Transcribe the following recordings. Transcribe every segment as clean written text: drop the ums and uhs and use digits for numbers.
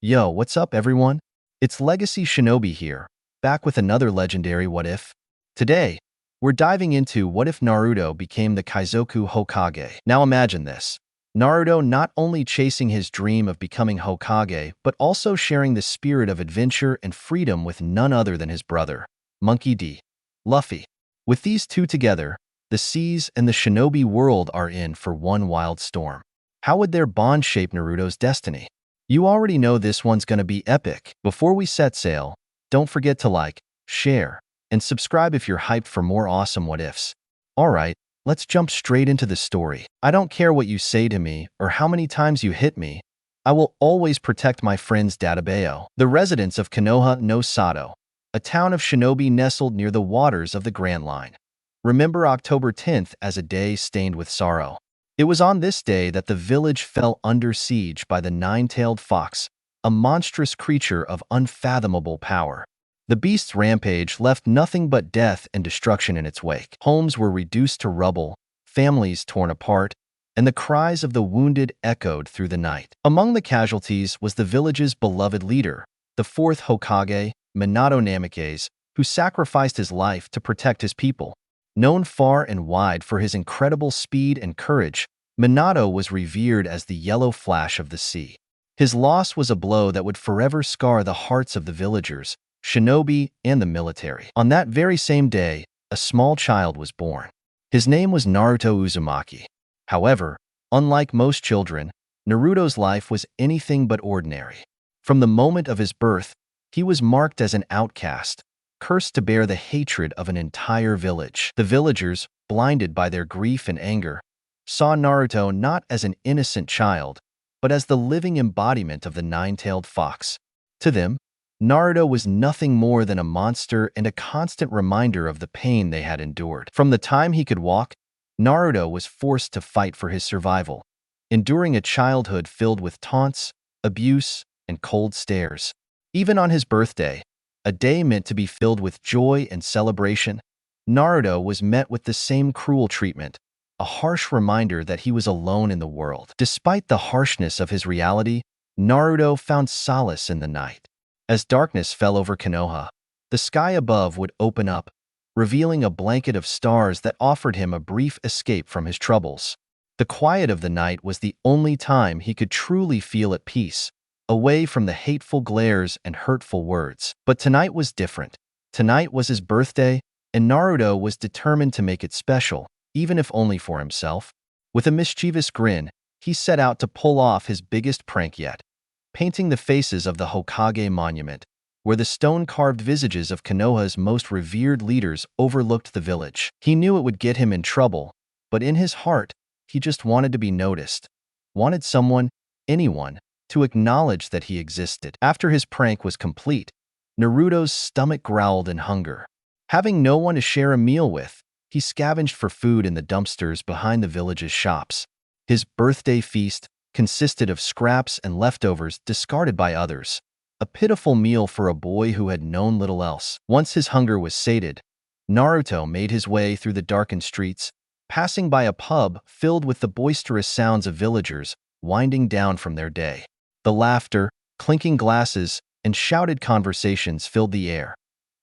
Yo, what's up, everyone? It's Legacy Shinobi here, back with another legendary What If. Today, we're diving into what if Naruto became the Kaizoku Hokage. Now imagine this. Naruto not only chasing his dream of becoming Hokage, but also sharing the spirit of adventure and freedom with none other than his brother, Monkey D. Luffy. With these two together, the seas and the shinobi world are in for one wild storm. How would their bond shape Naruto's destiny? You already know this one's gonna be epic. Before we set sail, don't forget to like, share, and subscribe if you're hyped for more awesome what-ifs. Alright, let's jump straight into the story. I don't care what you say to me or how many times you hit me, I will always protect my friend's Databeo, the residents of Konoha no Sato, a town of shinobi nestled near the waters of the Grand Line. Remember October 10th as a day stained with sorrow. It was on this day that the village fell under siege by the nine-tailed fox, a monstrous creature of unfathomable power. The beast's rampage left nothing but death and destruction in its wake. Homes were reduced to rubble, families torn apart, and the cries of the wounded echoed through the night. Among the casualties was the village's beloved leader, the fourth Hokage, Minato Namikaze, who sacrificed his life to protect his people. Known far and wide for his incredible speed and courage, Minato was revered as the yellow flash of the sea. His loss was a blow that would forever scar the hearts of the villagers, shinobi, and the military. On that very same day, a small child was born. His name was Naruto Uzumaki. However, unlike most children, Naruto's life was anything but ordinary. From the moment of his birth, he was marked as an outcast, cursed to bear the hatred of an entire village. The villagers, blinded by their grief and anger, saw Naruto not as an innocent child, but as the living embodiment of the nine-tailed fox. To them, Naruto was nothing more than a monster and a constant reminder of the pain they had endured. From the time he could walk, Naruto was forced to fight for his survival, enduring a childhood filled with taunts, abuse, and cold stares. Even on his birthday, a day meant to be filled with joy and celebration, Naruto was met with the same cruel treatment, a harsh reminder that he was alone in the world. Despite the harshness of his reality, Naruto found solace in the night. As darkness fell over Konoha, the sky above would open up, revealing a blanket of stars that offered him a brief escape from his troubles. The quiet of the night was the only time he could truly feel at peace, away from the hateful glares and hurtful words. But tonight was different. Tonight was his birthday, and Naruto was determined to make it special, even if only for himself. With a mischievous grin, he set out to pull off his biggest prank yet, painting the faces of the Hokage monument, where the stone-carved visages of Konoha's most revered leaders overlooked the village. He knew it would get him in trouble, but in his heart, he just wanted to be noticed, wanted someone, anyone, to acknowledge that he existed. After his prank was complete, Naruto's stomach growled in hunger. Having no one to share a meal with, he scavenged for food in the dumpsters behind the village's shops. His birthday feast consisted of scraps and leftovers discarded by others, a pitiful meal for a boy who had known little else. Once his hunger was sated, Naruto made his way through the darkened streets, passing by a pub filled with the boisterous sounds of villagers winding down from their day. The laughter, clinking glasses, and shouted conversations filled the air,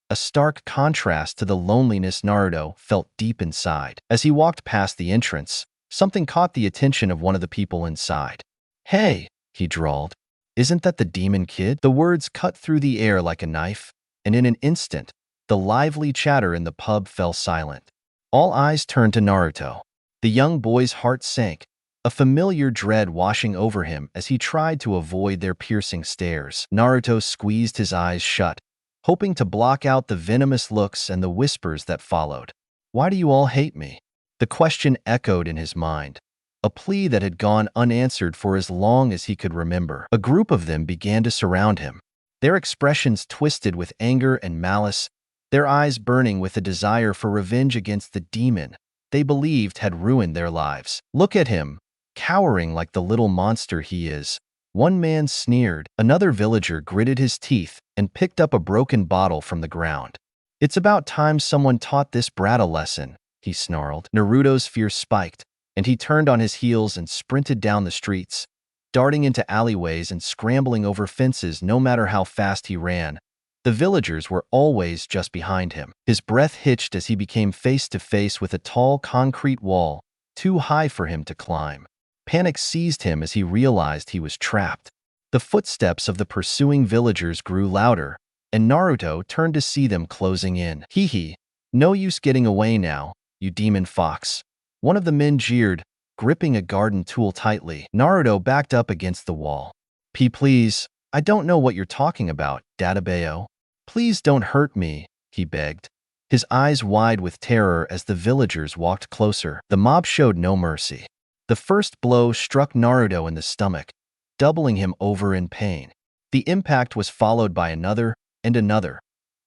a stark contrast to the loneliness Naruto felt deep inside. As he walked past the entrance, something caught the attention of one of the people inside. "Hey," he drawled, "isn't that the demon kid?" The words cut through the air like a knife, and in an instant, the lively chatter in the pub fell silent. All eyes turned to Naruto. The young boy's heart sank, a familiar dread washing over him as he tried to avoid their piercing stares. Naruto squeezed his eyes shut, hoping to block out the venomous looks and the whispers that followed. "Why do you all hate me?" The question echoed in his mind, a plea that had gone unanswered for as long as he could remember. A group of them began to surround him, their expressions twisted with anger and malice, their eyes burning with a desire for revenge against the demon they believed had ruined their lives. "Look at him, cowering like the little monster he is," one man sneered. Another villager gritted his teeth and picked up a broken bottle from the ground. "It's about time someone taught this brat a lesson," he snarled. Naruto's fear spiked, and he turned on his heels and sprinted down the streets, darting into alleyways and scrambling over fences no matter how fast he ran. The villagers were always just behind him. His breath hitched as he became face to face with a tall concrete wall, too high for him to climb. Panic seized him as he realized he was trapped. The footsteps of the pursuing villagers grew louder, and Naruto turned to see them closing in. Hee hee, no use getting away now, you demon fox. One of the men jeered, gripping a garden tool tightly. Naruto backed up against the wall. Please, I don't know what you're talking about, Databeo. Please don't hurt me, he begged, his eyes wide with terror as the villagers walked closer. The mob showed no mercy. The first blow struck Naruto in the stomach, doubling him over in pain. The impact was followed by another and another,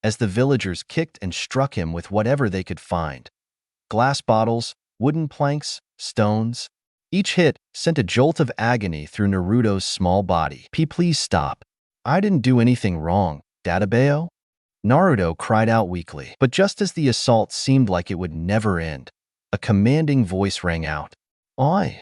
as the villagers kicked and struck him with whatever they could find. Glass bottles, wooden planks, stones. Each hit sent a jolt of agony through Naruto's small body. Please stop. I didn't do anything wrong, Databeo? Naruto cried out weakly. But just as the assault seemed like it would never end, a commanding voice rang out. Oi!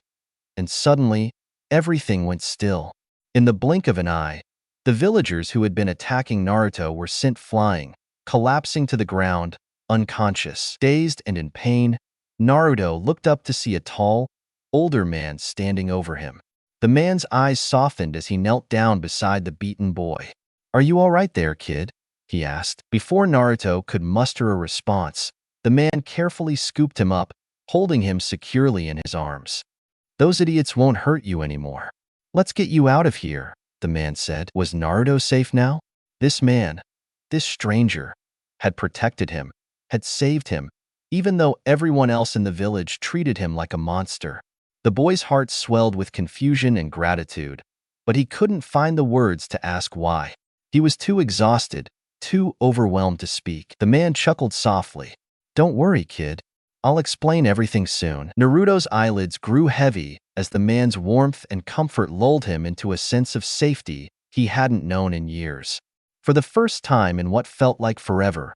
And suddenly, everything went still. In the blink of an eye, the villagers who had been attacking Naruto were sent flying, collapsing to the ground, unconscious. Dazed and in pain, Naruto looked up to see a tall, older man standing over him. The man's eyes softened as he knelt down beside the beaten boy. Are you all right there, kid? He asked. Before Naruto could muster a response, the man carefully scooped him up, holding him securely in his arms. Those idiots won't hurt you anymore. Let's get you out of here, the man said. Was Naruto safe now? This man, this stranger, had protected him, had saved him, even though everyone else in the village treated him like a monster. The boy's heart swelled with confusion and gratitude, but he couldn't find the words to ask why. He was too exhausted, too overwhelmed to speak. The man chuckled softly. Don't worry, kid. I'll explain everything soon. Naruto's eyelids grew heavy as the man's warmth and comfort lulled him into a sense of safety he hadn't known in years. For the first time in what felt like forever,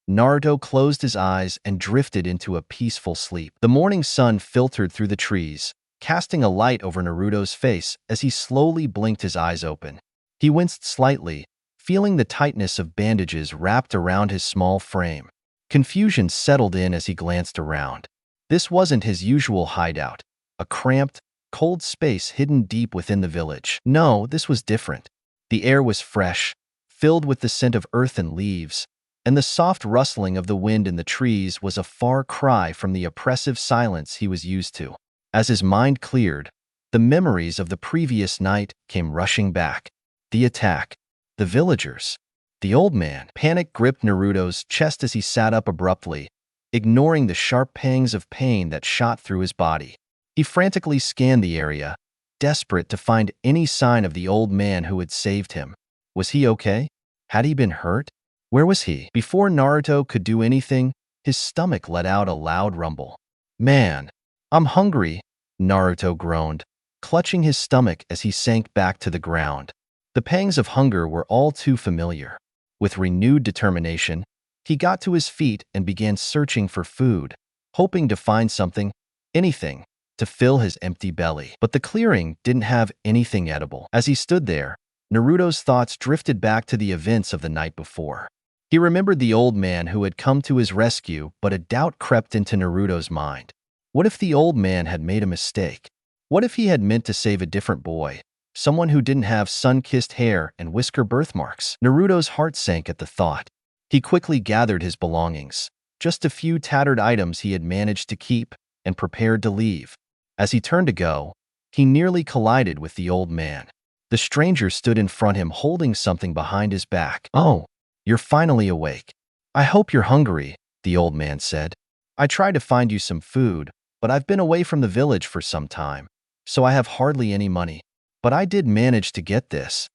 Naruto closed his eyes and drifted into a peaceful sleep. The morning sun filtered through the trees, casting a light over Naruto's face as he slowly blinked his eyes open. He winced slightly, feeling the tightness of bandages wrapped around his small frame. Confusion settled in as he glanced around. This wasn't his usual hideout, a cramped, cold space hidden deep within the village. No, this was different. The air was fresh, filled with the scent of earth and leaves, and the soft rustling of the wind in the trees was a far cry from the oppressive silence he was used to. As his mind cleared, the memories of the previous night came rushing back. The attack, the villagers, the old man. Panic gripped Naruto's chest as he sat up abruptly, ignoring the sharp pangs of pain that shot through his body. He frantically scanned the area, desperate to find any sign of the old man who had saved him. Was he okay? Had he been hurt? Where was he? Before Naruto could do anything, his stomach let out a loud rumble. Man, I'm hungry, Naruto groaned, clutching his stomach as he sank back to the ground. The pangs of hunger were all too familiar. With renewed determination, he got to his feet and began searching for food, hoping to find something, anything, to fill his empty belly. But the clearing didn't have anything edible. As he stood there, Naruto's thoughts drifted back to the events of the night before. He remembered the old man who had come to his rescue, but a doubt crept into Naruto's mind. What if the old man had made a mistake? What if he had meant to save a different boy, someone who didn't have sun-kissed hair and whisker birthmarks? Naruto's heart sank at the thought. He quickly gathered his belongings, just a few tattered items he had managed to keep, and prepared to leave. As he turned to go, he nearly collided with the old man. The stranger stood in front of him holding something behind his back. Oh, you're finally awake. I hope you're hungry, the old man said. I tried to find you some food, but I've been away from the village for some time, so I have hardly any money. But I did manage to get this.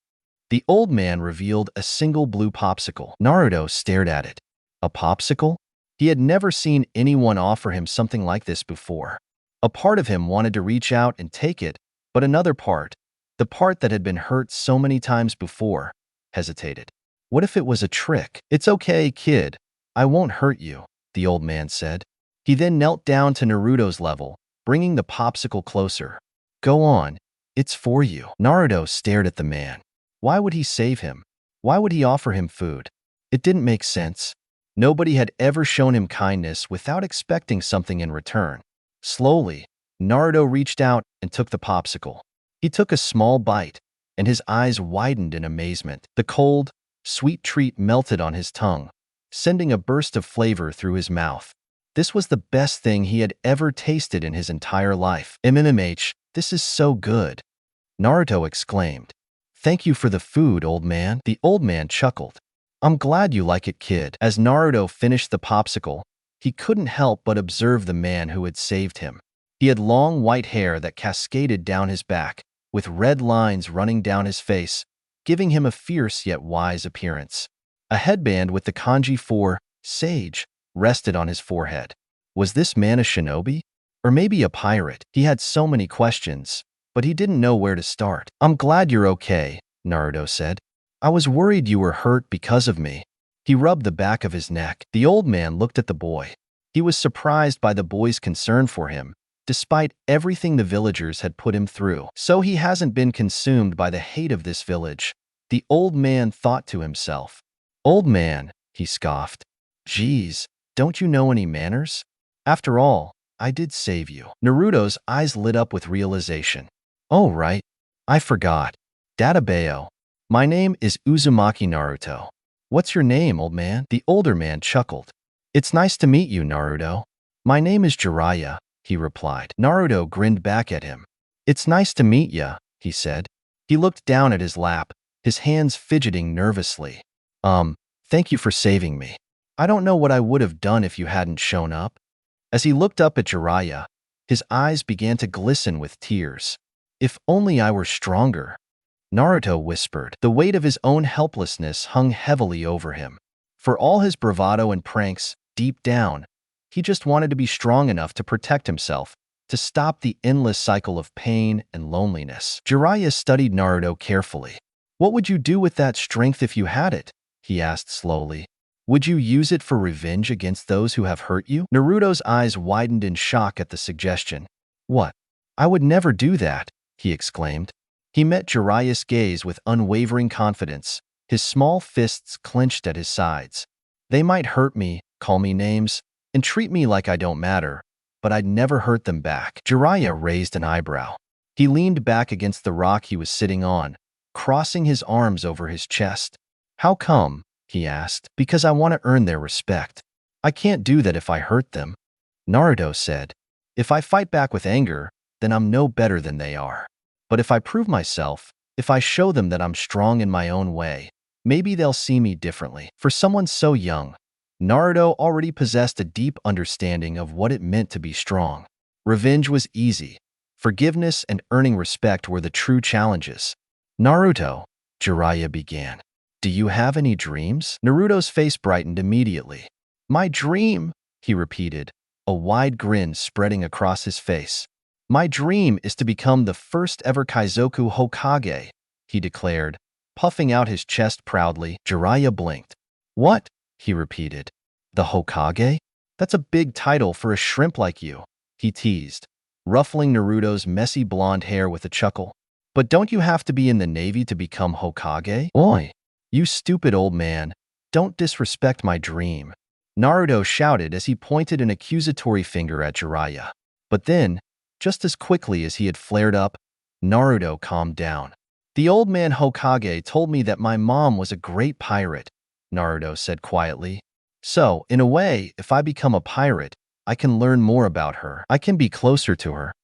The old man revealed a single blue popsicle. Naruto stared at it. A popsicle? He had never seen anyone offer him something like this before. A part of him wanted to reach out and take it, but another part, the part that had been hurt so many times before, hesitated. What if it was a trick? It's okay, kid. I won't hurt you, the old man said. He then knelt down to Naruto's level, bringing the popsicle closer. Go on, It's for you. Naruto stared at the man. Why would he save him? Why would he offer him food? It didn't make sense. Nobody had ever shown him kindness without expecting something in return. Slowly, Naruto reached out and took the popsicle. He took a small bite, and his eyes widened in amazement. The cold, sweet treat melted on his tongue, sending a burst of flavor through his mouth. This was the best thing he had ever tasted in his entire life. MMH, this is so good, Naruto exclaimed. Thank you for the food, old man. The old man chuckled. I'm glad you like it, kid. As Naruto finished the popsicle, he couldn't help but observe the man who had saved him. He had long white hair that cascaded down his back, with red lines running down his face, giving him a fierce yet wise appearance. A headband with the kanji for sage rested on his forehead. Was this man a shinobi? Or maybe a pirate? He had so many questions, but he didn't know where to start. I'm glad you're okay, Naruto said. I was worried you were hurt because of me. He rubbed the back of his neck. The old man looked at the boy. He was surprised by the boy's concern for him, despite everything the villagers had put him through. So he hasn't been consumed by the hate of this village, the old man thought to himself. Old man, he scoffed. Geez, don't you know any manners? After all, I did save you. Naruto's eyes lit up with realization. Oh, right. I forgot. Databeo. My name is Uzumaki Naruto. What's your name, old man? The older man chuckled. It's nice to meet you, Naruto. My name is Jiraiya, he replied. Naruto grinned back at him. It's nice to meet ya, he said. He looked down at his lap, his hands fidgeting nervously. Thank you for saving me. I don't know what I would have done if you hadn't shown up. As he looked up at Jiraiya, his eyes began to glisten with tears. If only I were stronger, Naruto whispered. The weight of his own helplessness hung heavily over him. For all his bravado and pranks, deep down, he just wanted to be strong enough to protect himself, to stop the endless cycle of pain and loneliness. Jiraiya studied Naruto carefully. What would you do with that strength if you had it? He asked slowly. Would you use it for revenge against those who have hurt you? Naruto's eyes widened in shock at the suggestion. What? I would never do that, he exclaimed. He met Jiraiya's gaze with unwavering confidence, his small fists clenched at his sides. They might hurt me, call me names, and treat me like I don't matter, but I'd never hurt them back. Jiraiya raised an eyebrow. He leaned back against the rock he was sitting on, crossing his arms over his chest. How come? He asked. Because I want to earn their respect. I can't do that if I hurt them. Naruto said. If I fight back with anger, then I'm no better than they are. But if I prove myself, if I show them that I'm strong in my own way, maybe they'll see me differently. For someone so young, Naruto already possessed a deep understanding of what it meant to be strong. Revenge was easy. Forgiveness and earning respect were the true challenges. Naruto, Jiraiya began. Do you have any dreams? Naruto's face brightened immediately. My dream, he repeated, a wide grin spreading across his face. My dream is to become the first ever Kaizoku Hokage, he declared, puffing out his chest proudly. Jiraiya blinked. What? He repeated. The Hokage? That's a big title for a shrimp like you, he teased, ruffling Naruto's messy blonde hair with a chuckle. But don't you have to be in the Navy to become Hokage? Oi! You stupid old man, don't disrespect my dream, Naruto shouted as he pointed an accusatory finger at Jiraiya. But then, just as quickly as he had flared up, Naruto calmed down. The old man Hokage told me that my mom was a great pirate, Naruto said quietly. So, in a way, if I become a pirate, I can learn more about her. I can be closer to her.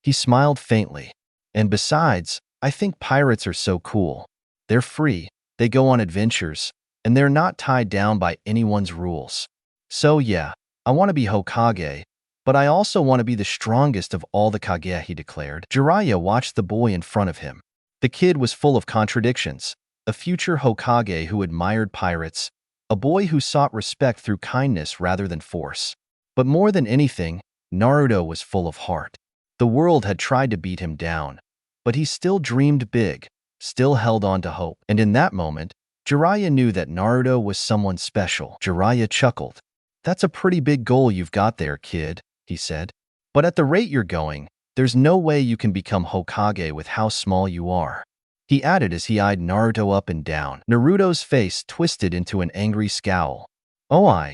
He smiled faintly. And besides, I think pirates are so cool. They're free. They go on adventures, and they're not tied down by anyone's rules. So yeah, I want to be Hokage, but I also want to be the strongest of all the Kage, he declared. Jiraiya watched the boy in front of him. The kid was full of contradictions, a future Hokage who admired pirates, a boy who sought respect through kindness rather than force. But more than anything, Naruto was full of heart. The world had tried to beat him down, but he still dreamed big, still held on to hope. And in that moment, Jiraiya knew that Naruto was someone special. Jiraiya chuckled. That's a pretty big goal you've got there, kid, he said. But at the rate you're going, There's no way you can become Hokage with how small you are. He added as he eyed Naruto up and down. Naruto's face twisted into an angry scowl. "Oh,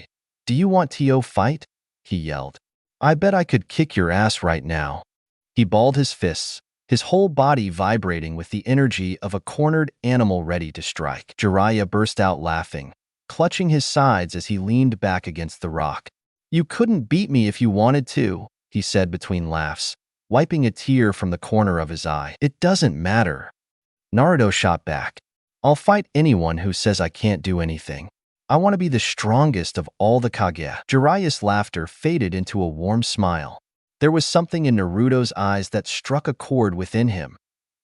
do you want to fight?" he yelled. "I bet I could kick your ass right now." He balled his fists, his whole body vibrating with the energy of a cornered animal ready to strike. Jiraiya burst out laughing, clutching his sides as he leaned back against the rock. "You couldn't beat me if you wanted to," he said between laughs, wiping a tear from the corner of his eye. "It doesn't matter." Naruto shot back. "I'll fight anyone who says I can't do anything. I want to be the strongest of all the Kage." Jiraiya's laughter faded into a warm smile. There was something in Naruto's eyes that struck a chord within him.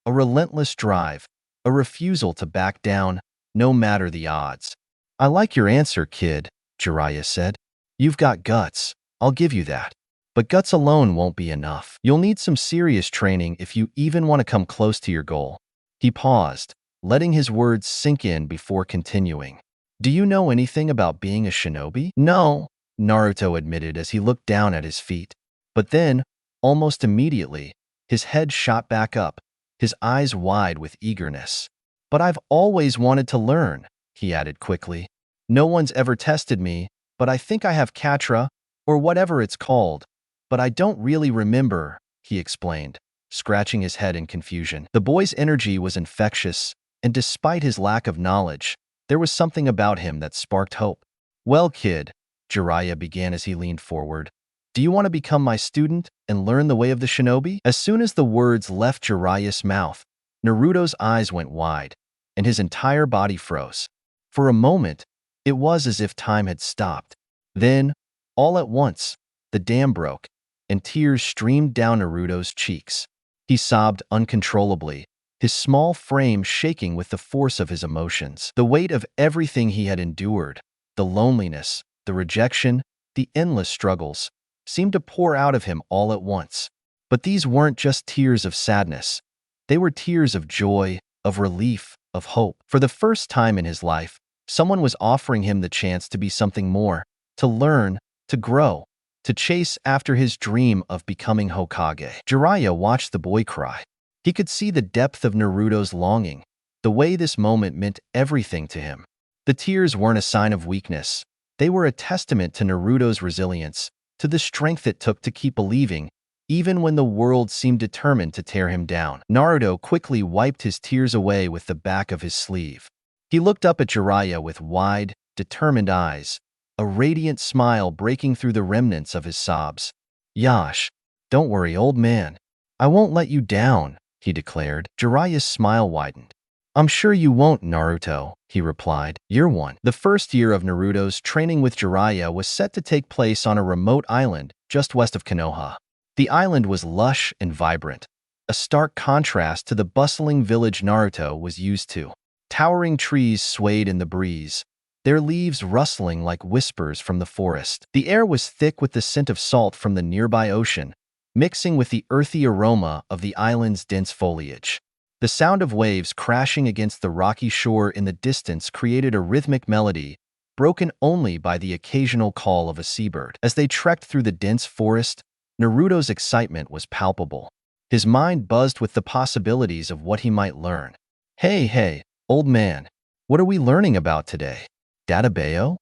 A relentless drive, a refusal to back down, no matter the odds. "I like your answer, kid," Jiraiya said. "You've got guts, I'll give you that. But guts alone won't be enough. You'll need some serious training if you even want to come close to your goal." He paused, letting his words sink in before continuing. "Do you know anything about being a shinobi?" "No," Naruto admitted as he looked down at his feet. But then, almost immediately, his head shot back up, his eyes wide with eagerness. "But I've always wanted to learn," he added quickly. "No one's ever tested me, but I think I have Katra, or whatever it's called. But I don't really remember," he explained, scratching his head in confusion. The boy's energy was infectious, and despite his lack of knowledge, there was something about him that sparked hope. "Well, kid," Jiraiya began as he leaned forward, "do you want to become my student and learn the way of the shinobi?" As soon as the words left Jiraiya's mouth, Naruto's eyes went wide, and his entire body froze. For a moment, it was as if time had stopped. Then, all at once, the dam broke, and tears streamed down Naruto's cheeks. He sobbed uncontrollably, his small frame shaking with the force of his emotions. The weight of everything he had endured, the loneliness, the rejection, the endless struggles, seemed to pour out of him all at once. But these weren't just tears of sadness. They were tears of joy, of relief, of hope. For the first time in his life, someone was offering him the chance to be something more, to learn, to grow, to chase after his dream of becoming Hokage. Jiraiya watched the boy cry. He could see the depth of Naruto's longing, the way this moment meant everything to him. The tears weren't a sign of weakness. They were a testament to Naruto's resilience, to the strength it took to keep believing, even when the world seemed determined to tear him down. Naruto quickly wiped his tears away with the back of his sleeve. He looked up at Jiraiya with wide, determined eyes, a radiant smile breaking through the remnants of his sobs. "Yash, don't worry, old man. I won't let you down," he declared. Jiraiya's smile widened. "I'm sure you won't, Naruto," he replied. Year 1. The first year of Naruto's training with Jiraiya was set to take place on a remote island just west of Konoha. The island was lush and vibrant, a stark contrast to the bustling village Naruto was used to. Towering trees swayed in the breeze, their leaves rustling like whispers from the forest. The air was thick with the scent of salt from the nearby ocean, mixing with the earthy aroma of the island's dense foliage. The sound of waves crashing against the rocky shore in the distance created a rhythmic melody, broken only by the occasional call of a seabird. As they trekked through the dense forest, Naruto's excitement was palpable. His mind buzzed with the possibilities of what he might learn. Hey, old man, what are we learning about today? Databeo?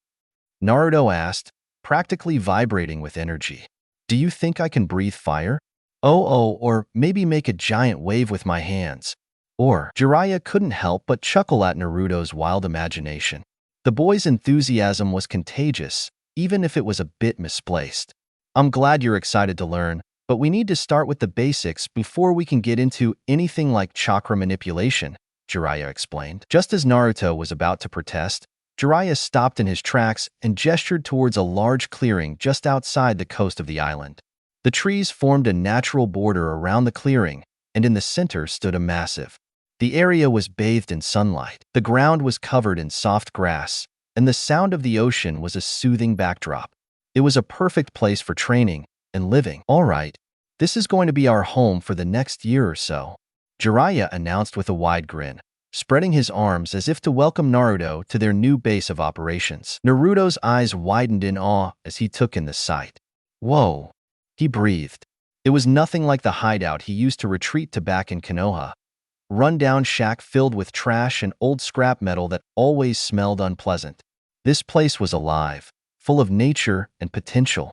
Naruto asked, practically vibrating with energy. "Do you think I can breathe fire? Or maybe make a giant wave with my hands." Or Jiraiya couldn't help but chuckle at Naruto's wild imagination. The boy's enthusiasm was contagious, even if it was a bit misplaced. "I'm glad you're excited to learn, but we need to start with the basics before we can get into anything like chakra manipulation," Jiraiya explained. Just as Naruto was about to protest, Jiraiya stopped in his tracks and gestured towards a large clearing just outside the coast of the island. The trees formed a natural border around the clearing, and in the center stood a massive. The area was bathed in sunlight. The ground was covered in soft grass, and the sound of the ocean was a soothing backdrop. It was a perfect place for training and living. "All right, this is going to be our home for the next year or so," Jiraiya announced with a wide grin, spreading his arms as if to welcome Naruto to their new base of operations. Naruto's eyes widened in awe as he took in the sight. "Whoa," he breathed. It was nothing like the hideout he used to retreat to back in Konoha. Run-down shack filled with trash and old scrap metal that always smelled unpleasant. This place was alive, full of nature and potential.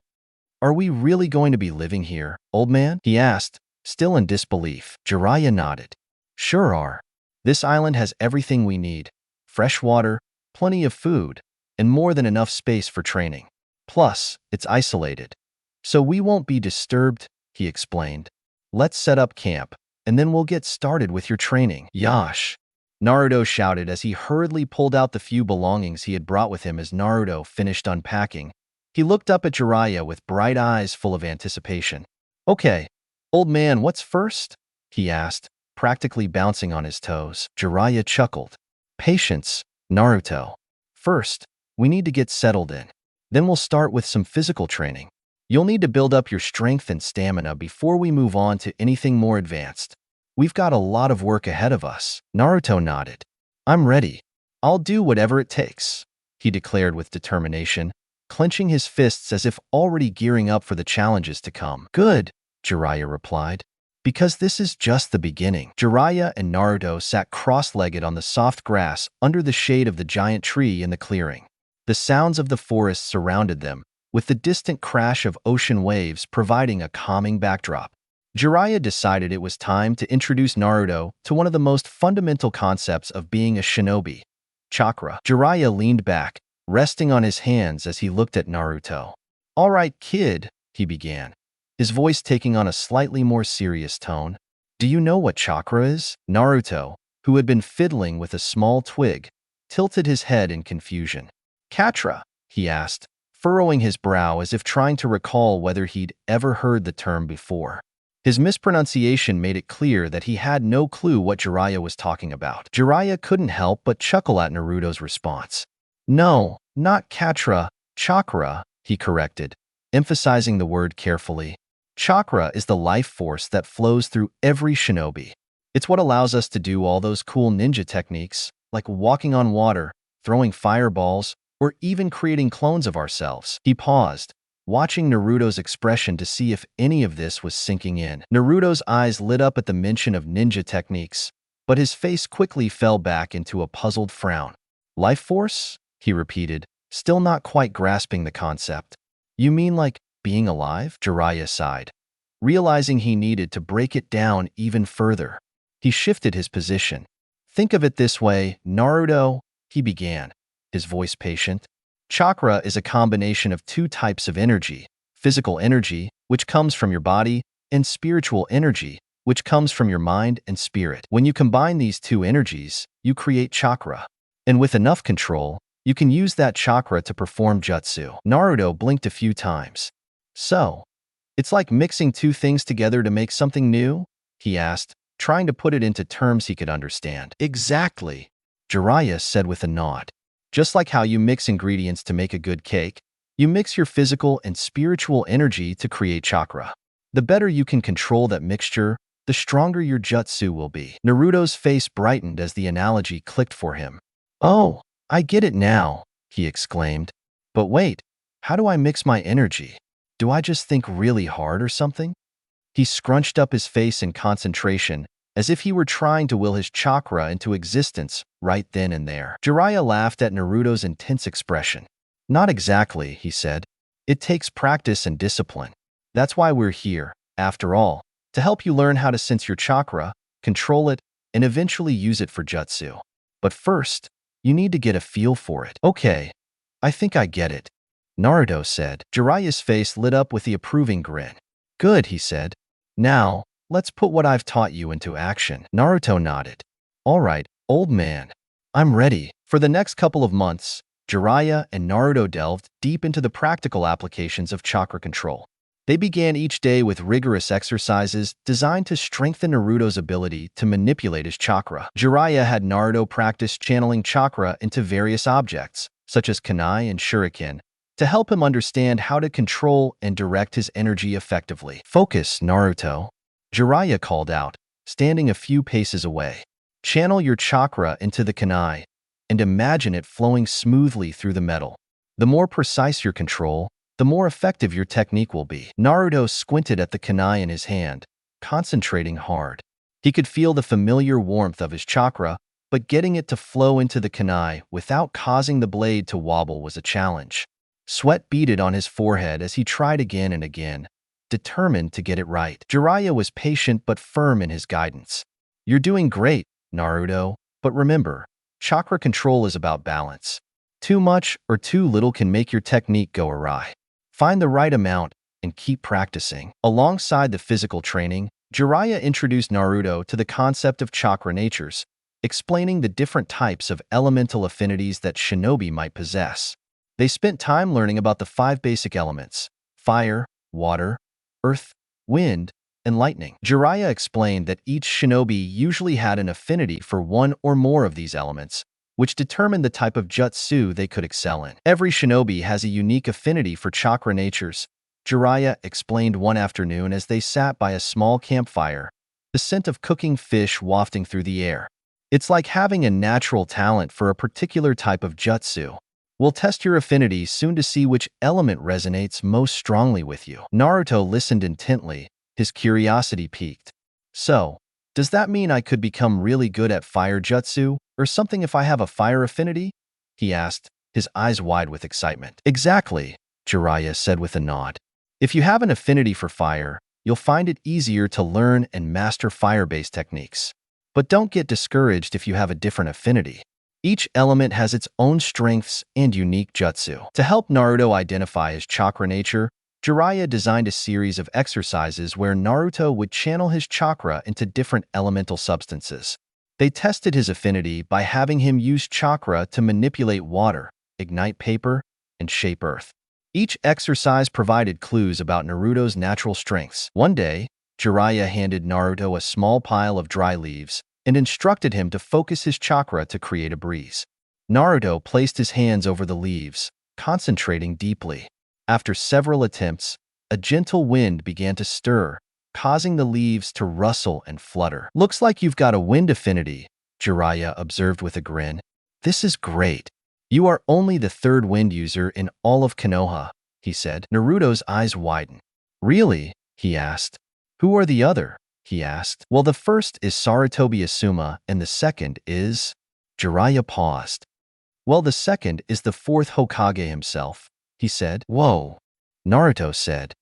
"Are we really going to be living here, old man?" he asked, still in disbelief. Jiraiya nodded. "Sure are. This island has everything we need. Fresh water, plenty of food, and more than enough space for training. Plus, it's isolated. So we won't be disturbed," he explained. "Let's set up camp, and then we'll get started with your training." "Yash!" Naruto shouted as he hurriedly pulled out the few belongings he had brought with him. As Naruto finished unpacking, he looked up at Jiraiya with bright eyes full of anticipation. "Okay, old man, what's first?" he asked, practically bouncing on his toes. Jiraiya chuckled. "Patience, Naruto. First, we need to get settled in. Then we'll start with some physical training. You'll need to build up your strength and stamina before we move on to anything more advanced. We've got a lot of work ahead of us." Naruto nodded. "I'm ready. I'll do whatever it takes," he declared with determination, clenching his fists as if already gearing up for the challenges to come. "Good," Jiraiya replied, "because this is just the beginning." Jiraiya and Naruto sat cross-legged on the soft grass under the shade of the giant tree in the clearing. The sounds of the forest surrounded them, with the distant crash of ocean waves providing a calming backdrop. Jiraiya decided it was time to introduce Naruto to one of the most fundamental concepts of being a shinobi: chakra. Jiraiya leaned back, resting on his hands as he looked at Naruto. "All right, kid," he began, his voice taking on a slightly more serious tone. "Do you know what chakra is?" Naruto, who had been fiddling with a small twig, tilted his head in confusion. "Katra?" he asked, furrowing his brow as if trying to recall whether he'd ever heard the term before. His mispronunciation made it clear that he had no clue what Jiraiya was talking about. Jiraiya couldn't help but chuckle at Naruto's response. "No, not Katra, chakra," he corrected, emphasizing the word carefully. "Chakra is the life force that flows through every shinobi. It's what allows us to do all those cool ninja techniques, like walking on water, throwing fireballs, or even creating clones of ourselves." He paused, watching Naruto's expression to see if any of this was sinking in. Naruto's eyes lit up at the mention of ninja techniques, but his face quickly fell back into a puzzled frown. "Life force?" he repeated, still not quite grasping the concept. "You mean like being alive?" Jiraiya sighed, realizing he needed to break it down even further. He shifted his position. "Think of it this way, Naruto," he began, his voice patient. "Chakra is a combination of two types of energy: physical energy, which comes from your body, and spiritual energy, which comes from your mind and spirit. When you combine these two energies, you create chakra. And with enough control, you can use that chakra to perform jutsu." Naruto blinked a few times. "So, it's like mixing two things together to make something new?" he asked, trying to put it into terms he could understand. "Exactly," Jiraiya said with a nod. "Just like how you mix ingredients to make a good cake, you mix your physical and spiritual energy to create chakra. The better you can control that mixture, the stronger your jutsu will be." Naruto's face brightened as the analogy clicked for him. "Oh, I get it now," he exclaimed. "But wait, how do I mix my energy? Do I just think really hard or something?" He scrunched up his face in concentration, as if he were trying to will his chakra into existence right then and there. Jiraiya laughed at Naruto's intense expression. "Not exactly," he said. "It takes practice and discipline. That's why we're here, after all, to help you learn how to sense your chakra, control it, and eventually use it for jutsu. But first, you need to get a feel for it." "Okay, I think I get it," Naruto said. Jiraiya's face lit up with the approving grin. "Good," he said. "Now, let's put what I've taught you into action." Naruto nodded. "All right, old man. I'm ready." For the next couple of months, Jiraiya and Naruto delved deep into the practical applications of chakra control. They began each day with rigorous exercises designed to strengthen Naruto's ability to manipulate his chakra. Jiraiya had Naruto practice channeling chakra into various objects, such as kunai and shuriken, to help him understand how to control and direct his energy effectively. "Focus, Naruto," Jiraiya called out, standing a few paces away. "Channel your chakra into the kunai, and imagine it flowing smoothly through the metal. The more precise your control, the more effective your technique will be. Naruto squinted at the kunai in his hand, concentrating hard. He could feel the familiar warmth of his chakra, but getting it to flow into the kunai without causing the blade to wobble was a challenge. Sweat beaded on his forehead as he tried again and again, determined to get it right. Jiraiya was patient but firm in his guidance. "You're doing great, Naruto, but remember, chakra control is about balance. Too much or too little can make your technique go awry. Find the right amount and keep practicing." Alongside the physical training, Jiraiya introduced Naruto to the concept of chakra natures, explaining the different types of elemental affinities that shinobi might possess. They spent time learning about the 5 basic elements: fire, water, earth, wind, and lightning. Jiraiya explained that each shinobi usually had an affinity for one or more of these elements, which determined the type of jutsu they could excel in. Every shinobi has a unique affinity for chakra natures, Jiraiya explained one afternoon as they sat by a small campfire, the scent of cooking fish wafting through the air. "It's like having a natural talent for a particular type of jutsu. We'll test your affinity soon to see which element resonates most strongly with you." Naruto listened intently, his curiosity piqued. "So, does that mean I could become really good at fire jutsu, or something if I have a fire affinity?" he asked, his eyes wide with excitement. "Exactly," Jiraiya said with a nod. "If you have an affinity for fire, you'll find it easier to learn and master fire-based techniques. But don't get discouraged if you have a different affinity. Each element has its own strengths and unique jutsu." To help Naruto identify his chakra nature, Jiraiya designed a series of exercises where Naruto would channel his chakra into different elemental substances. They tested his affinity by having him use chakra to manipulate water, ignite paper, and shape earth. Each exercise provided clues about Naruto's natural strengths. One day, Jiraiya handed Naruto a small pile of dry leaves and instructed him to focus his chakra to create a breeze. Naruto placed his hands over the leaves, concentrating deeply. After several attempts, a gentle wind began to stir, causing the leaves to rustle and flutter. "Looks like you've got a wind affinity," Jiraiya observed with a grin. "This is great. You are only the 3rd wind user in all of Konoha," he said. Naruto's eyes widened. "Really?" he asked. "Who are the other?" he asked. "Well, the first is Sarutobi Asuma, and the second is—" Jiraiya paused. "Well, the second is the 4th Hokage himself," he said. "Whoa," Naruto said.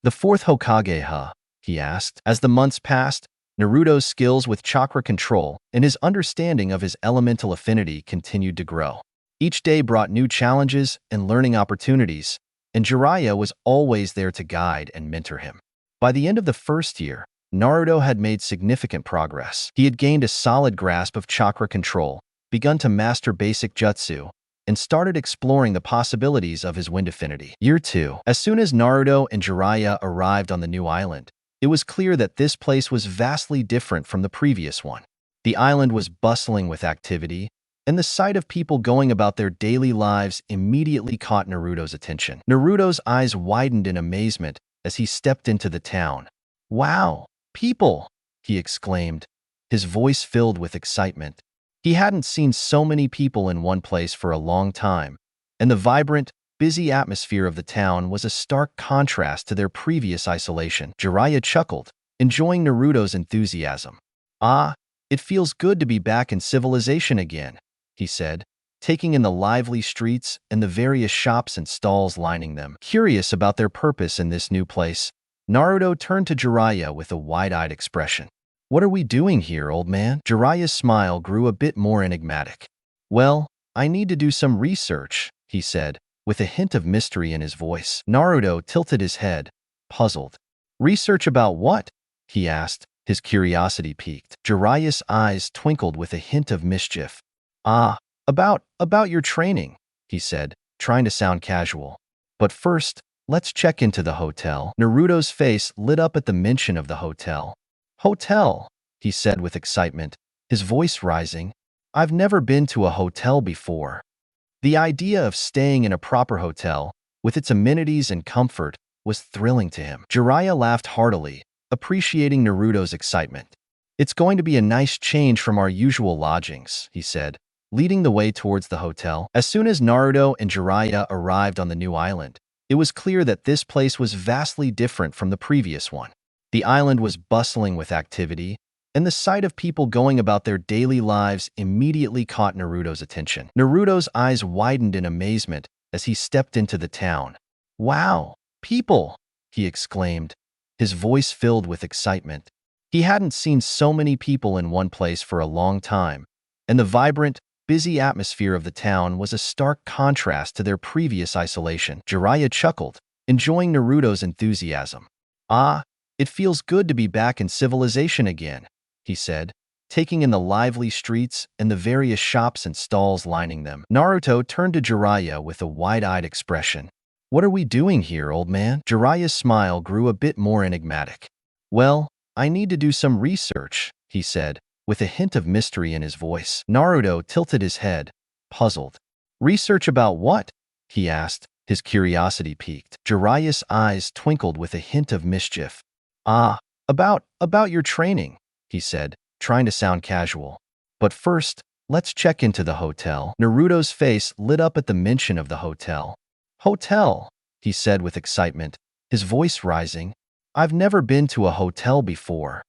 "The 4th Hokage, huh?" he asked. As the months passed, Naruto's skills with chakra control and his understanding of his elemental affinity continued to grow. Each day brought new challenges and learning opportunities, and Jiraiya was always there to guide and mentor him. By the end of the first year, Naruto had made significant progress. He had gained a solid grasp of chakra control, begun to master basic jutsu, and started exploring the possibilities of his wind affinity. Year 2. As soon as Naruto and Jiraiya arrived on the new island, it was clear that this place was vastly different from the previous one. The island was bustling with activity, and the sight of people going about their daily lives immediately caught Naruto's attention. Naruto's eyes widened in amazement as he stepped into the town. "Wow, people!" he exclaimed, his voice filled with excitement. He hadn't seen so many people in one place for a long time, and the vibrant, busy atmosphere of the town was a stark contrast to their previous isolation. Jiraiya chuckled, enjoying Naruto's enthusiasm. "Ah, it feels good to be back in civilization again," he said, taking in the lively streets and the various shops and stalls lining them. Curious about their purpose in this new place, Naruto turned to Jiraiya with a wide-eyed expression. "What are we doing here, old man?" Jiraiya's smile grew a bit more enigmatic. "Well, I need to do some research," he said, with a hint of mystery in his voice. Naruto tilted his head, puzzled. "Research about what?" he asked, his curiosity piqued. Jiraiya's eyes twinkled with a hint of mischief. "Ah, about your training," he said, trying to sound casual. "But first, let's check into the hotel." Naruto's face lit up at the mention of the hotel. "Hotel," he said with excitement, his voice rising. "I've never been to a hotel before." The idea of staying in a proper hotel, with its amenities and comfort, was thrilling to him. Jiraiya laughed heartily, appreciating Naruto's excitement. "It's going to be a nice change from our usual lodgings," he said, leading the way towards the hotel. As soon as Naruto and Jiraiya arrived on the new island, It was clear that this place was vastly different from the previous one. The island was bustling with activity, and the sight of people going about their daily lives immediately caught Naruto's attention. Naruto's eyes widened in amazement as he stepped into the town. "Wow, people!" he exclaimed, his voice filled with excitement. He hadn't seen so many people in one place for a long time, and the vibrant, busy atmosphere of the town was a stark contrast to their previous isolation. Jiraiya chuckled, enjoying Naruto's enthusiasm. "Ah, it feels good to be back in civilization again," he said, taking in the lively streets and the various shops and stalls lining them. Naruto turned to Jiraiya with a wide-eyed expression. "What are we doing here, old man?" Jiraiya's smile grew a bit more enigmatic. "Well, I need to do some research," he said, with a hint of mystery in his voice. Naruto tilted his head, puzzled. "Research about what?" he asked, his curiosity piqued. Jiraiya's eyes twinkled with a hint of mischief. "Ah, about your training," he said, trying to sound casual. "But first, let's check into the hotel." Naruto's face lit up at the mention of the hotel. "Hotel," he said with excitement, his voice rising. "I've never been to a hotel before."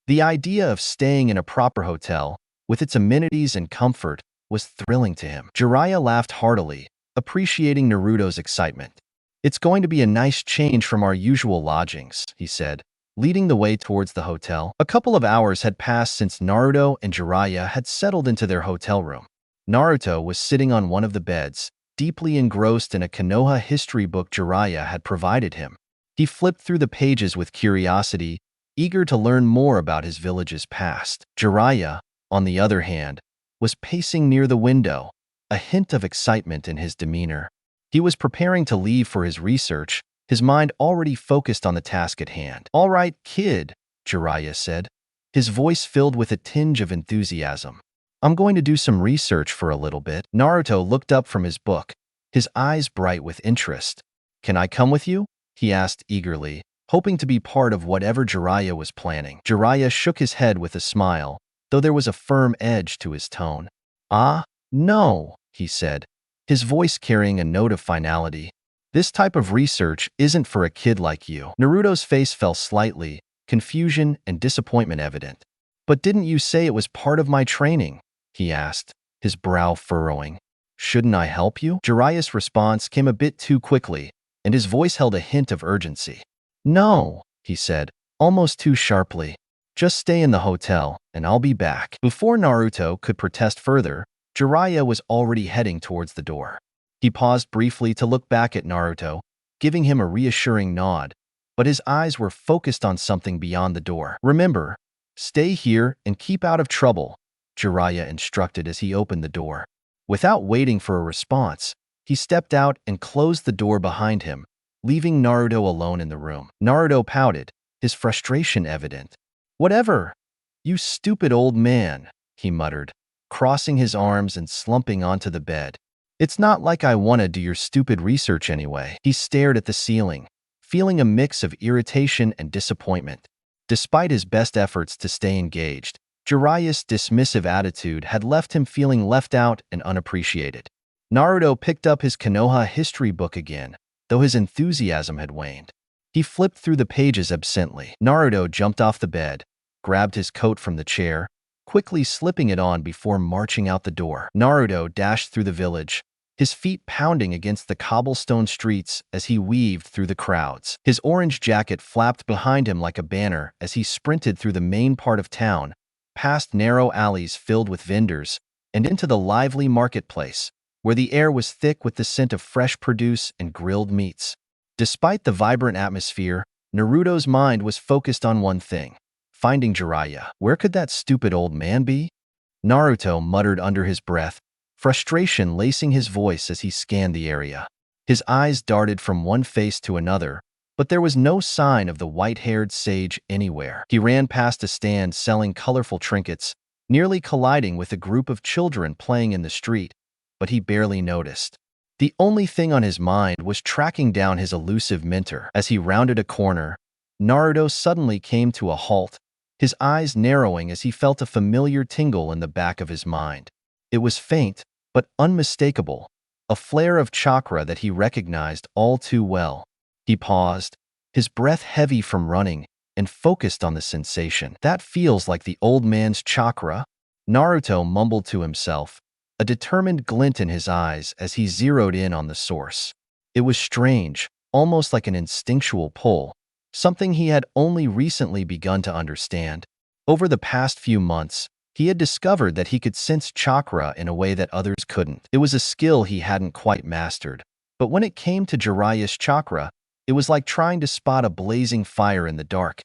The idea of staying in a proper hotel, with its amenities and comfort, was thrilling to him. Jiraiya laughed heartily, appreciating Naruto's excitement. "It's going to be a nice change from our usual lodgings," he said, leading the way towards the hotel. A couple of hours had passed since Naruto and Jiraiya had settled into their hotel room. Naruto was sitting on one of the beds, deeply engrossed in a Konoha history book Jiraiya had provided him. He flipped through the pages with curiosity, eager to learn more about his village's past. Jiraiya, on the other hand, was pacing near the window, a hint of excitement in his demeanor. He was preparing to leave for his research, his mind already focused on the task at hand. "All right, kid," Jiraiya said, his voice filled with a tinge of enthusiasm. "I'm going to do some research for a little bit." Naruto looked up from his book, his eyes bright with interest. "Can I come with you?" he asked eagerly, hoping to be part of whatever Jiraiya was planning. Jiraiya shook his head with a smile, though there was a firm edge to his tone. "Ah, no," he said, his voice carrying a note of finality. "This type of research isn't for a kid like you." Naruto's face fell slightly, confusion and disappointment evident. "But didn't you say it was part of my training?" he asked, his brow furrowing. "Shouldn't I help you?" Jiraiya's response came a bit too quickly, and his voice held a hint of urgency. "No," he said, almost too sharply. "Just stay in the hotel, and I'll be back." Before Naruto could protest further, Jiraiya was already heading towards the door. He paused briefly to look back at Naruto, giving him a reassuring nod, but his eyes were focused on something beyond the door. "Remember, stay here and keep out of trouble," Jiraiya instructed as he opened the door. Without waiting for a response, he stepped out and closed the door behind him, leaving Naruto alone in the room. Naruto pouted, his frustration evident. "Whatever, you stupid old man," he muttered, crossing his arms and slumping onto the bed. "It's not like I want to do your stupid research anyway." He stared at the ceiling, feeling a mix of irritation and disappointment. Despite his best efforts to stay engaged, Jiraiya's dismissive attitude had left him feeling left out and unappreciated. Naruto picked up his Konoha history book again, though his enthusiasm had waned. He flipped through the pages absently. Naruto jumped off the bed, grabbed his coat from the chair, quickly slipping it on before marching out the door. Naruto dashed through the village, his feet pounding against the cobblestone streets as he weaved through the crowds. His orange jacket flapped behind him like a banner as he sprinted through the main part of town, past narrow alleys filled with vendors, and into the lively marketplace, where the air was thick with the scent of fresh produce and grilled meats. Despite the vibrant atmosphere, Naruto's mind was focused on one thing: finding Jiraiya. Where could that stupid old man be? Naruto muttered under his breath, frustration lacing his voice as he scanned the area. His eyes darted from one face to another, but there was no sign of the white-haired sage anywhere. He ran past a stand selling colorful trinkets, nearly colliding with a group of children playing in the street, but he barely noticed. The only thing on his mind was tracking down his elusive mentor. As he rounded a corner, Naruto suddenly came to a halt, his eyes narrowing as he felt a familiar tingle in the back of his mind. It was faint, but unmistakable, a flare of chakra that he recognized all too well. He paused, his breath heavy from running, and focused on the sensation. That feels like the old man's chakra, Naruto mumbled to himself, a determined glint in his eyes as he zeroed in on the source. It was strange, almost like an instinctual pull, something he had only recently begun to understand. Over the past few months, he had discovered that he could sense chakra in a way that others couldn't. It was a skill he hadn't quite mastered. But when it came to Jiraiya's chakra, it was like trying to spot a blazing fire in the dark.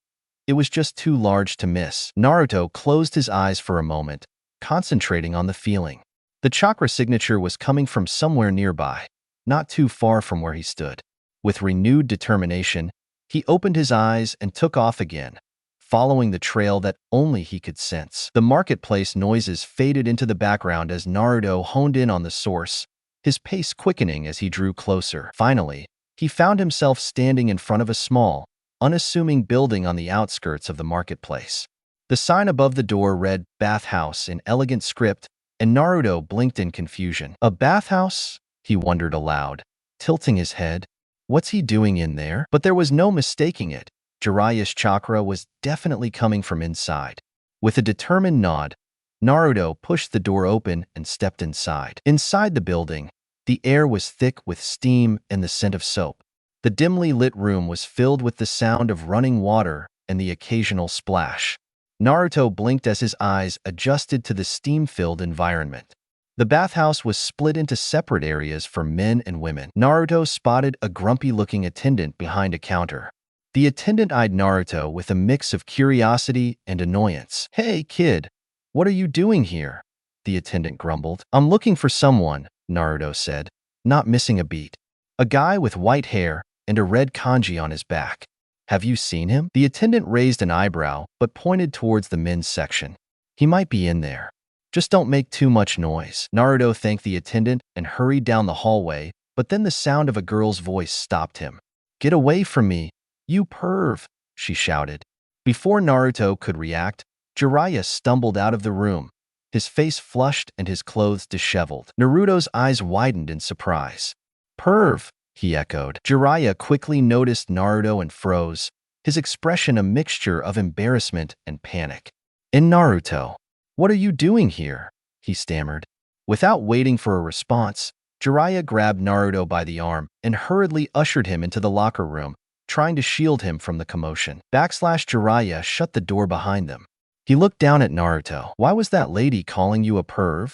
It was just too large to miss. Naruto closed his eyes for a moment, concentrating on the feeling. The chakra signature was coming from somewhere nearby, not too far from where he stood. With renewed determination, he opened his eyes and took off again, following the trail that only he could sense. The marketplace noises faded into the background as Naruto honed in on the source, his pace quickening as he drew closer. Finally, he found himself standing in front of a small, unassuming building on the outskirts of the marketplace. The sign above the door read "Bathhouse" in elegant script, and Naruto blinked in confusion. A bathhouse? He wondered aloud, tilting his head. What's he doing in there? But there was no mistaking it. Jiraiya's chakra was definitely coming from inside. With a determined nod, Naruto pushed the door open and stepped inside. Inside the building, the air was thick with steam and the scent of soap. The dimly lit room was filled with the sound of running water and the occasional splash. Naruto blinked as his eyes adjusted to the steam-filled environment. The bathhouse was split into separate areas for men and women. Naruto spotted a grumpy-looking attendant behind a counter. The attendant eyed Naruto with a mix of curiosity and annoyance. "Hey, kid, what are you doing here?" the attendant grumbled. "I'm looking for someone," Naruto said, not missing a beat. "A guy with white hair and a red kanji on his back. Have you seen him?" The attendant raised an eyebrow but pointed towards the men's section. "He might be in there. Just don't make too much noise." Naruto thanked the attendant and hurried down the hallway, but then the sound of a girl's voice stopped him. "Get away from me, you perv," she shouted. Before Naruto could react, Jiraiya stumbled out of the room, his face flushed and his clothes disheveled. Naruto's eyes widened in surprise. "Perv," he echoed. Jiraiya quickly noticed Naruto and froze, his expression a mixture of embarrassment and panic. "And Naruto, what are you doing here?" he stammered. Without waiting for a response, Jiraiya grabbed Naruto by the arm and hurriedly ushered him into the locker room, trying to shield him from the commotion. Jiraiya shut the door behind them. He looked down at Naruto. "Why was that lady calling you a perv?"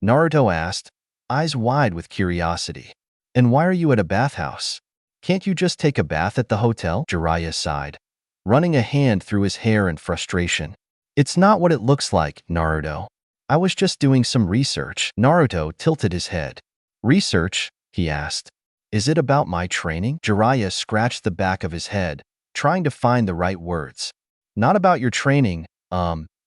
Naruto asked, eyes wide with curiosity. "And why are you at a bathhouse? Can't you just take a bath at the hotel?" Jiraiya sighed, running a hand through his hair in frustration. "It's not what it looks like, Naruto. I was just doing some research." Naruto tilted his head. "Research?" he asked. "Is it about my training?" Jiraiya scratched the back of his head, trying to find the right words. "Not about your training,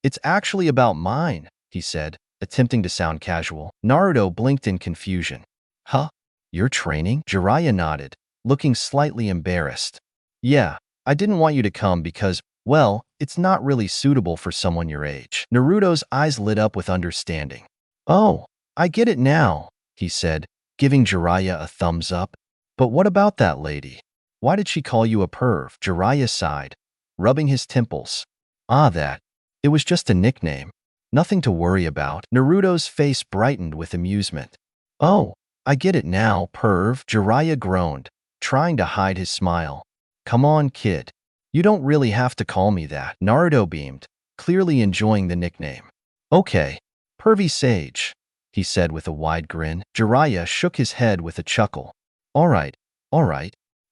it's actually about mine," he said, attempting to sound casual. Naruto blinked in confusion. "Huh? Your training?" Jiraiya nodded, looking slightly embarrassed. "Yeah, I didn't want you to come because, well, it's not really suitable for someone your age." Naruto's eyes lit up with understanding. "Oh, I get it now," he said, giving Jiraiya a thumbs up. "But what about that lady? Why did she call you a perv?" Jiraiya sighed, rubbing his temples. "Ah, that. It was just a nickname. Nothing to worry about." Naruto's face brightened with amusement. "Oh, I get it now, perv," Jiraiya groaned, trying to hide his smile. "Come on, kid. You don't really have to call me that." Naruto beamed, clearly enjoying the nickname. "Okay, pervy sage," he said with a wide grin. Jiraiya shook his head with a chuckle. All right.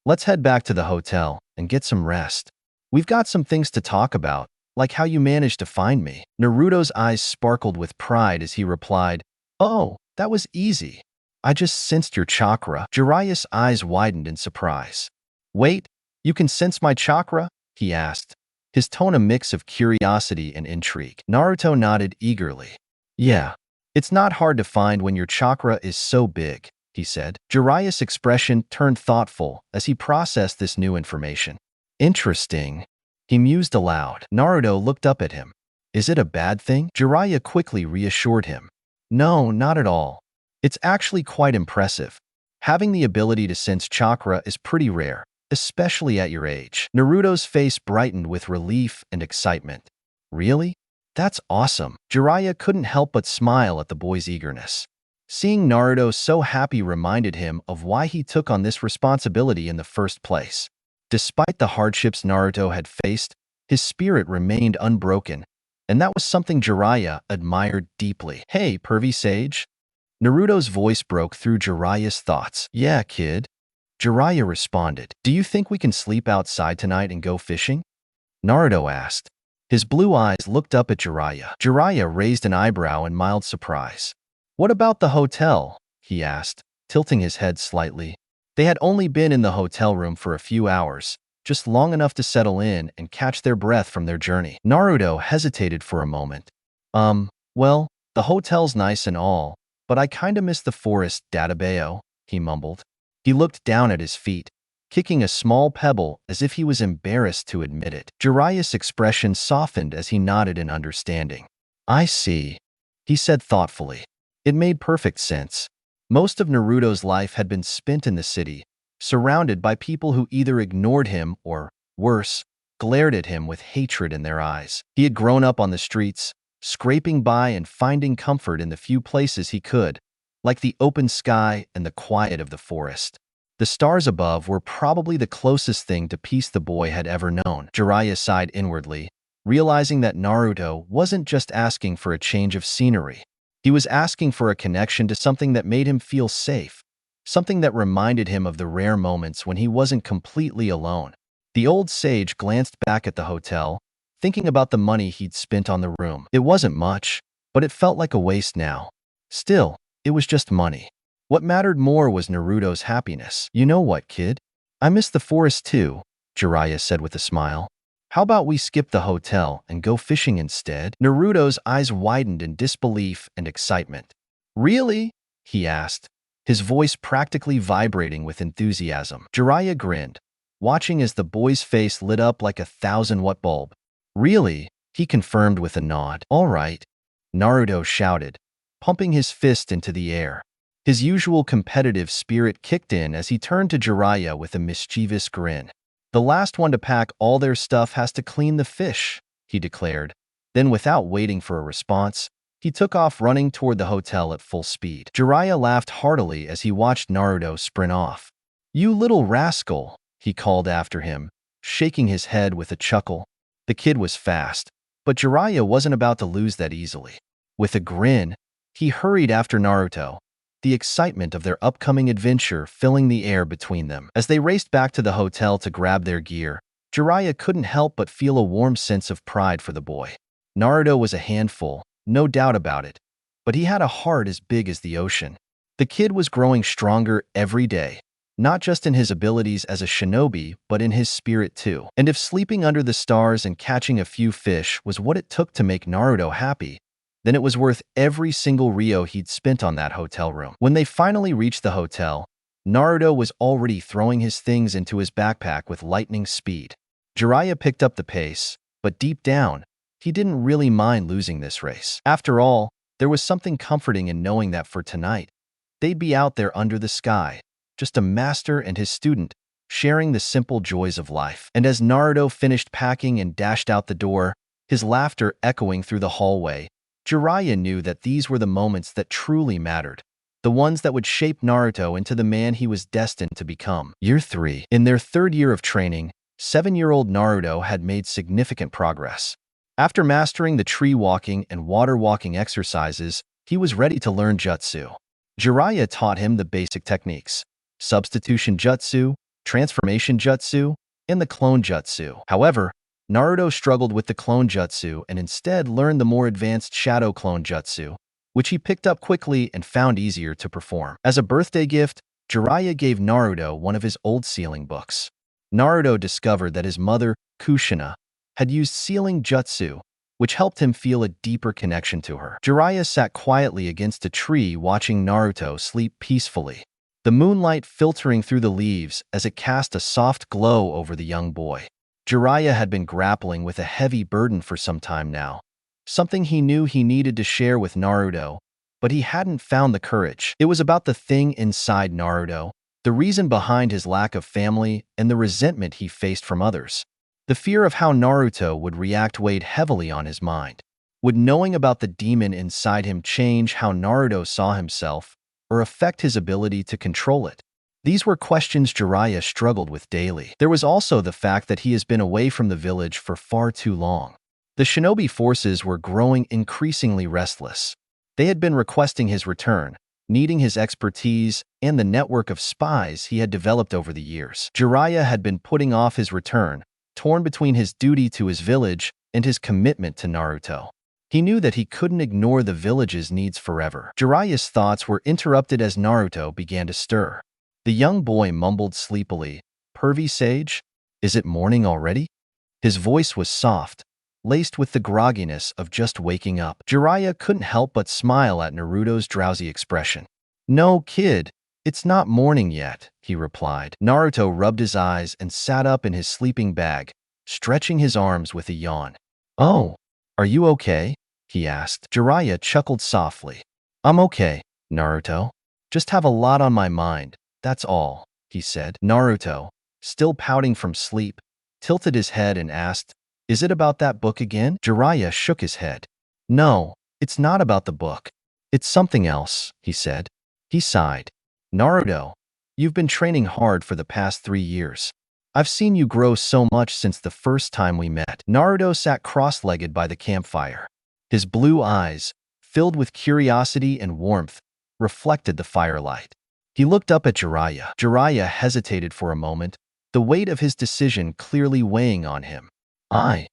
Let's head back to the hotel and get some rest. We've got some things to talk about, like how you managed to find me." Naruto's eyes sparkled with pride as he replied, "Oh, that was easy. I just sensed your chakra." Jiraiya's eyes widened in surprise. "Wait, you can sense my chakra?" he asked, his tone a mix of curiosity and intrigue. Naruto nodded eagerly. "Yeah, it's not hard to find when your chakra is so big," he said. Jiraiya's expression turned thoughtful as he processed this new information. "Interesting," he mused aloud. Naruto looked up at him. "Is it a bad thing?" Jiraiya quickly reassured him. "No, not at all. It's actually quite impressive. Having the ability to sense chakra is pretty rare, especially at your age. Naruto's face brightened with relief and excitement. Really? That's awesome. Jiraiya couldn't help but smile at the boy's eagerness. Seeing Naruto so happy reminded him of why he took on this responsibility in the first place. Despite the hardships Naruto had faced, his spirit remained unbroken, and that was something Jiraiya admired deeply. Hey, pervy sage? Naruto's voice broke through Jiraiya's thoughts. Yeah, kid. Jiraiya responded. Do you think we can sleep outside tonight and go fishing? Naruto asked. His blue eyes looked up at Jiraiya. Jiraiya raised an eyebrow in mild surprise. What about the hotel? He asked, tilting his head slightly. They had only been in the hotel room for a few hours, just long enough to settle in and catch their breath from their journey. Naruto hesitated for a moment. Well, the hotel's nice and all, but I kinda miss the forest, Databeo, he mumbled. He looked down at his feet, kicking a small pebble as if he was embarrassed to admit it. Jiraiya's expression softened as he nodded in understanding. I see, he said thoughtfully. It made perfect sense. Most of Naruto's life had been spent in the city, surrounded by people who either ignored him or, worse, glared at him with hatred in their eyes. He had grown up on the streets, scraping by and finding comfort in the few places he could, like the open sky and the quiet of the forest. The stars above were probably the closest thing to peace the boy had ever known. Jiraiya sighed inwardly, realizing that Naruto wasn't just asking for a change of scenery. He was asking for a connection to something that made him feel safe, something that reminded him of the rare moments when he wasn't completely alone. The old sage glanced back at the hotel, thinking about the money he'd spent on the room. It wasn't much, but it felt like a waste now. Still, it was just money. What mattered more was Naruto's happiness. You know what, kid? I miss the forest too, Jiraiya said with a smile. How about we skip the hotel and go fishing instead? Naruto's eyes widened in disbelief and excitement. Really? He asked, his voice practically vibrating with enthusiasm. Jiraiya grinned, watching as the boy's face lit up like a 1,000-watt bulb. Really? He confirmed with a nod. All right, Naruto shouted, pumping his fist into the air. His usual competitive spirit kicked in as he turned to Jiraiya with a mischievous grin. The last one to pack all their stuff has to clean the fish, he declared. Then, without waiting for a response, he took off running toward the hotel at full speed. Jiraiya laughed heartily as he watched Naruto sprint off. You little rascal, he called after him, shaking his head with a chuckle. The kid was fast, but Jiraiya wasn't about to lose that easily. With a grin, he hurried after Naruto, the excitement of their upcoming adventure filling the air between them. As they raced back to the hotel to grab their gear, Jiraiya couldn't help but feel a warm sense of pride for the boy. Naruto was a handful, no doubt about it, but he had a heart as big as the ocean. The kid was growing stronger every day, not just in his abilities as a shinobi, but in his spirit too. And if sleeping under the stars and catching a few fish was what it took to make Naruto happy, then it was worth every single ryo he'd spent on that hotel room. When they finally reached the hotel, Naruto was already throwing his things into his backpack with lightning speed. Jiraiya picked up the pace, but deep down, he didn't really mind losing this race. After all, there was something comforting in knowing that for tonight, they'd be out there under the sky, just a master and his student, sharing the simple joys of life. And as Naruto finished packing and dashed out the door, his laughter echoing through the hallway, Jiraiya knew that these were the moments that truly mattered, the ones that would shape Naruto into the man he was destined to become. Year 3. In their third year of training, 7-year-old Naruto had made significant progress. After mastering the tree walking and water walking exercises, he was ready to learn jutsu. Jiraiya taught him the basic techniques: substitution jutsu, transformation jutsu, and the clone jutsu. However, Naruto struggled with the clone jutsu and instead learned the more advanced shadow clone jutsu, which he picked up quickly and found easier to perform. As a birthday gift, Jiraiya gave Naruto one of his old sealing books. Naruto discovered that his mother, Kushina, had used sealing jutsu, which helped him feel a deeper connection to her. Jiraiya sat quietly against a tree watching Naruto sleep peacefully, the moonlight filtering through the leaves as it cast a soft glow over the young boy. Jiraiya had been grappling with a heavy burden for some time now, something he knew he needed to share with Naruto, but he hadn't found the courage. It was about the thing inside Naruto, the reason behind his lack of family, and the resentment he faced from others. The fear of how Naruto would react weighed heavily on his mind. Would knowing about the demon inside him change how Naruto saw himself, or affect his ability to control it? These were questions Jiraiya struggled with daily. There was also the fact that he has been away from the village for far too long. The shinobi forces were growing increasingly restless. They had been requesting his return, needing his expertise and the network of spies he had developed over the years. Jiraiya had been putting off his return, torn between his duty to his village and his commitment to Naruto. He knew that he couldn't ignore the village's needs forever. Jiraiya's thoughts were interrupted as Naruto began to stir. The young boy mumbled sleepily, "Pervy sage? Is it morning already?" His voice was soft, laced with the grogginess of just waking up. Jiraiya couldn't help but smile at Naruto's drowsy expression. "No, kid, it's not morning yet," he replied. Naruto rubbed his eyes and sat up in his sleeping bag, stretching his arms with a yawn. "Oh, are you okay?" he asked. Jiraiya chuckled softly. "I'm okay, Naruto. Just have a lot on my mind, that's all," he said. Naruto, still pouting from sleep, tilted his head and asked, "Is it about that book again?" Jiraiya shook his head. "No, it's not about the book. It's something else," he said. He sighed. "Naruto, you've been training hard for the past 3 years. I've seen you grow so much since the first time we met." Naruto sat cross-legged by the campfire. His blue eyes, filled with curiosity and warmth, reflected the firelight. He looked up at Jiraiya. Jiraiya hesitated for a moment, the weight of his decision clearly weighing on him. I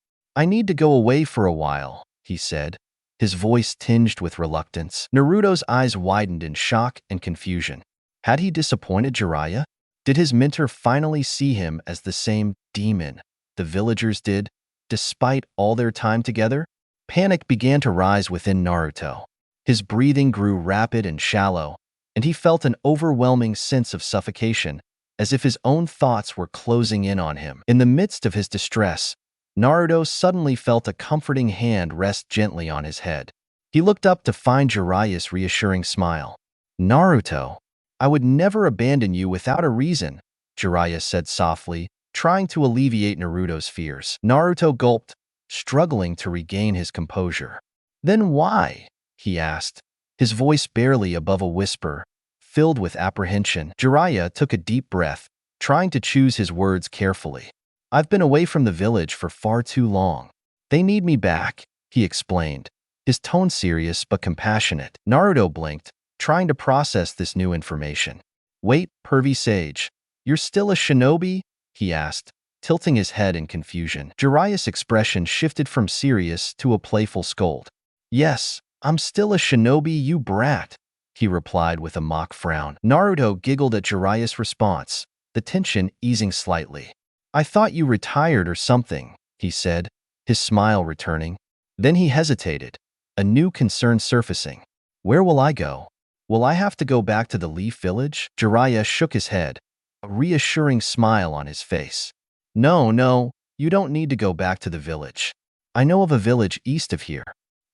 need to go away for a while," he said, his voice tinged with reluctance. Naruto's eyes widened in shock and confusion. Had he disappointed Jiraiya? Did his mentor finally see him as the same demon the villagers did, despite all their time together? Panic began to rise within Naruto. His breathing grew rapid and shallow, and he felt an overwhelming sense of suffocation, as if his own thoughts were closing in on him. In the midst of his distress, Naruto suddenly felt a comforting hand rest gently on his head. He looked up to find Jiraiya's reassuring smile. "Naruto, I would never abandon you without a reason," Jiraiya said softly, trying to alleviate Naruto's fears. Naruto gulped, struggling to regain his composure. "Then why?" he asked, his voice barely above a whisper, filled with apprehension. Jiraiya took a deep breath, trying to choose his words carefully. "I've been away from the village for far too long. They need me back," he explained, his tone serious but compassionate. Naruto blinked, trying to process this new information. "Wait, pervy sage, you're still a shinobi?" he asked, tilting his head in confusion. Jiraiya's expression shifted from serious to a playful scold. "Yes, I'm still a shinobi, you brat," he replied with a mock frown. Naruto giggled at Jiraiya's response, the tension easing slightly. "I thought you retired or something," he said, his smile returning. Then he hesitated, a new concern surfacing. "Where will I go? Will I have to go back to the Leaf Village?" Jiraiya shook his head, a reassuring smile on his face. No, you don't need to go back to the village. I know of a village east of here.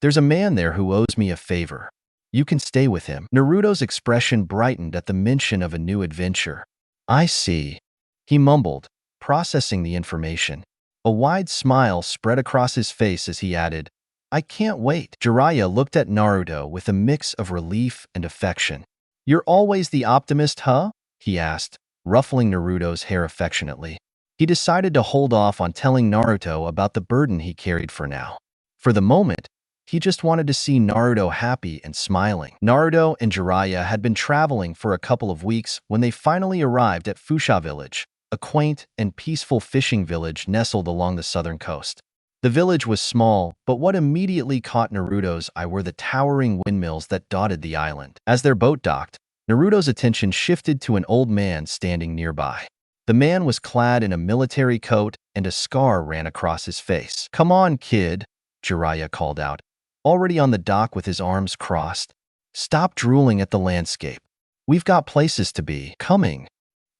There's a man there who owes me a favor. You can stay with him." Naruto's expression brightened at the mention of a new adventure. "I see," he mumbled, processing the information. A wide smile spread across his face as he added, "I can't wait." Jiraiya looked at Naruto with a mix of relief and affection. "You're always the optimist, huh?" he asked, ruffling Naruto's hair affectionately. He decided to hold off on telling Naruto about the burden he carried for now. For the moment, he just wanted to see Naruto happy and smiling. Naruto and Jiraiya had been traveling for a couple of weeks when they finally arrived at Fusha Village, a quaint and peaceful fishing village nestled along the southern coast. The village was small, but what immediately caught Naruto's eye were the towering windmills that dotted the island. As their boat docked, Naruto's attention shifted to an old man standing nearby. The man was clad in a military coat and a scar ran across his face. "Come on, kid," Jiraiya called out, already on the dock with his arms crossed. "Stop drooling at the landscape. We've got places to be." "Coming,"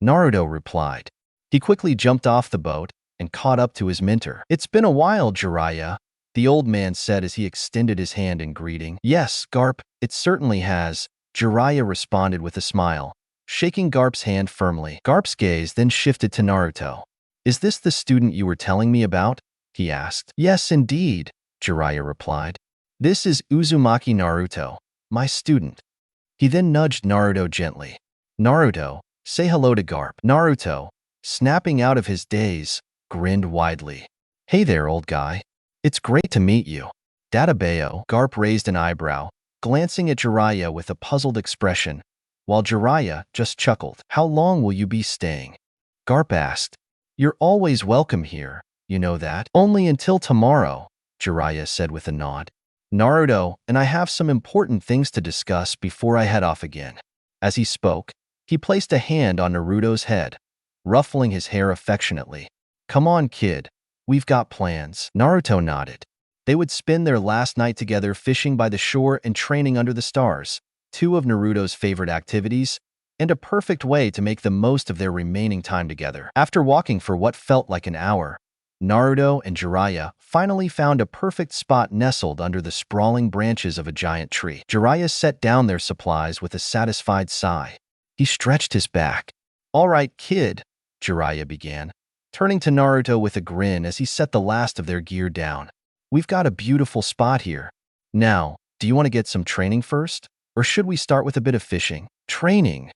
Naruto replied. He quickly jumped off the boat and caught up to his mentor. "It's been a while, Jiraiya. The old man said as he extended his hand in greeting. Yes, Garp, it certainly has, Jiraiya responded with a smile, shaking Garp's hand firmly. Garp's gaze then shifted to Naruto. Is this the student you were telling me about? He asked. Yes, indeed, Jiraiya replied. This is Uzumaki Naruto, my student. He then nudged Naruto gently. Naruto, say hello to Garp. Naruto, snapping out of his daze, grinned widely. Hey there, old guy. It's great to meet you. Databeo, Garp raised an eyebrow, glancing at Jiraiya with a puzzled expression, while Jiraiya just chuckled. How long will you be staying? Garp asked. You're always welcome here, you know that. Only until tomorrow, Jiraiya said with a nod. Naruto and I have some important things to discuss before I head off again. As he spoke, he placed a hand on Naruto's head, ruffling his hair affectionately. Come on, kid. We've got plans. Naruto nodded. They would spend their last night together fishing by the shore and training under the stars, two of Naruto's favorite activities, and a perfect way to make the most of their remaining time together. After walking for what felt like an hour, Naruto and Jiraiya finally found a perfect spot nestled under the sprawling branches of a giant tree. Jiraiya set down their supplies with a satisfied sigh. He stretched his back. All right, kid, Jiraiya began, turning to Naruto with a grin as he set the last of their gear down. We've got a beautiful spot here. Now, do you want to get some training first? Or should we start with a bit of fishing? Training!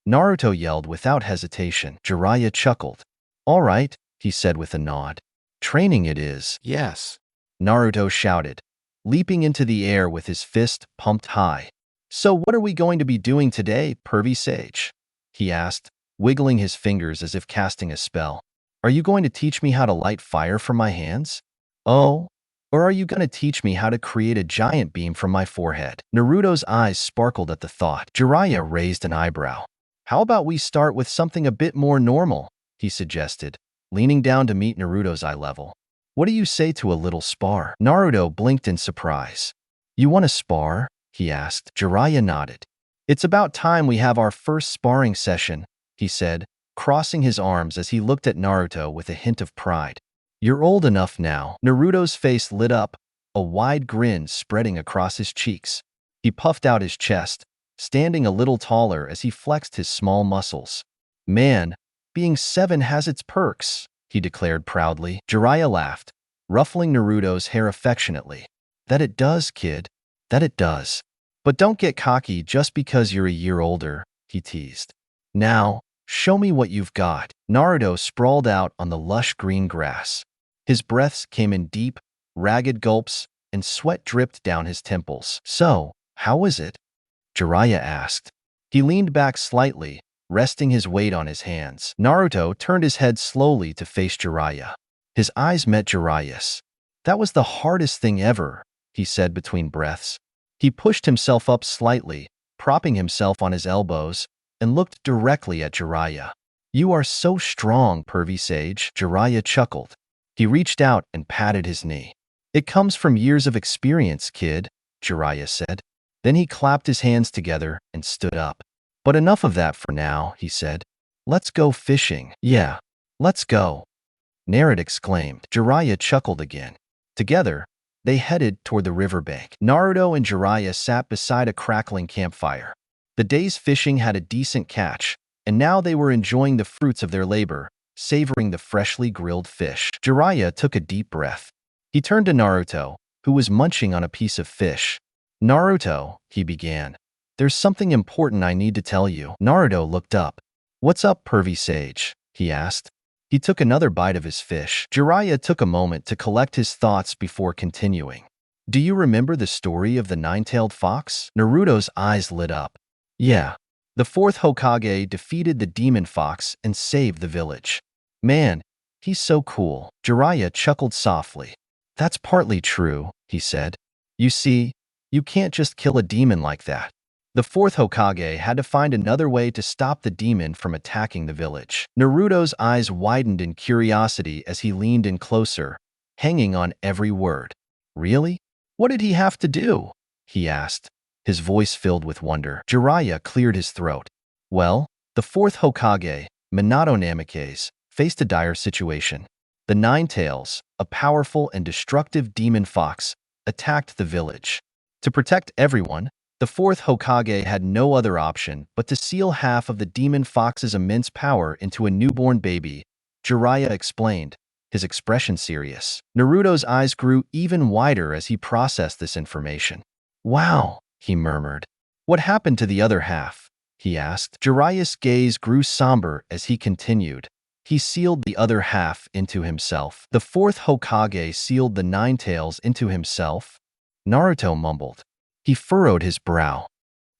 Naruto yelled without hesitation. Jiraiya chuckled. All right, he said with a nod. Training it is. Yes, Naruto shouted, leaping into the air with his fist pumped high. So what are we going to be doing today, pervy sage? He asked, wiggling his fingers as if casting a spell. Are you going to teach me how to light fire from my hands? Oh, or are you going to teach me how to create a giant beam from my forehead? Naruto's eyes sparkled at the thought. Jiraiya raised an eyebrow. How about we start with something a bit more normal, he suggested, leaning down to meet Naruto's eye level. What do you say to a little spar? Naruto blinked in surprise. You want to spar? He asked. Jiraiya nodded. It's about time we have our first sparring session, he said, crossing his arms as he looked at Naruto with a hint of pride. You're old enough now. Naruto's face lit up, a wide grin spreading across his cheeks. He puffed out his chest, standing a little taller as he flexed his small muscles. Man, being 7 has its perks, he declared proudly. Jiraiya laughed, ruffling Naruto's hair affectionately. That it does, kid. That it does. But don't get cocky just because you're a year older, he teased. Now, show me what you've got. Naruto sprawled out on the lush green grass. His breaths came in deep, ragged gulps, and sweat dripped down his temples. So, how is it? Jiraiya asked. He leaned back slightly, resting his weight on his hands. Naruto turned his head slowly to face Jiraiya. His eyes met Jiraiya's. That was the hardest thing ever, he said between breaths. He pushed himself up slightly, propping himself on his elbows, and looked directly at Jiraiya. You are so strong, pervy sage, Jiraiya chuckled. He reached out and patted his knee. It comes from years of experience, kid, Jiraiya said. Then he clapped his hands together and stood up. But enough of that for now, he said. Let's go fishing. Yeah, let's go, Naruto exclaimed. Jiraiya chuckled again. Together, they headed toward the riverbank. Naruto and Jiraiya sat beside a crackling campfire. The day's fishing had a decent catch, and now they were enjoying the fruits of their labor, savoring the freshly grilled fish. Jiraiya took a deep breath. He turned to Naruto, who was munching on a piece of fish. Naruto, he began. There's something important I need to tell you. Naruto looked up. What's up, pervy sage? He asked. He took another bite of his fish. Jiraiya took a moment to collect his thoughts before continuing. Do you remember the story of the nine-tailed fox? Naruto's eyes lit up. Yeah. The 4th Hokage defeated the demon fox and saved the village. Man, he's so cool. Jiraiya chuckled softly. That's partly true, he said. You see, you can't just kill a demon like that. The 4th Hokage had to find another way to stop the demon from attacking the village. Naruto's eyes widened in curiosity as he leaned in closer, hanging on every word. Really? What did he have to do? He asked, his voice filled with wonder. Jiraiya cleared his throat. Well, the 4th Hokage, Minato Namikaze, faced a dire situation. The Ninetales, a powerful and destructive demon fox, attacked the village. To protect everyone, the fourth Hokage had no other option but to seal half of the demon fox's immense power into a newborn baby, Jiraiya explained, his expression serious. Naruto's eyes grew even wider as he processed this information. Wow, he murmured. What happened to the other half? He asked. Jiraiya's gaze grew somber as he continued. He sealed the other half into himself. The fourth Hokage sealed the Ninetales into himself? Naruto mumbled. He furrowed his brow.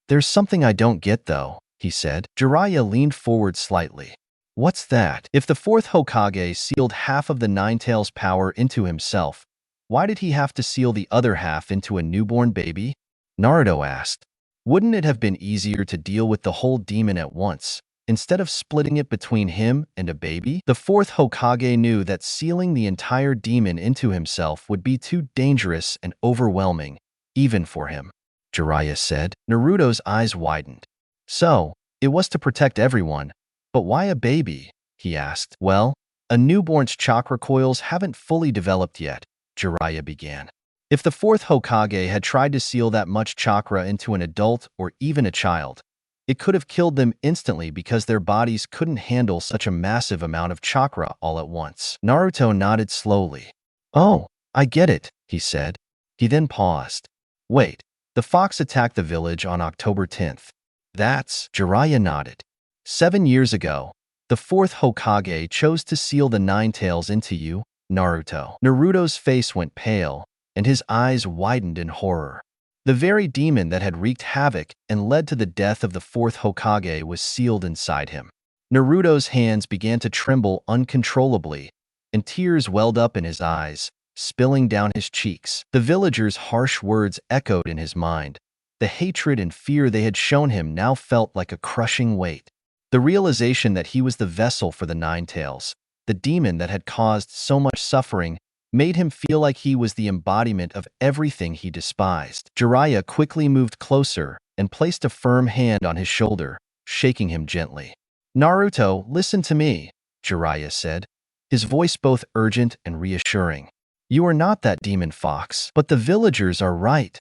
There's something I don't get, though, he said. Jiraiya leaned forward slightly. What's that? If the fourth Hokage sealed half of the Ninetales' power into himself, why did he have to seal the other half into a newborn baby? Naruto asked. Wouldn't it have been easier to deal with the whole demon at once, instead of splitting it between him and a baby? The fourth Hokage knew that sealing the entire demon into himself would be too dangerous and overwhelming, even for him. Jiraiya said. Naruto's eyes widened. So, it was to protect everyone, but why a baby? He asked. Well, a newborn's chakra coils haven't fully developed yet, Jiraiya began. If the fourth Hokage had tried to seal that much chakra into an adult or even a child, it could have killed them instantly because their bodies couldn't handle such a massive amount of chakra all at once. Naruto nodded slowly. Oh, I get it, he said. He then paused. Wait, the fox attacked the village on October 10th. That's… Jiraiya nodded. 7 years ago, the fourth Hokage chose to seal the Ninetales into you, Naruto. Naruto's face went pale, and his eyes widened in horror. The very demon that had wreaked havoc and led to the death of the fourth Hokage was sealed inside him. Naruto's hands began to tremble uncontrollably, and tears welled up in his eyes, spilling down his cheeks. The villagers' harsh words echoed in his mind. The hatred and fear they had shown him now felt like a crushing weight. The realization that he was the vessel for the Ninetales, the demon that had caused so much suffering, made him feel like he was the embodiment of everything he despised. Jiraiya quickly moved closer and placed a firm hand on his shoulder, shaking him gently. Naruto, listen to me, Jiraiya said, his voice both urgent and reassuring. You are not that demon fox, but the villagers are right,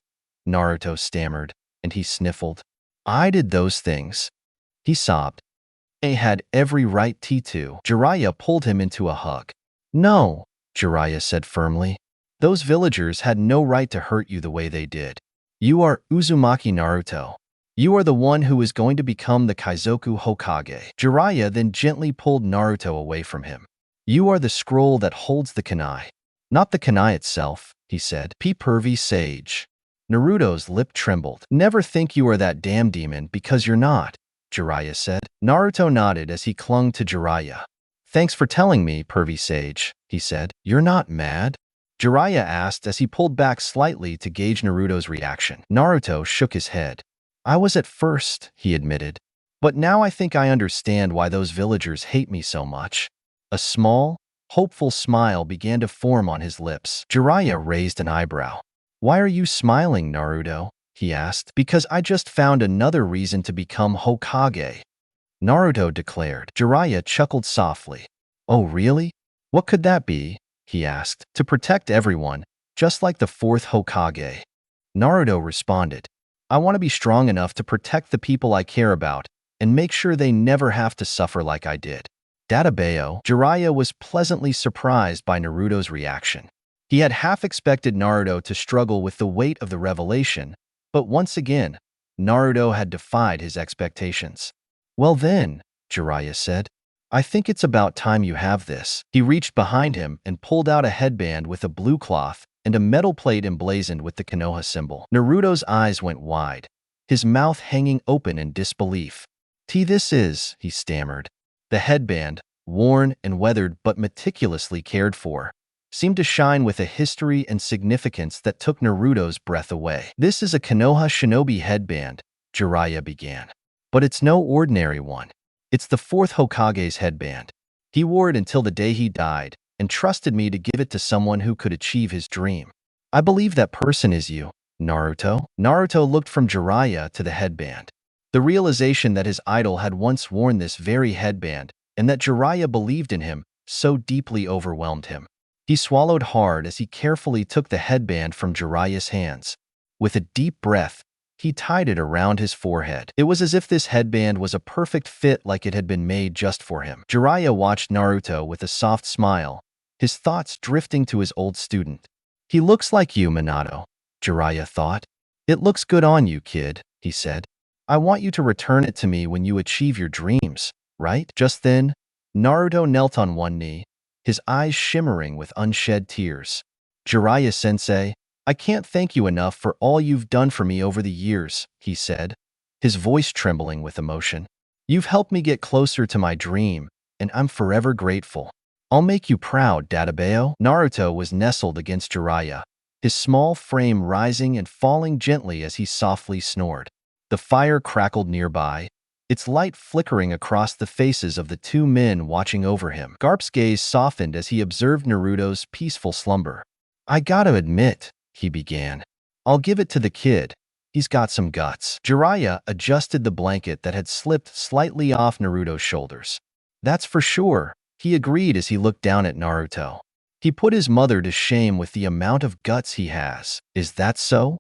Naruto stammered, and he sniffled. I did those things. He sobbed. They had every right to. Jiraiya pulled him into a hug. No, Jiraiya said firmly. Those villagers had no right to hurt you the way they did. You are Uzumaki Naruto. You are the one who is going to become the Kaizoku Hokage. Jiraiya then gently pulled Naruto away from him. You are the scroll that holds the kunai. Not the kunai itself, he said. Pervy sage. Naruto's lip trembled. Never think you are that damn demon because you're not, Jiraiya said. Naruto nodded as he clung to Jiraiya. Thanks for telling me, pervy sage, he said. You're not mad? Jiraiya asked as he pulled back slightly to gauge Naruto's reaction. Naruto shook his head. I was at first, he admitted. But now I think I understand why those villagers hate me so much. A small, hopeful smile began to form on his lips. Jiraiya raised an eyebrow. Why are you smiling, Naruto? He asked. Because I just found another reason to become Hokage, Naruto declared. Jiraiya chuckled softly. Oh, really? What could that be? He asked. To protect everyone, just like the fourth Hokage. Naruto responded. I want to be strong enough to protect the people I care about and make sure they never have to suffer like I did. Databeo. Jiraiya was pleasantly surprised by Naruto's reaction. He had half expected Naruto to struggle with the weight of the revelation, but once again, Naruto had defied his expectations. Well then, Jiraiya said, I think it's about time you have this. He reached behind him and pulled out a headband with a blue cloth and a metal plate emblazoned with the Konoha symbol. Naruto's eyes went wide, his mouth hanging open in disbelief. This is, he stammered. The headband, worn and weathered but meticulously cared for, seemed to shine with a history and significance that took Naruto's breath away. This is a Konoha shinobi headband, Jiraiya began. But it's no ordinary one. It's the fourth Hokage's headband. He wore it until the day he died and trusted me to give it to someone who could achieve his dream. I believe that person is you, Naruto. Naruto looked from Jiraiya to the headband. The realization that his idol had once worn this very headband and that Jiraiya believed in him so deeply overwhelmed him. He swallowed hard as he carefully took the headband from Jiraiya's hands. With a deep breath, he tied it around his forehead. It was as if this headband was a perfect fit, like it had been made just for him. Jiraiya watched Naruto with a soft smile, his thoughts drifting to his old student. He looks like you, Minato, Jiraiya thought. It looks good on you, kid, he said. I want you to return it to me when you achieve your dreams, right? Just then, Naruto knelt on one knee, his eyes shimmering with unshed tears. Jiraiya-sensei, I can't thank you enough for all you've done for me over the years, he said, his voice trembling with emotion. You've helped me get closer to my dream, and I'm forever grateful. I'll make you proud, Databeo. Naruto was nestled against Jiraiya, his small frame rising and falling gently as he softly snored. The fire crackled nearby, its light flickering across the faces of the two men watching over him. Garp's gaze softened as he observed Naruto's peaceful slumber. I gotta admit, he began. I'll give it to the kid. He's got some guts. Jiraiya adjusted the blanket that had slipped slightly off Naruto's shoulders. That's for sure, he agreed as he looked down at Naruto. He put his mother to shame with the amount of guts he has. Is that so?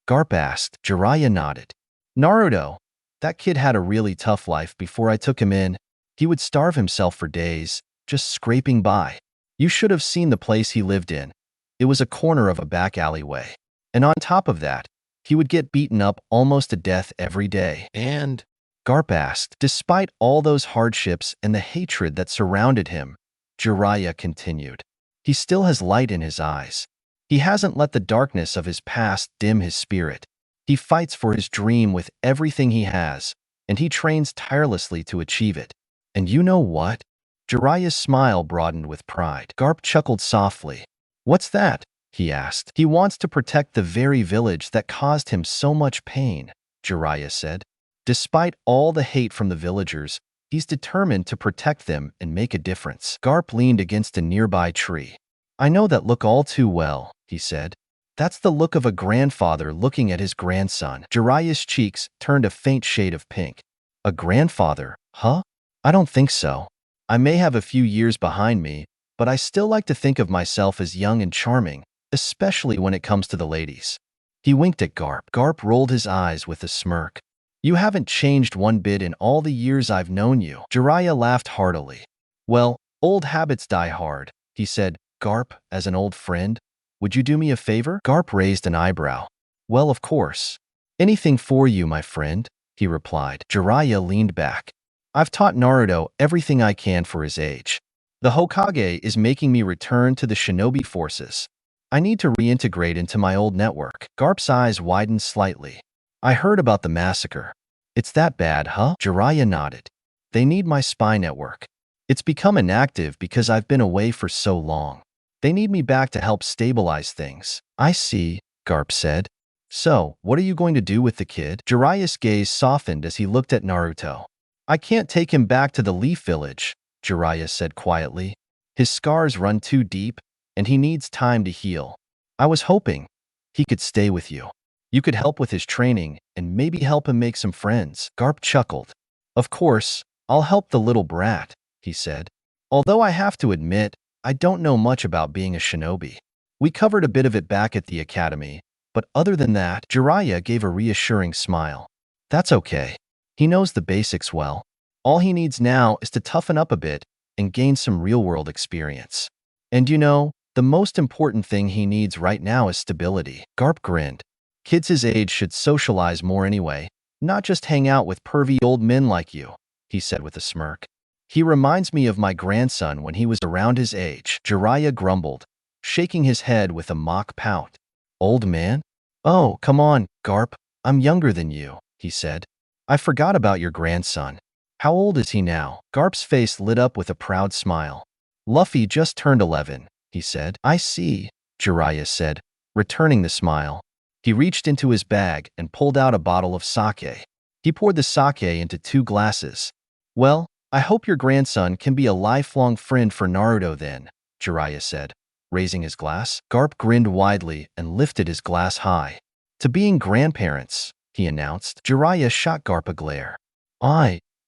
Garp asked. Jiraiya nodded. Naruto, that kid had a really tough life before I took him in. He would starve himself for days, just scraping by. You should have seen the place he lived in. It was a corner of a back alleyway. And on top of that, he would get beaten up almost to death every day. And? Garp asked. Despite all those hardships and the hatred that surrounded him, Jiraiya continued. He still has light in his eyes. He hasn't let the darkness of his past dim his spirit. He fights for his dream with everything he has, and he trains tirelessly to achieve it. And you know what? Jiraiya's smile broadened with pride. Garp chuckled softly. What's that? He asked. He wants to protect the very village that caused him so much pain, Jiraiya said. Despite all the hate from the villagers, he's determined to protect them and make a difference. Garp leaned against a nearby tree. I know that look all too well, he said. That's the look of a grandfather looking at his grandson. Jiraiya's cheeks turned a faint shade of pink. A grandfather, huh? I don't think so. I may have a few years behind me, but I still like to think of myself as young and charming, especially when it comes to the ladies. He winked at Garp. Garp rolled his eyes with a smirk. You haven't changed one bit in all the years I've known you. Jiraiya laughed heartily. Well, old habits die hard, he said. Garp, as an old friend, would you do me a favor? Garp raised an eyebrow. Well, of course. Anything for you, my friend, he replied. Jiraiya leaned back. I've taught Naruto everything I can for his age. The Hokage is making me return to the shinobi forces. I need to reintegrate into my old network. Garp's eyes widened slightly. I heard about the massacre. It's that bad, huh? Jiraiya nodded. They need my spy network. It's become inactive because I've been away for so long. They need me back to help stabilize things. I see, Garp said. So, what are you going to do with the kid? Jiraiya's gaze softened as he looked at Naruto. I can't take him back to the Leaf Village, Jiraiya said quietly. His scars run too deep, and he needs time to heal. I was hoping he could stay with you. You could help with his training and maybe help him make some friends. Garp chuckled. Of course, I'll help the little brat, he said. Although I have to admit, I don't know much about being a shinobi. We covered a bit of it back at the academy, but other than that, Jiraiya gave a reassuring smile. That's okay. He knows the basics well. All he needs now is to toughen up a bit and gain some real-world experience. And you know, the most important thing he needs right now is stability. Garp grinned. Kids his age should socialize more anyway, not just hang out with pervy old men like you, he said with a smirk. He reminds me of my grandson when he was around his age. Jiraiya grumbled, shaking his head with a mock pout. Old man? Oh, come on, Garp. I'm younger than you, he said. I forgot about your grandson. How old is he now? Garp's face lit up with a proud smile. Luffy just turned 11, he said. I see, Jiraiya said, returning the smile. He reached into his bag and pulled out a bottle of sake. He poured the sake into 2 glasses. Well, I hope your grandson can be a lifelong friend for Naruto then, Jiraiya said, raising his glass. Garp grinned widely and lifted his glass high. To being grandparents, he announced. Jiraiya shot Garp a glare.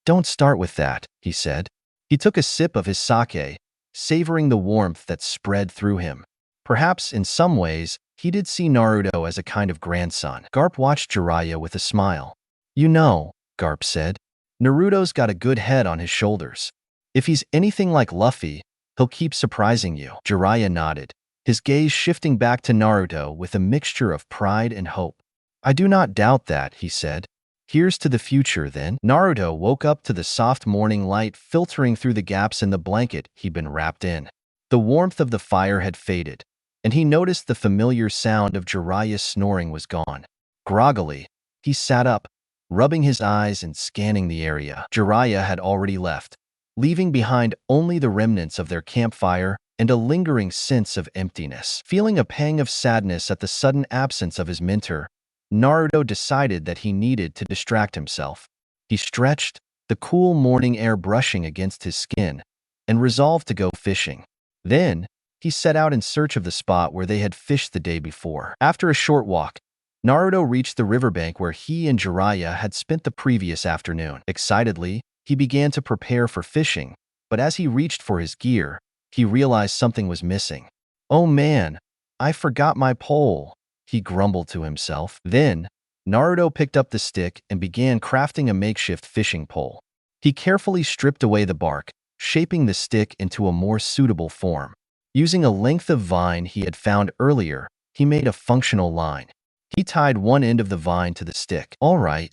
Don't start with that, he said. He took a sip of his sake, savoring the warmth that spread through him. Perhaps, in some ways, he did see Naruto as a kind of grandson. Garp watched Jiraiya with a smile. You know, Garp said, Naruto's got a good head on his shoulders. If he's anything like Luffy, he'll keep surprising you. Jiraiya nodded, his gaze shifting back to Naruto with a mixture of pride and hope. I do not doubt that, he said. Here's to the future, then. Naruto woke up to the soft morning light filtering through the gaps in the blanket he'd been wrapped in. The warmth of the fire had faded, and he noticed the familiar sound of Jiraiya's snoring was gone. Groggily, he sat up, rubbing his eyes and scanning the area. Jiraiya had already left, leaving behind only the remnants of their campfire and a lingering sense of emptiness. Feeling a pang of sadness at the sudden absence of his mentor, Naruto decided that he needed to distract himself. He stretched, the cool morning air brushing against his skin, and resolved to go fishing. Then, he set out in search of the spot where they had fished the day before. After a short walk, Naruto reached the riverbank where he and Jiraiya had spent the previous afternoon. Excitedly, he began to prepare for fishing, but as he reached for his gear, he realized something was missing. Oh man, I forgot my pole, he grumbled to himself. Then, Naruto picked up the stick and began crafting a makeshift fishing pole. He carefully stripped away the bark, shaping the stick into a more suitable form. Using a length of vine he had found earlier, he made a functional line. He tied one end of the vine to the stick. All right,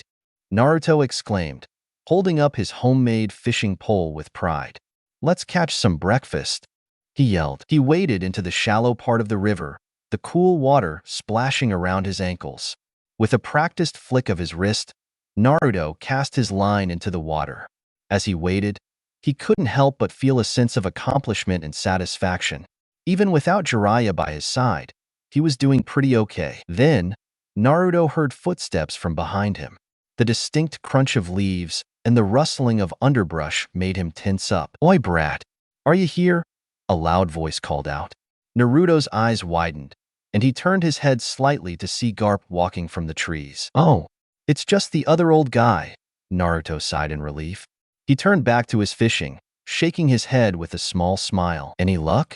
Naruto exclaimed, holding up his homemade fishing pole with pride. Let's catch some breakfast, he yelled. He waded into the shallow part of the river, the cool water splashing around his ankles. With a practiced flick of his wrist, Naruto cast his line into the water. As he waded, he couldn't help but feel a sense of accomplishment and satisfaction. Even without Jiraiya by his side, he was doing pretty okay. Then, Naruto heard footsteps from behind him. The distinct crunch of leaves and the rustling of underbrush made him tense up. Oi, brat, are you here? A loud voice called out. Naruto's eyes widened, and he turned his head slightly to see Garp walking from the trees. Oh, it's just the other old guy, Naruto sighed in relief. He turned back to his fishing, shaking his head with a small smile. Any luck?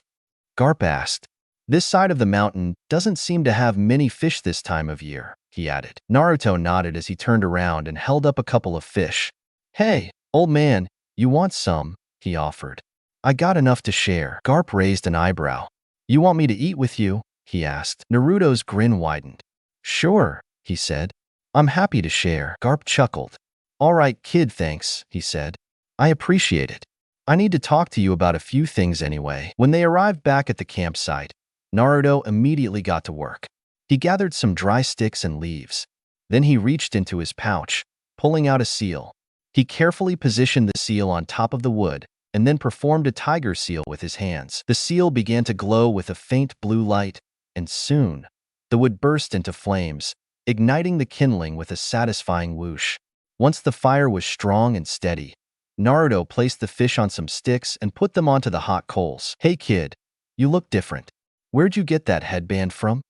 Garp asked. This side of the mountain doesn't seem to have many fish this time of year, he added. Naruto nodded as he turned around and held up a couple of fish. Hey, old man, you want some? He offered. I got enough to share. Garp raised an eyebrow. You want me to eat with you? He asked. Naruto's grin widened. Sure, he said. I'm happy to share. Garp chuckled. All right, kid, thanks, he said. I appreciate it. I need to talk to you about a few things anyway. When they arrived back at the campsite, Naruto immediately got to work. He gathered some dry sticks and leaves. Then he reached into his pouch, pulling out a seal. He carefully positioned the seal on top of the wood and then performed a tiger seal with his hands. The seal began to glow with a faint blue light, and soon, the wood burst into flames, igniting the kindling with a satisfying whoosh. Once the fire was strong and steady, Naruto placed the fish on some sticks and put them onto the hot coals. Hey kid, you look different. Where'd you get that headband from?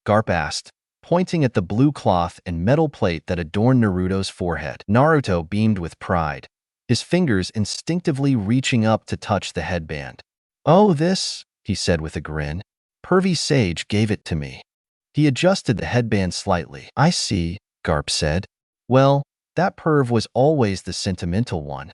Garp asked, pointing at the blue cloth and metal plate that adorned Naruto's forehead. Naruto beamed with pride, his fingers instinctively reaching up to touch the headband. Oh, this, he said with a grin. Pervy Sage gave it to me. He adjusted the headband slightly. I see, Garp said. Well, that perv was always the sentimental one.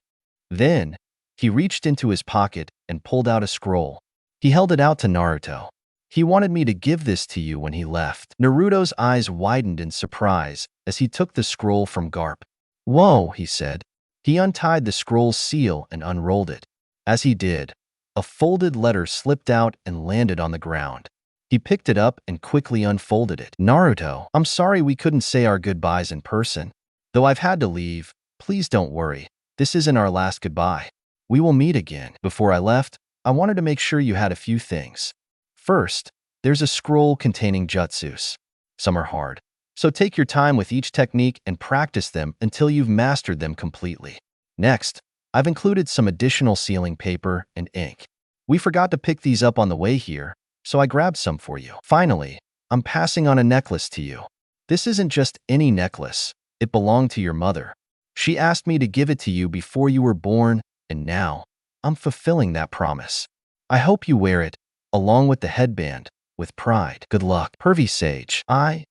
Then, he reached into his pocket and pulled out a scroll. He held it out to Naruto. He wanted me to give this to you when he left. Naruto's eyes widened in surprise as he took the scroll from Garp. Whoa, he said. He untied the scroll's seal and unrolled it. As he did, a folded letter slipped out and landed on the ground. He picked it up and quickly unfolded it. Naruto, I'm sorry we couldn't say our goodbyes in person. Though I've had to leave, please don't worry. This isn't our last goodbye. We will meet again. Before I left, I wanted to make sure you had a few things. First, there's a scroll containing jutsus. Some are hard, so take your time with each technique and practice them until you've mastered them completely. Next, I've included some additional sealing paper and ink. We forgot to pick these up on the way here, so I grabbed some for you. Finally, I'm passing on a necklace to you. This isn't just any necklace. It belonged to your mother. She asked me to give it to you before you were born, and now, I'm fulfilling that promise. I hope you wear it, along with the headband, with pride. Good luck. Pervy Sage. I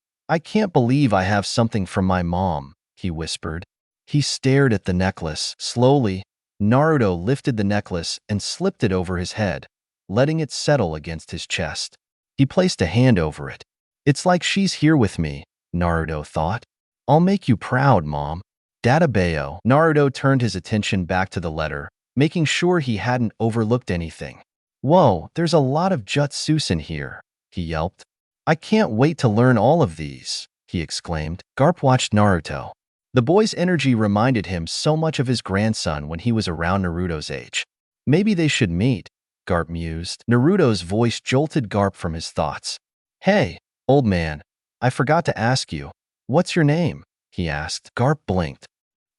can't believe I have something from my mom, he whispered. He stared at the necklace. Slowly, Naruto lifted the necklace and slipped it over his head, letting it settle against his chest. He placed a hand over it. It's like she's here with me, Naruto thought. I'll make you proud, Mom. Databeo. Naruto turned his attention back to the letter, making sure he hadn't overlooked anything. Whoa, there's a lot of jutsus in here, he yelped. I can't wait to learn all of these, he exclaimed. Garp watched Naruto. The boy's energy reminded him so much of his grandson when he was around Naruto's age. Maybe they should meet, Garp mused. Naruto's voice jolted Garp from his thoughts. Hey, old man, I forgot to ask you, what's your name? He asked. Garp blinked.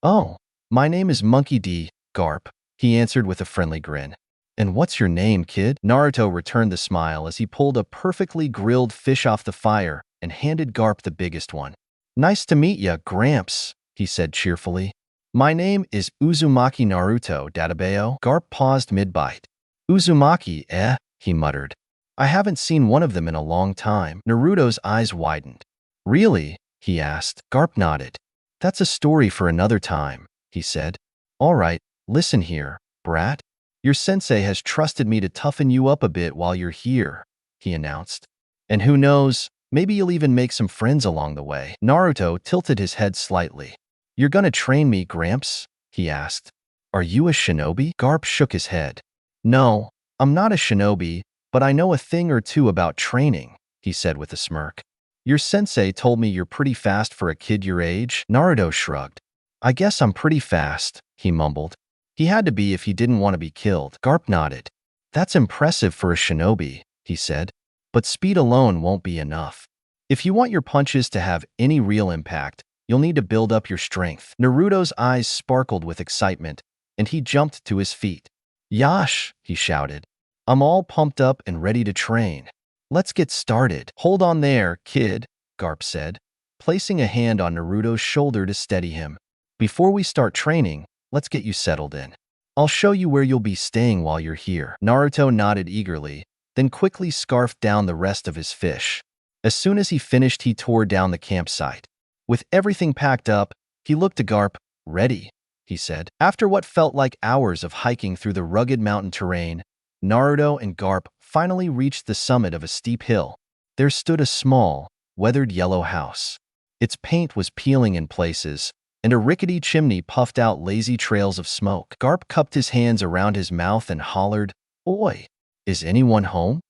Oh, my name is Monkey D, Garp, he answered with a friendly grin. And what's your name, kid? Naruto returned the smile as he pulled a perfectly grilled fish off the fire and handed Garp the biggest one. Nice to meet ya, Gramps, he said cheerfully. My name is Uzumaki Naruto, Databeo. Garp paused mid-bite. Uzumaki, he muttered. I haven't seen one of them in a long time. Naruto's eyes widened. Really? He asked. Garp nodded. That's a story for another time, he said. All right, listen here, brat. Your sensei has trusted me to toughen you up a bit while you're here, he announced. And who knows, maybe you'll even make some friends along the way. Naruto tilted his head slightly. You're gonna train me, Gramps? He asked. Are you a shinobi? Garp shook his head. No, I'm not a shinobi, but I know a thing or two about training, he said with a smirk. Your sensei told me you're pretty fast for a kid your age. Naruto shrugged. I guess I'm pretty fast, he mumbled. He had to be if he didn't want to be killed. Garp nodded. That's impressive for a shinobi, he said. But speed alone won't be enough. If you want your punches to have any real impact, you'll need to build up your strength. Naruto's eyes sparkled with excitement, and he jumped to his feet. Yash, he shouted. I'm all pumped up and ready to train. Let's get started. Hold on there, kid, Garp said, placing a hand on Naruto's shoulder to steady him. Before we start training, let's get you settled in. I'll show you where you'll be staying while you're here. Naruto nodded eagerly, then quickly scarfed down the rest of his fish. As soon as he finished, he tore down the campsite. With everything packed up, he looked to Garp. Ready, he said. After what felt like hours of hiking through the rugged mountain terrain, Naruto and Garp finally reached the summit of a steep hill. There stood a small, weathered yellow house. Its paint was peeling in places, and a rickety chimney puffed out lazy trails of smoke. Garp cupped his hands around his mouth and hollered, Oi, is anyone home?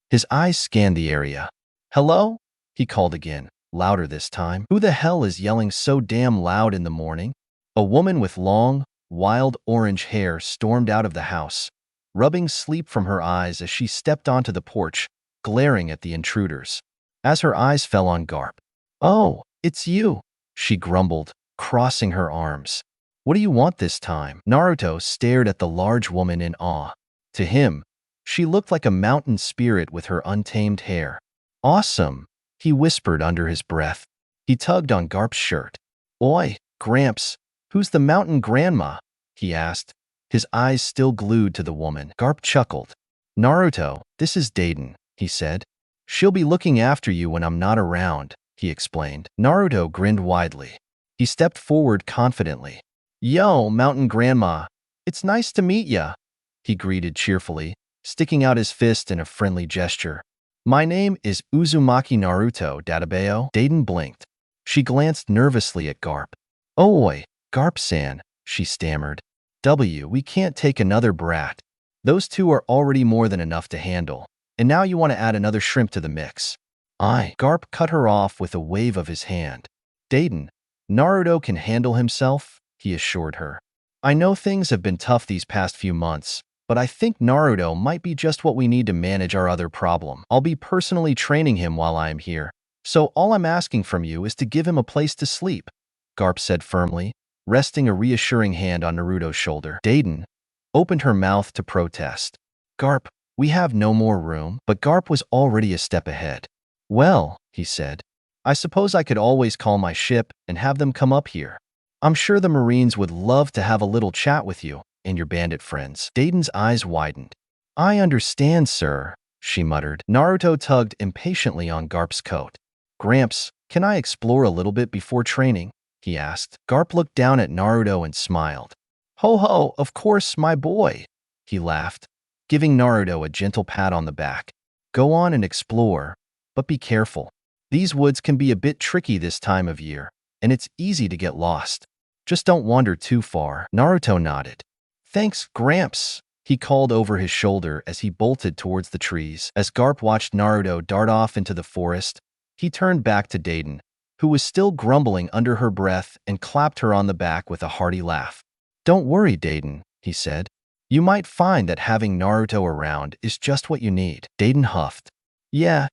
His eyes scanned the area. Hello? He called again, louder this time. Who the hell is yelling so damn loud in the morning? A woman with long, wild orange hair stormed out of the house, rubbing sleep from her eyes as she stepped onto the porch, glaring at the intruders. As her eyes fell on Garp. Oh, it's you, she grumbled, crossing her arms. What do you want this time? Naruto stared at the large woman in awe. To him, she looked like a mountain spirit with her untamed hair. Awesome, he whispered under his breath. He tugged on Garp's shirt. Oi, Gramps, who's the mountain grandma? He asked, his eyes still glued to the woman. Garp chuckled. Naruto, this is Dayton, he said. She'll be looking after you when I'm not around, he explained. Naruto grinned widely. He stepped forward confidently. Yo, mountain grandma, it's nice to meet ya, he greeted cheerfully, sticking out his fist in a friendly gesture. My name is Uzumaki Naruto, Databeo. Dayton blinked. She glanced nervously at Garp. Oi, Garp-san, she stammered. We can't take another brat. Those two are already more than enough to handle, and now you want to add another shrimp to the mix. Garp cut her off with a wave of his hand. Dayton, Naruto can handle himself, he assured her. I know things have been tough these past few months, but I think Naruto might be just what we need to manage our other problem. I'll be personally training him while I am here, so all I'm asking from you is to give him a place to sleep, Garp said firmly, resting a reassuring hand on Naruto's shoulder. Dayton opened her mouth to protest. Garp, we have no more room, but Garp was already a step ahead. Well, he said, I suppose I could always call my ship and have them come up here. I'm sure the Marines would love to have a little chat with you and your bandit friends. Dayton's eyes widened. I understand, sir, she muttered. Naruto tugged impatiently on Garp's coat. Gramps, can I explore a little bit before training? He asked. Garp looked down at Naruto and smiled. Ho ho, of course, my boy, he laughed, giving Naruto a gentle pat on the back. Go on and explore, but be careful. These woods can be a bit tricky this time of year, and it's easy to get lost. Just don't wander too far. Naruto nodded. Thanks, Gramps, he called over his shoulder as he bolted towards the trees. As Garp watched Naruto dart off into the forest, he turned back to Deiden, who was still grumbling under her breath, and clapped her on the back with a hearty laugh. Don't worry, Deiden, he said. You might find that having Naruto around is just what you need. Deiden huffed. Yeah,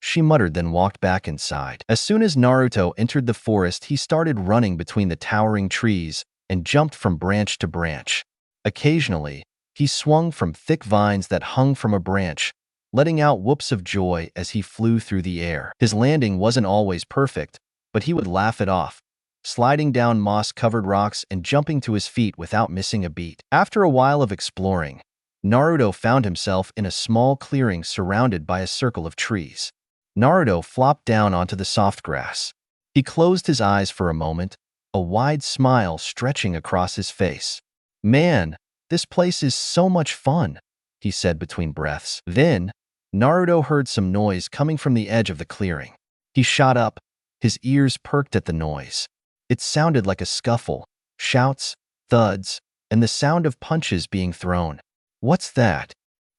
she muttered, then walked back inside. As soon as Naruto entered the forest, he started running between the towering trees and jumped from branch to branch. Occasionally, he swung from thick vines that hung from a branch, letting out whoops of joy as he flew through the air. His landing wasn't always perfect, but he would laugh it off, sliding down moss-covered rocks and jumping to his feet without missing a beat. After a while of exploring, Naruto found himself in a small clearing surrounded by a circle of trees. Naruto flopped down onto the soft grass. He closed his eyes for a moment, a wide smile stretching across his face. Man, this place is so much fun, he said between breaths. Then, Naruto heard some noise coming from the edge of the clearing. He shot up, his ears perked at the noise. It sounded like a scuffle, shouts, thuds, and the sound of punches being thrown. What's that?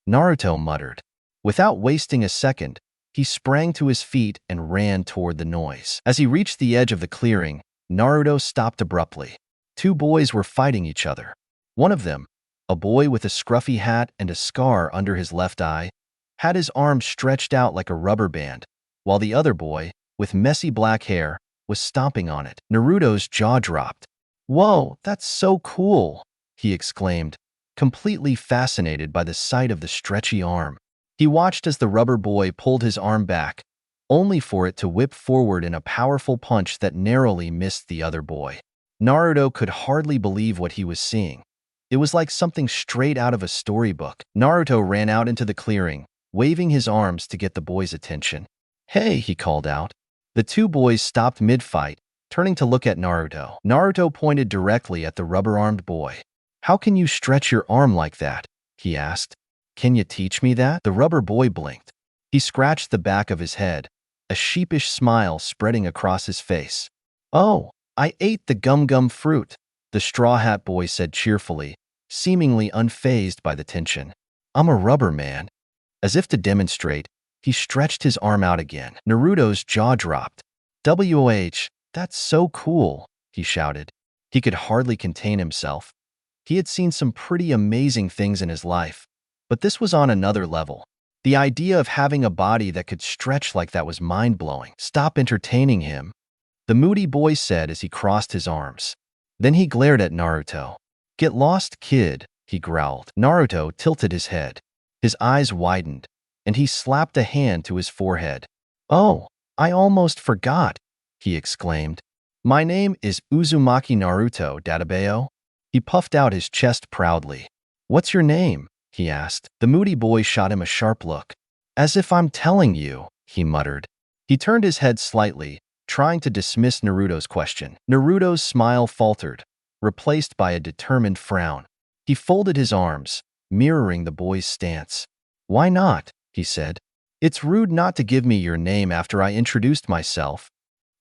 Naruto muttered. Without wasting a second, he sprang to his feet and ran toward the noise. As he reached the edge of the clearing, Naruto stopped abruptly. Two boys were fighting each other. One of them, a boy with a scruffy hat and a scar under his left eye, had his arm stretched out like a rubber band, while the other boy, with messy black hair, was stomping on it. Naruto's jaw dropped. Whoa, that's so cool, he exclaimed, completely fascinated by the sight of the stretchy arm. He watched as the rubber boy pulled his arm back, only for it to whip forward in a powerful punch that narrowly missed the other boy. Naruto could hardly believe what he was seeing. It was like something straight out of a storybook. Naruto ran out into the clearing, waving his arms to get the boy's attention. Hey, he called out. The two boys stopped mid-fight, turning to look at Naruto. Naruto pointed directly at the rubber-armed boy. How can you stretch your arm like that? He asked. Can you teach me that? The rubber boy blinked. He scratched the back of his head, a sheepish smile spreading across his face. Oh, I ate the gum-gum fruit, the straw hat boy said cheerfully, seemingly unfazed by the tension. I'm a rubber man. As if to demonstrate, he stretched his arm out again. Naruto's jaw dropped. WH, that's so cool, he shouted. He could hardly contain himself. He had seen some pretty amazing things in his life, but this was on another level. The idea of having a body that could stretch like that was mind-blowing. Stop entertaining him, the moody boy said as he crossed his arms. Then he glared at Naruto. Get lost, kid, he growled. Naruto tilted his head. His eyes widened, and he slapped a hand to his forehead. Oh, I almost forgot, he exclaimed. My name is Uzumaki Naruto, Databeo. He puffed out his chest proudly. What's your name? He asked. The moody boy shot him a sharp look. As if I'm telling you, he muttered. He turned his head slightly, trying to dismiss Naruto's question. Naruto's smile faltered, replaced by a determined frown. He folded his arms, mirroring the boy's stance. Why not? He said. It's rude not to give me your name after I introduced myself,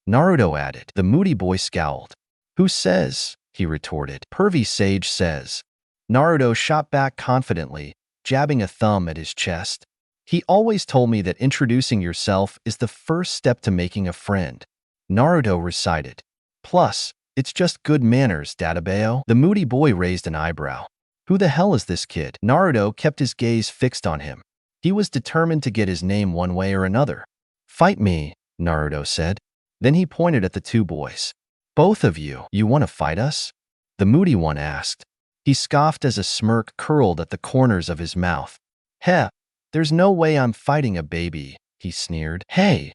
Naruto added. The moody boy scowled. Who says? He retorted. Pervy Sage says. Naruto shot back confidently, jabbing a thumb at his chest. He always told me that introducing yourself is the first step to making a friend, Naruto recited. Plus, it's just good manners, Databeo. The moody boy raised an eyebrow. Who the hell is this kid? Naruto kept his gaze fixed on him. He was determined to get his name one way or another. Fight me, Naruto said. Then he pointed at the two boys. Both of you want to fight us? The moody one asked. He scoffed as a smirk curled at the corners of his mouth. Heh, there's no way I'm fighting a baby, he sneered. Hey,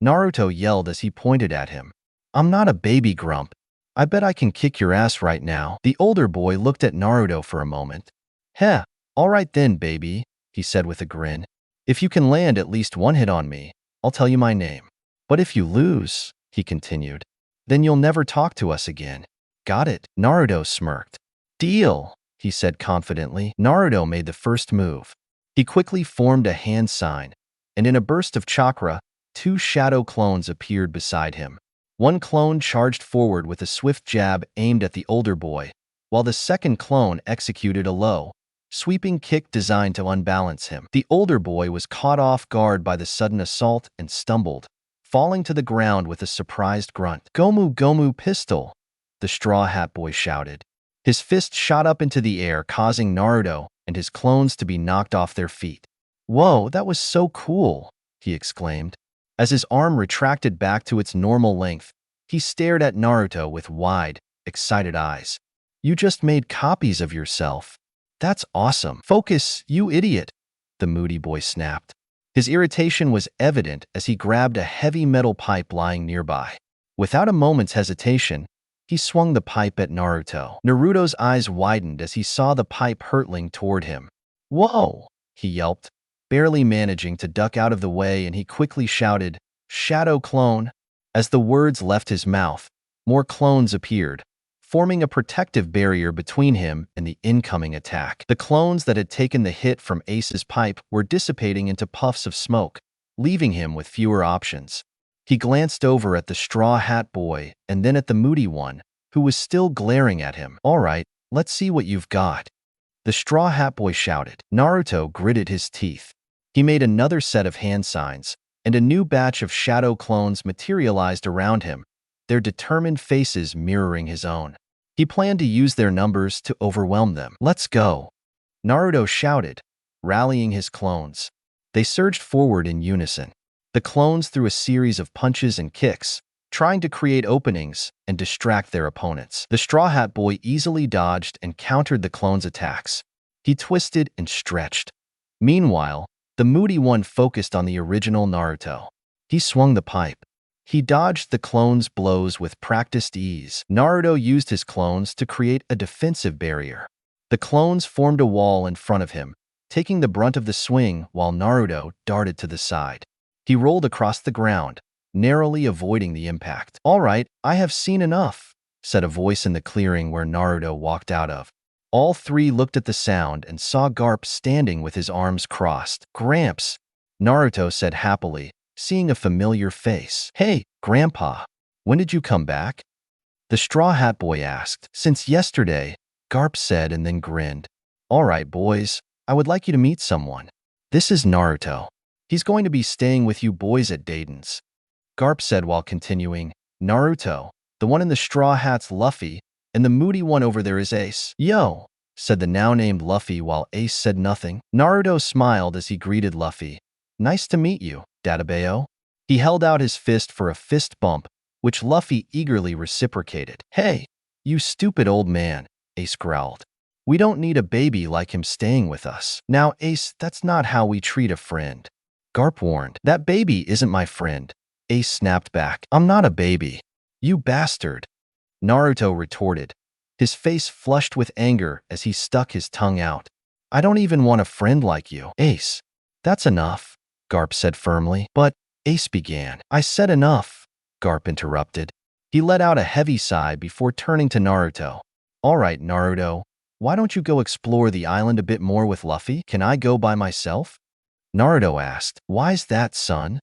Naruto yelled as he pointed at him. I'm not a baby, Grump. I bet I can kick your ass right now. The older boy looked at Naruto for a moment. Heh, All right then, baby, he said with a grin. If you can land at least one hit on me, I'll tell you my name. But if you lose, he continued, then you'll never talk to us again. Got it? Naruto smirked. Deal, he said confidently. Naruto made the first move. He quickly formed a hand sign, and in a burst of chakra, two shadow clones appeared beside him. One clone charged forward with a swift jab aimed at the older boy, while the second clone executed a low, sweeping kick designed to unbalance him. The older boy was caught off guard by the sudden assault and stumbled, falling to the ground with a surprised grunt. Gomu Gomu pistol, the Straw Hat Boy shouted. His fist shot up into the air, causing Naruto and his clones to be knocked off their feet. Whoa, that was so cool, he exclaimed. As his arm retracted back to its normal length, he stared at Naruto with wide, excited eyes. You just made copies of yourself. That's awesome. Focus, you idiot, the moody boy snapped. His irritation was evident as he grabbed a heavy metal pipe lying nearby. Without a moment's hesitation, he swung the pipe at Naruto. Naruto's eyes widened as he saw the pipe hurtling toward him. Whoa, he yelped, barely managing to duck out of the way, and he quickly shouted, Shadow Clone. As the words left his mouth, more clones appeared, forming a protective barrier between him and the incoming attack. The clones that had taken the hit from Ace's pipe were dissipating into puffs of smoke, leaving him with fewer options. He glanced over at the Straw Hat Boy and then at the moody one, who was still glaring at him. All right, let's see what you've got, the Straw Hat Boy shouted. Naruto gritted his teeth. He made another set of hand signs, and a new batch of shadow clones materialized around him, their determined faces mirroring his own. He planned to use their numbers to overwhelm them. Let's go, Naruto shouted, rallying his clones. They surged forward in unison. The clones threw a series of punches and kicks, trying to create openings and distract their opponents. The Straw Hat Boy easily dodged and countered the clones' attacks. He twisted and stretched. Meanwhile, the moody one focused on the original Naruto. He swung the pipe. He dodged the clones' blows with practiced ease. Naruto used his clones to create a defensive barrier. The clones formed a wall in front of him, taking the brunt of the swing while Naruto darted to the side. He rolled across the ground, narrowly avoiding the impact. All right, I have seen enough, said a voice in the clearing where Naruto walked out of. All three looked at the sound and saw Garp standing with his arms crossed. Gramps, Naruto said happily, seeing a familiar face. Hey, Grandpa, when did you come back? The Straw Hat Boy asked. Since yesterday, Garp said and then grinned. All right, boys, I would like you to meet someone. This is Naruto. He's going to be staying with you boys at Dayton's. Garp said while continuing, Naruto, the one in the straw hat's Luffy, and the moody one over there is Ace. Yo, said the now-named Luffy while Ace said nothing. Naruto smiled as he greeted Luffy. Nice to meet you, Databeo. He held out his fist for a fist bump, which Luffy eagerly reciprocated. Hey, you stupid old man, Ace growled. We don't need a baby like him staying with us. Now, Ace, that's not how we treat a friend. Garp warned. That baby isn't my friend. Ace snapped back. I'm not a baby. You bastard. Naruto retorted, his face flushed with anger as he stuck his tongue out. I don't even want a friend like you. Ace, that's enough, Garp said firmly. But, Ace began. I said enough, Garp interrupted. He let out a heavy sigh before turning to Naruto. All right, Naruto, why don't you go explore the island a bit more with Luffy? Can I go by myself? Naruto asked. Why's that, son?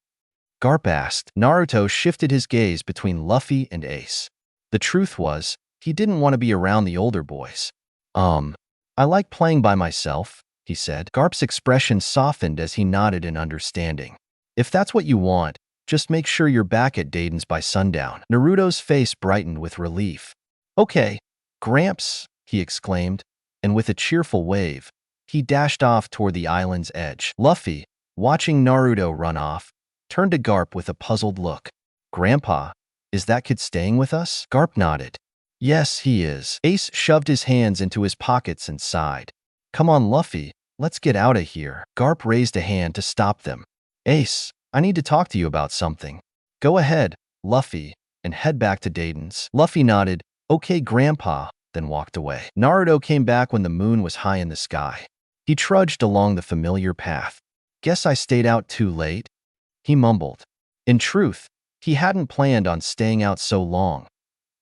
Garp asked. Naruto shifted his gaze between Luffy and Ace. The truth was, he didn't want to be around the older boys. I like playing by myself, he said. Garp's expression softened as he nodded in understanding. If that's what you want, just make sure you're back at Dayton's by sundown. Naruto's face brightened with relief. Okay, Gramps, he exclaimed, and with a cheerful wave, he dashed off toward the island's edge. Luffy, watching Naruto run off, turned to Garp with a puzzled look. Grandpa, is that kid staying with us? Garp nodded. Yes, he is. Ace shoved his hands into his pockets and sighed. Come on, Luffy, let's get out of here. Garp raised a hand to stop them. Ace, I need to talk to you about something. Go ahead, Luffy, and head back to Dayton's. Luffy nodded, okay, Grandpa, then walked away. Naruto came back when the moon was high in the sky. He trudged along the familiar path. "Guess I stayed out too late," he mumbled. In truth, he hadn't planned on staying out so long.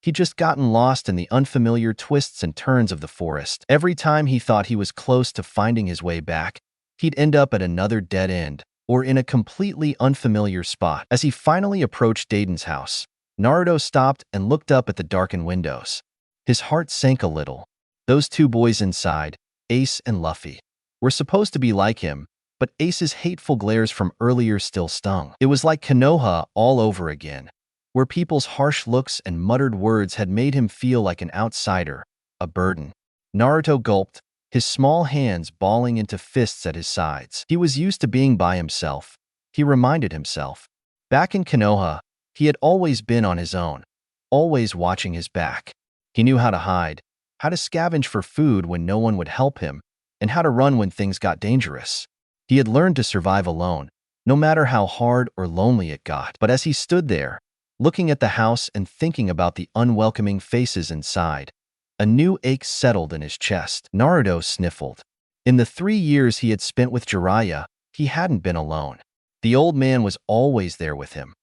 He'd just gotten lost in the unfamiliar twists and turns of the forest. Every time he thought he was close to finding his way back, he'd end up at another dead end, or in a completely unfamiliar spot. As he finally approached Daiden's house, Naruto stopped and looked up at the darkened windows. His heart sank a little. Those two boys inside, Ace and Luffy, were supposed to be like him, but Ace's hateful glares from earlier still stung. It was like Konoha all over again, where people's harsh looks and muttered words had made him feel like an outsider, a burden. Naruto gulped, his small hands balling into fists at his sides. He was used to being by himself, he reminded himself. Back in Konoha, he had always been on his own, always watching his back. He knew how to hide, how to scavenge for food when no one would help him, and how to run when things got dangerous. He had learned to survive alone, no matter how hard or lonely it got. But as he stood there, looking at the house and thinking about the unwelcoming faces inside, a new ache settled in his chest. Naruto sniffled. In the 3 years he had spent with Jiraiya, he hadn't been alone. The old man was always there with him.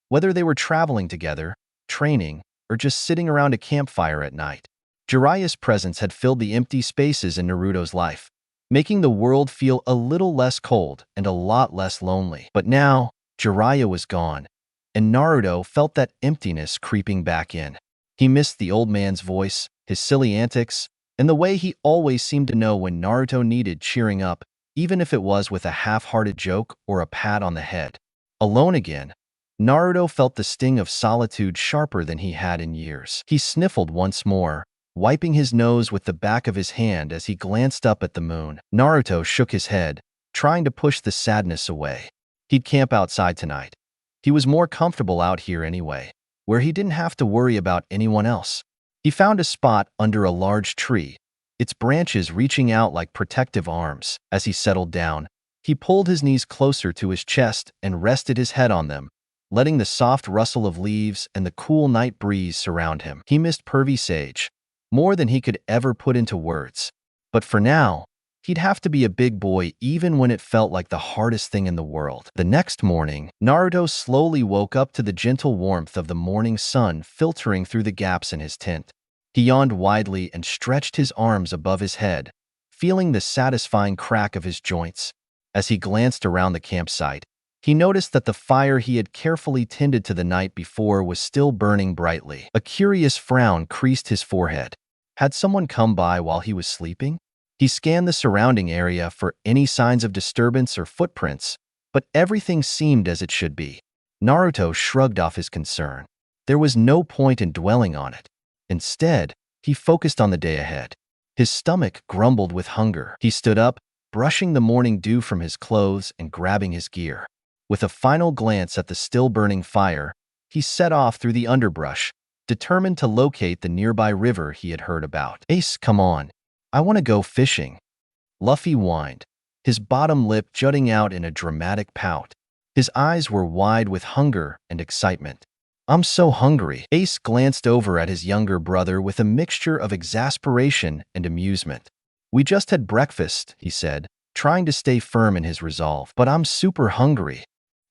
Whether they were traveling together, training, or just sitting around a campfire at night, Jiraiya's presence had filled the empty spaces in Naruto's life, making the world feel a little less cold and a lot less lonely. But now, Jiraiya was gone, and Naruto felt that emptiness creeping back in. He missed the old man's voice, his silly antics, and the way he always seemed to know when Naruto needed cheering up, even if it was with a half-hearted joke or a pat on the head. Alone again, Naruto felt the sting of solitude sharper than he had in years. He sniffled once more, wiping his nose with the back of his hand as he glanced up at the moon. Naruto shook his head, trying to push the sadness away. He'd camp outside tonight. He was more comfortable out here anyway, where he didn't have to worry about anyone else. He found a spot under a large tree, its branches reaching out like protective arms. As he settled down, he pulled his knees closer to his chest and rested his head on them, letting the soft rustle of leaves and the cool night breeze surround him. He missed pervy Sage, more than he could ever put into words. But for now, he'd have to be a big boy even when it felt like the hardest thing in the world. The next morning, Naruto slowly woke up to the gentle warmth of the morning sun filtering through the gaps in his tent. He yawned widely and stretched his arms above his head, feeling the satisfying crack of his joints. As he glanced around the campsite, he noticed that the fire he had carefully tended to the night before was still burning brightly. A curious frown creased his forehead. Had someone come by while he was sleeping? He scanned the surrounding area for any signs of disturbance or footprints, but everything seemed as it should be. Naruto shrugged off his concern. There was no point in dwelling on it. Instead, he focused on the day ahead. His stomach grumbled with hunger. He stood up, brushing the morning dew from his clothes and grabbing his gear. With a final glance at the still-burning fire, he set off through the underbrush, determined to locate the nearby river he had heard about. "Ace, come on. I want to go fishing," Luffy whined, his bottom lip jutting out in a dramatic pout. His eyes were wide with hunger and excitement. "I'm so hungry." Ace glanced over at his younger brother with a mixture of exasperation and amusement. "We just had breakfast," he said, trying to stay firm in his resolve. "But I'm super hungry,"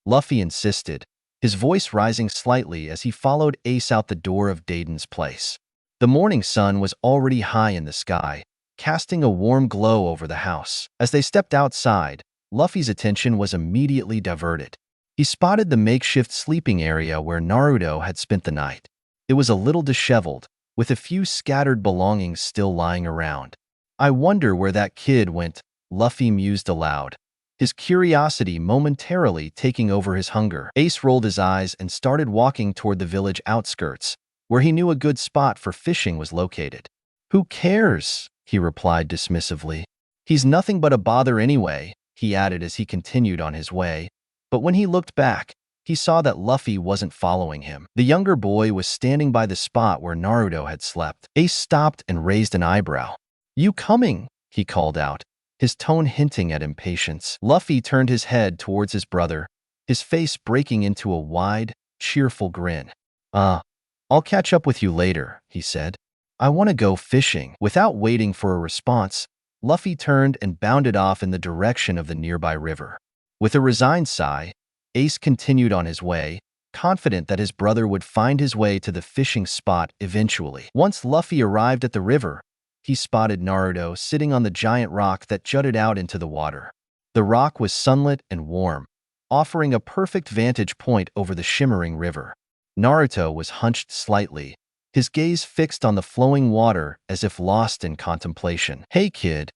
Luffy insisted, his voice rising slightly as he followed Ace out the door of Daiden's place. The morning sun was already high in the sky, casting a warm glow over the house. As they stepped outside, Luffy's attention was immediately diverted. He spotted the makeshift sleeping area where Naruto had spent the night. It was a little disheveled, with a few scattered belongings still lying around. "I wonder where that kid went," Luffy mused aloud, his curiosity momentarily taking over his hunger. Ace rolled his eyes and started walking toward the village outskirts, where he knew a good spot for fishing was located. "Who cares?" he replied dismissively. "He's nothing but a bother anyway," he added as he continued on his way. But when he looked back, he saw that Luffy wasn't following him. The younger boy was standing by the spot where Naruto had slept. Ace stopped and raised an eyebrow. "You coming?" he called out, his tone hinting at impatience. Luffy turned his head towards his brother, his face breaking into a wide, cheerful grin. I'll catch up with you later," he said. "I want to go fishing." Without waiting for a response, Luffy turned and bounded off in the direction of the nearby river. With a resigned sigh, Ace continued on his way, confident that his brother would find his way to the fishing spot eventually. Once Luffy arrived at the river, he spotted Naruto sitting on the giant rock that jutted out into the water. The rock was sunlit and warm, offering a perfect vantage point over the shimmering river. Naruto was hunched slightly, his gaze fixed on the flowing water as if lost in contemplation. "Hey kid,"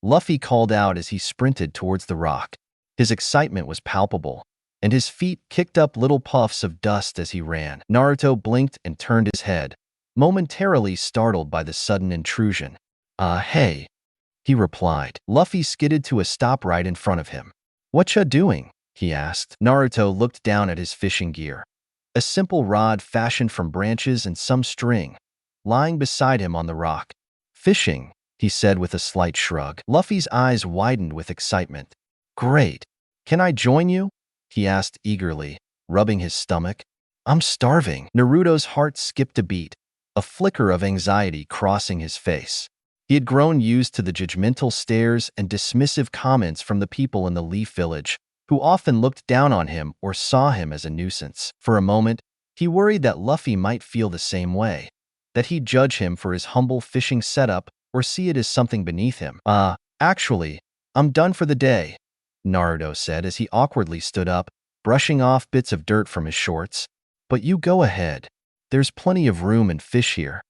Luffy called out as he sprinted towards the rock. His excitement was palpable, and his feet kicked up little puffs of dust as he ran. Naruto blinked and turned his head, momentarily startled by the sudden intrusion. Hey," he replied. Luffy skidded to a stop right in front of him. "Whatcha doing?" he asked. Naruto looked down at his fishing gear. A simple rod fashioned from branches and some string, lying beside him on the rock. "Fishing," he said with a slight shrug. Luffy's eyes widened with excitement. "Great. Can I join you?" he asked eagerly, rubbing his stomach. "I'm starving." Naruto's heart skipped a beat, a flicker of anxiety crossing his face. He had grown used to the judgmental stares and dismissive comments from the people in the Leaf Village, who often looked down on him or saw him as a nuisance. For a moment, he worried that Luffy might feel the same way, that he'd judge him for his humble fishing setup or see it as something beneath him. Actually, I'm done for the day," Naruto said as he awkwardly stood up, brushing off bits of dirt from his shorts. "But you go ahead. There's plenty of room and fish here."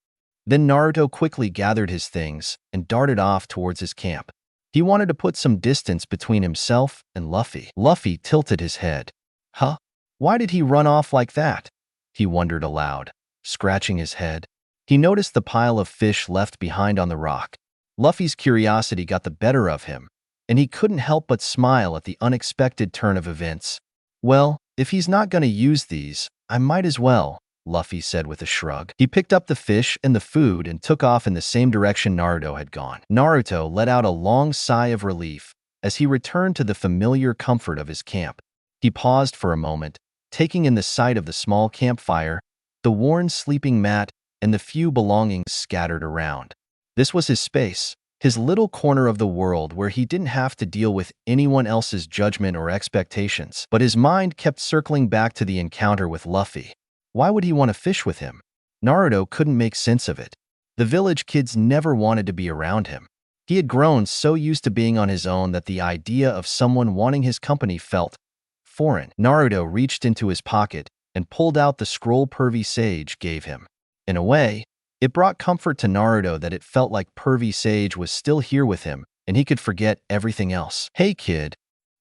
Then Naruto quickly gathered his things and darted off towards his camp. He wanted to put some distance between himself and Luffy. Luffy tilted his head. "Huh? Why did he run off like that?" he wondered aloud, scratching his head. He noticed the pile of fish left behind on the rock. Luffy's curiosity got the better of him, and he couldn't help but smile at the unexpected turn of events. "Well, if he's not going to use these, I might as well," Luffy said with a shrug. He picked up the fish and the food and took off in the same direction Naruto had gone. Naruto let out a long sigh of relief as he returned to the familiar comfort of his camp. He paused for a moment, taking in the sight of the small campfire, the worn sleeping mat, and the few belongings scattered around. This was his space, his little corner of the world where he didn't have to deal with anyone else's judgment or expectations. But his mind kept circling back to the encounter with Luffy. Why would he want to fish with him? Naruto couldn't make sense of it. The village kids never wanted to be around him. He had grown so used to being on his own that the idea of someone wanting his company felt foreign. Naruto reached into his pocket and pulled out the scroll Pervy Sage gave him. In a way, it brought comfort to Naruto that it felt like Pervy Sage was still here with him and he could forget everything else. "Hey kid."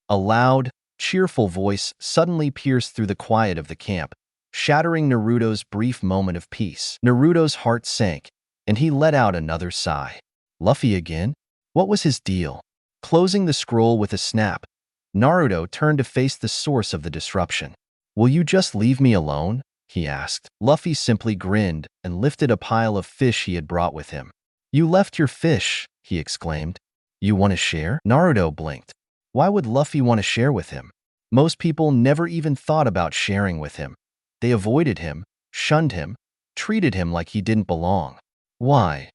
A loud, cheerful voice suddenly pierced through the quiet of the camp, shattering Naruto's brief moment of peace. Naruto's heart sank, and he let out another sigh. Luffy again? What was his deal? Closing the scroll with a snap, Naruto turned to face the source of the disruption. "Will you just leave me alone?" he asked. Luffy simply grinned and lifted a pile of fish he had brought with him. "You left your fish," he exclaimed. "You want to share?" Naruto blinked. Why would Luffy want to share with him? Most people never even thought about sharing with him. They avoided him, shunned him, treated him like he didn't belong. "Why?"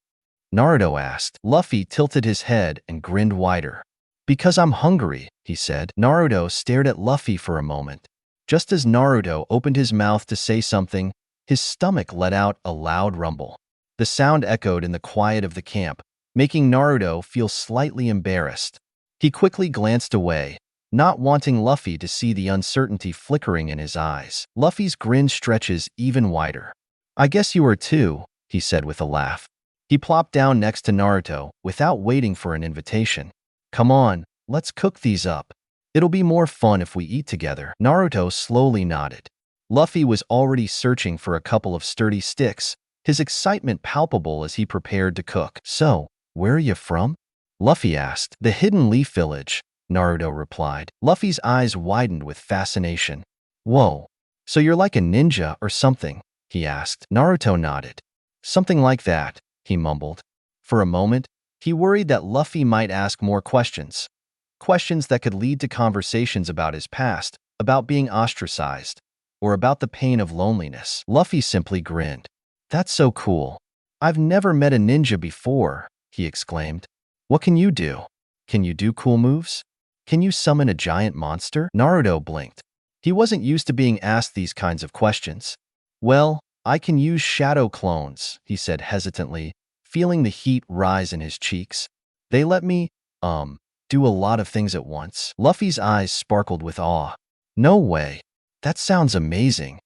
Naruto asked. Luffy tilted his head and grinned wider. "Because I'm hungry," he said. Naruto stared at Luffy for a moment. Just as Naruto opened his mouth to say something, his stomach let out a loud rumble. The sound echoed in the quiet of the camp, making Naruto feel slightly embarrassed. He quickly glanced away, not wanting Luffy to see the uncertainty flickering in his eyes. Luffy's grin stretches even wider. "I guess you are too," he said with a laugh. He plopped down next to Naruto without waiting for an invitation. "Come on, let's cook these up. It'll be more fun if we eat together." Naruto slowly nodded. Luffy was already searching for a couple of sturdy sticks, his excitement palpable as he prepared to cook. "So, where are you from?" Luffy asked. "The Hidden Leaf Village," Naruto replied. Luffy's eyes widened with fascination. "Whoa, so you're like a ninja or something?" he asked. Naruto nodded. "Something like that," he mumbled. For a moment, he worried that Luffy might ask more questions. Questions that could lead to conversations about his past, about being ostracized, or about the pain of loneliness. Luffy simply grinned. "That's so cool. I've never met a ninja before," he exclaimed. What can you do? Can you do cool moves? Can you summon a giant monster? Naruto blinked. He wasn't used to being asked these kinds of questions. Well, I can use shadow clones, he said hesitantly, feeling the heat rise in his cheeks. They let me, do a lot of things at once. Luffy's eyes sparkled with awe. No way. That sounds amazing.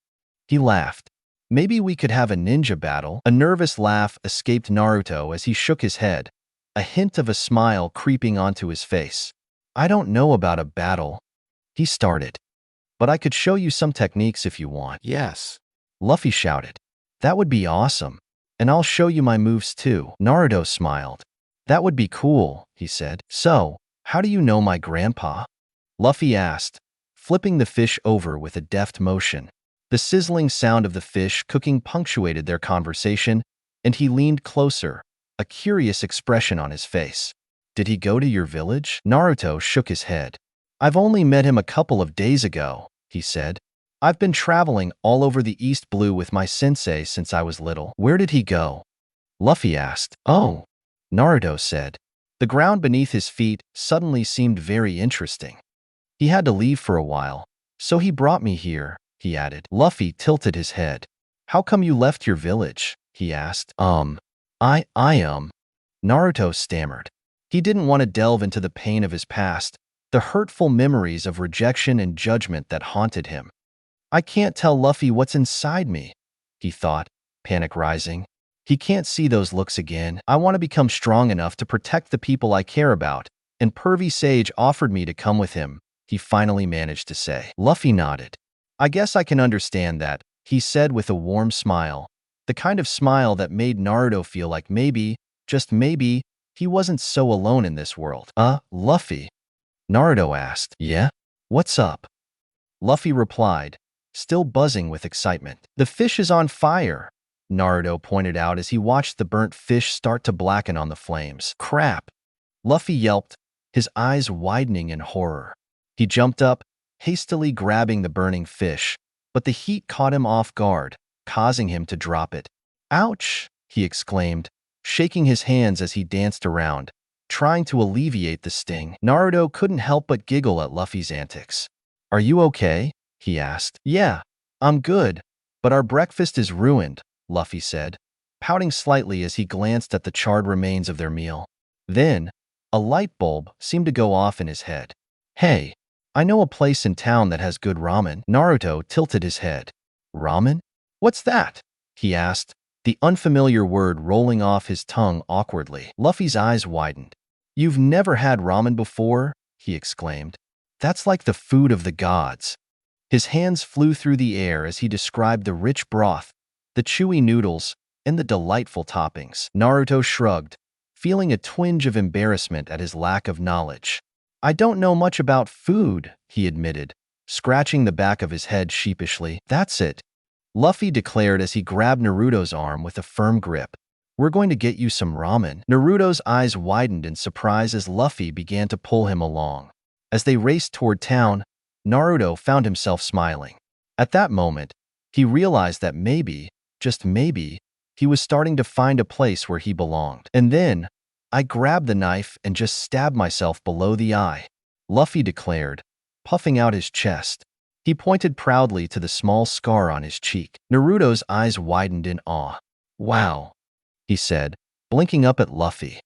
He laughed. Maybe we could have a ninja battle? A nervous laugh escaped Naruto as he shook his head, a hint of a smile creeping onto his face. I don't know about a battle, he started. But I could show you some techniques if you want. Yes. Luffy shouted. That would be awesome. And I'll show you my moves too. Naruto smiled. That would be cool, he said. So, how do you know my grandpa? Luffy asked, flipping the fish over with a deft motion. The sizzling sound of the fish cooking punctuated their conversation, and he leaned closer, a curious expression on his face. Did he go to your village? Naruto shook his head. I've only met him a couple of days ago, he said. I've been traveling all over the East Blue with my sensei since I was little. Where did he go? Luffy asked. Oh, Naruto said. The ground beneath his feet suddenly seemed very interesting. He had to leave for a while, so he brought me here, he added. Luffy tilted his head. How come you left your village? He asked. Naruto stammered. He didn't want to delve into the pain of his past, the hurtful memories of rejection and judgment that haunted him. I can't tell Luffy what's inside me, he thought, panic rising. He can't see those looks again. I want to become strong enough to protect the people I care about, and Pervy Sage offered me to come with him, he finally managed to say. Luffy nodded. I guess I can understand that, he said with a warm smile, the kind of smile that made Naruto feel like maybe, just maybe, he wasn't so alone in this world. Luffy? Naruto asked. Yeah? What's up? Luffy replied, still buzzing with excitement. The fish is on fire, Naruto pointed out as he watched the burnt fish start to blacken on the flames. Crap! Luffy yelped, his eyes widening in horror. He jumped up, hastily grabbing the burning fish, but the heat caught him off guard, causing him to drop it. Ouch! He exclaimed, shaking his hands as he danced around, trying to alleviate the sting. Naruto couldn't help but giggle at Luffy's antics. Are you okay? He asked. Yeah, I'm good, but our breakfast is ruined, Luffy said, pouting slightly as he glanced at the charred remains of their meal. Then, a light bulb seemed to go off in his head. Hey, I know a place in town that has good ramen. Naruto tilted his head. Ramen? What's that? He asked, the unfamiliar word rolling off his tongue awkwardly. Luffy's eyes widened. You've never had ramen before? He exclaimed. That's like the food of the gods. His hands flew through the air as he described the rich broth, the chewy noodles, and the delightful toppings. Naruto shrugged, feeling a twinge of embarrassment at his lack of knowledge. I don't know much about food, he admitted, scratching the back of his head sheepishly. That's it, Luffy declared as he grabbed Naruto's arm with a firm grip. We're going to get you some ramen. Naruto's eyes widened in surprise as Luffy began to pull him along. As they raced toward town, Naruto found himself smiling. At that moment, he realized that maybe, just maybe, he was starting to find a place where he belonged. And then, I grabbed the knife and just stabbed myself below the eye, Luffy declared, puffing out his chest. He pointed proudly to the small scar on his cheek. Naruto's eyes widened in awe. Wow, he said, blinking up at Luffy.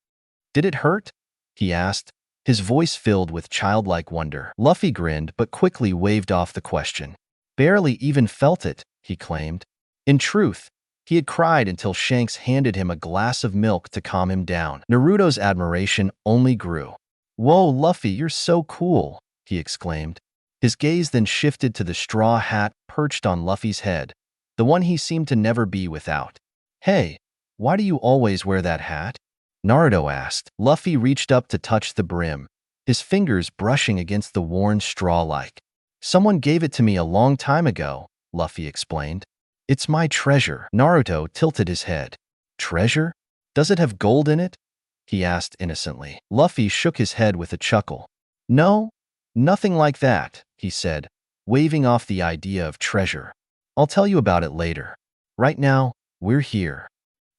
Did it hurt? He asked, his voice filled with childlike wonder. Luffy grinned but quickly waved off the question. Barely even felt it, he claimed. In truth, he had cried until Shanks handed him a glass of milk to calm him down. Naruto's admiration only grew. Whoa, Luffy, you're so cool, he exclaimed. His gaze then shifted to the straw hat perched on Luffy's head, the one he seemed to never be without. Hey, why do you always wear that hat? Naruto asked. Luffy reached up to touch the brim, his fingers brushing against the worn straw like. Someone gave it to me a long time ago, Luffy explained. It's my treasure. Naruto tilted his head. Treasure? Does it have gold in it? He asked innocently. Luffy shook his head with a chuckle. No, nothing like that, he said, waving off the idea of treasure. I'll tell you about it later. Right now, we're here.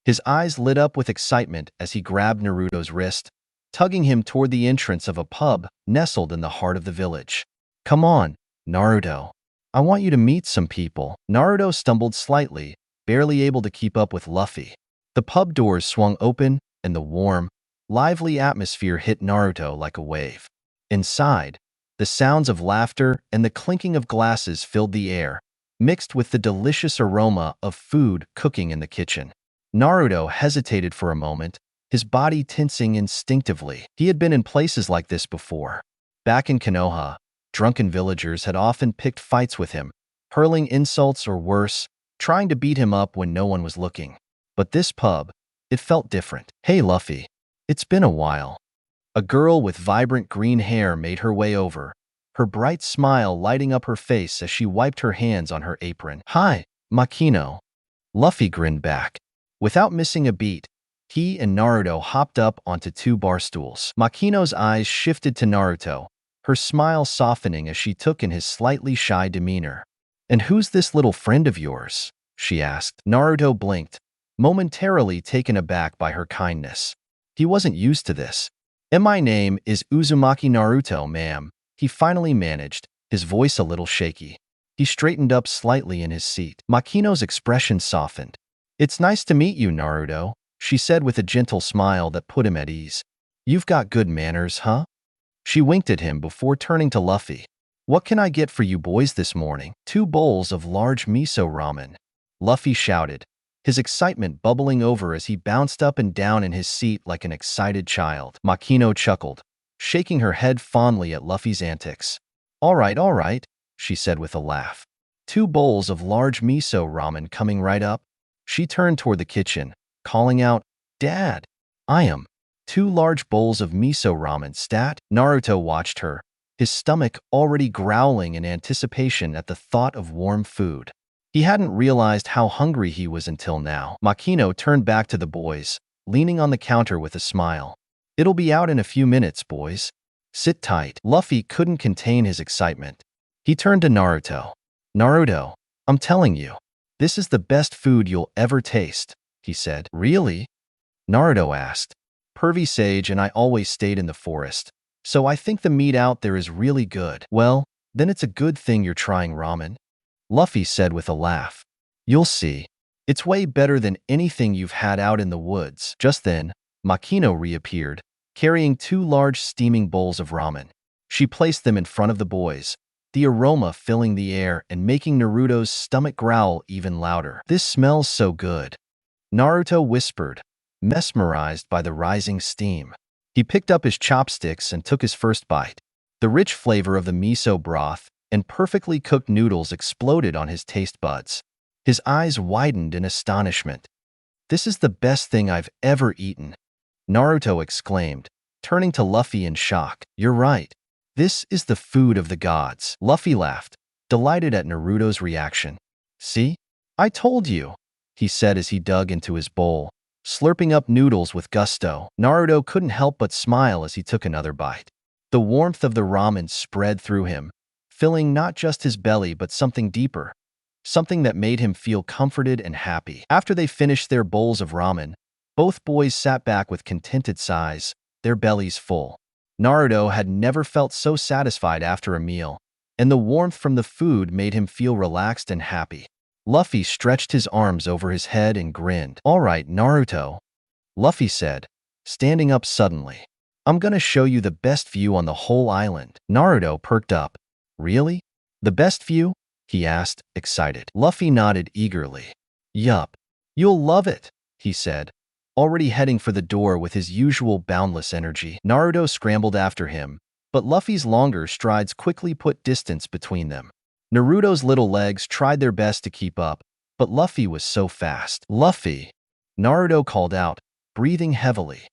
His eyes lit up with excitement as he grabbed Naruto's wrist, tugging him toward the entrance of a pub nestled in the heart of the village. "Come on, Naruto. I want you to meet some people." Naruto stumbled slightly, barely able to keep up with Luffy. The pub doors swung open, and the warm, lively atmosphere hit Naruto like a wave. Inside, the sounds of laughter and the clinking of glasses filled the air, mixed with the delicious aroma of food cooking in the kitchen. Naruto hesitated for a moment, his body tensing instinctively. He had been in places like this before. Back in Konoha, drunken villagers had often picked fights with him, hurling insults or worse, trying to beat him up when no one was looking. But this pub, it felt different. "Hey Luffy, it's been a while." A girl with vibrant green hair made her way over, her bright smile lighting up her face as she wiped her hands on her apron. "Hi, Makino." Luffy grinned back. Without missing a beat, he and Naruto hopped up onto two bar stools. Makino's eyes shifted to Naruto, her smile softening as she took in his slightly shy demeanor. "And who's this little friend of yours?" she asked. Naruto blinked, momentarily taken aback by her kindness. He wasn't used to this. "My name is Uzumaki Naruto, ma'am," he finally managed, his voice a little shaky. He straightened up slightly in his seat. Makino's expression softened. "It's nice to meet you, Naruto," she said with a gentle smile that put him at ease. "You've got good manners, huh?" She winked at him before turning to Luffy. "What can I get for you boys this morning?" "2 bowls of large miso ramen," Luffy shouted, his excitement bubbling over as he bounced up and down in his seat like an excited child. Makino chuckled, shaking her head fondly at Luffy's antics. All right, she said with a laugh. 2 bowls of large miso ramen coming right up." She turned toward the kitchen, calling out, "Dad, I am." 2 large bowls of miso ramen, stat. Naruto watched her, his stomach already growling in anticipation at the thought of warm food. He hadn't realized how hungry he was until now. Makino turned back to the boys, leaning on the counter with a smile. "It'll be out in a few minutes, boys. Sit tight." Luffy couldn't contain his excitement. He turned to Naruto. "Naruto, I'm telling you, this is the best food you'll ever taste," he said. "Really?" Naruto asked. "Pervy Sage and I always stayed in the forest, so I think the meat out there is really good." "Well, then it's a good thing you're trying ramen," Luffy said with a laugh. "You'll see. It's way better than anything you've had out in the woods." Just then, Makino reappeared, carrying 2 large steaming bowls of ramen. She placed them in front of the boys, the aroma filling the air and making Naruto's stomach growl even louder. "This smells so good," Naruto whispered, mesmerized by the rising steam. He picked up his chopsticks and took his first bite. The rich flavor of the miso broth and perfectly cooked noodles exploded on his taste buds. His eyes widened in astonishment. "This is the best thing I've ever eaten," Naruto exclaimed, turning to Luffy in shock. "You're right. This is the food of the gods." Luffy laughed, delighted at Naruto's reaction. "See? I told you," he said as he dug into his bowl, slurping up noodles with gusto. Naruto couldn't help but smile as he took another bite. The warmth of the ramen spread through him, filling not just his belly but something deeper, something that made him feel comforted and happy. After they finished their bowls of ramen, both boys sat back with contented sighs, their bellies full. Naruto had never felt so satisfied after a meal, and the warmth from the food made him feel relaxed and happy. Luffy stretched his arms over his head and grinned. "All right, Naruto," Luffy said, standing up suddenly. "I'm gonna show you the best view on the whole island." Naruto perked up. "Really? The best view?" he asked, excited. Luffy nodded eagerly. "Yup. You'll love it," he said, already heading for the door with his usual boundless energy. Naruto scrambled after him, but Luffy's longer strides quickly put distance between them. Naruto's little legs tried their best to keep up, but Luffy was so fast. "Luffy," Naruto called out, breathing heavily.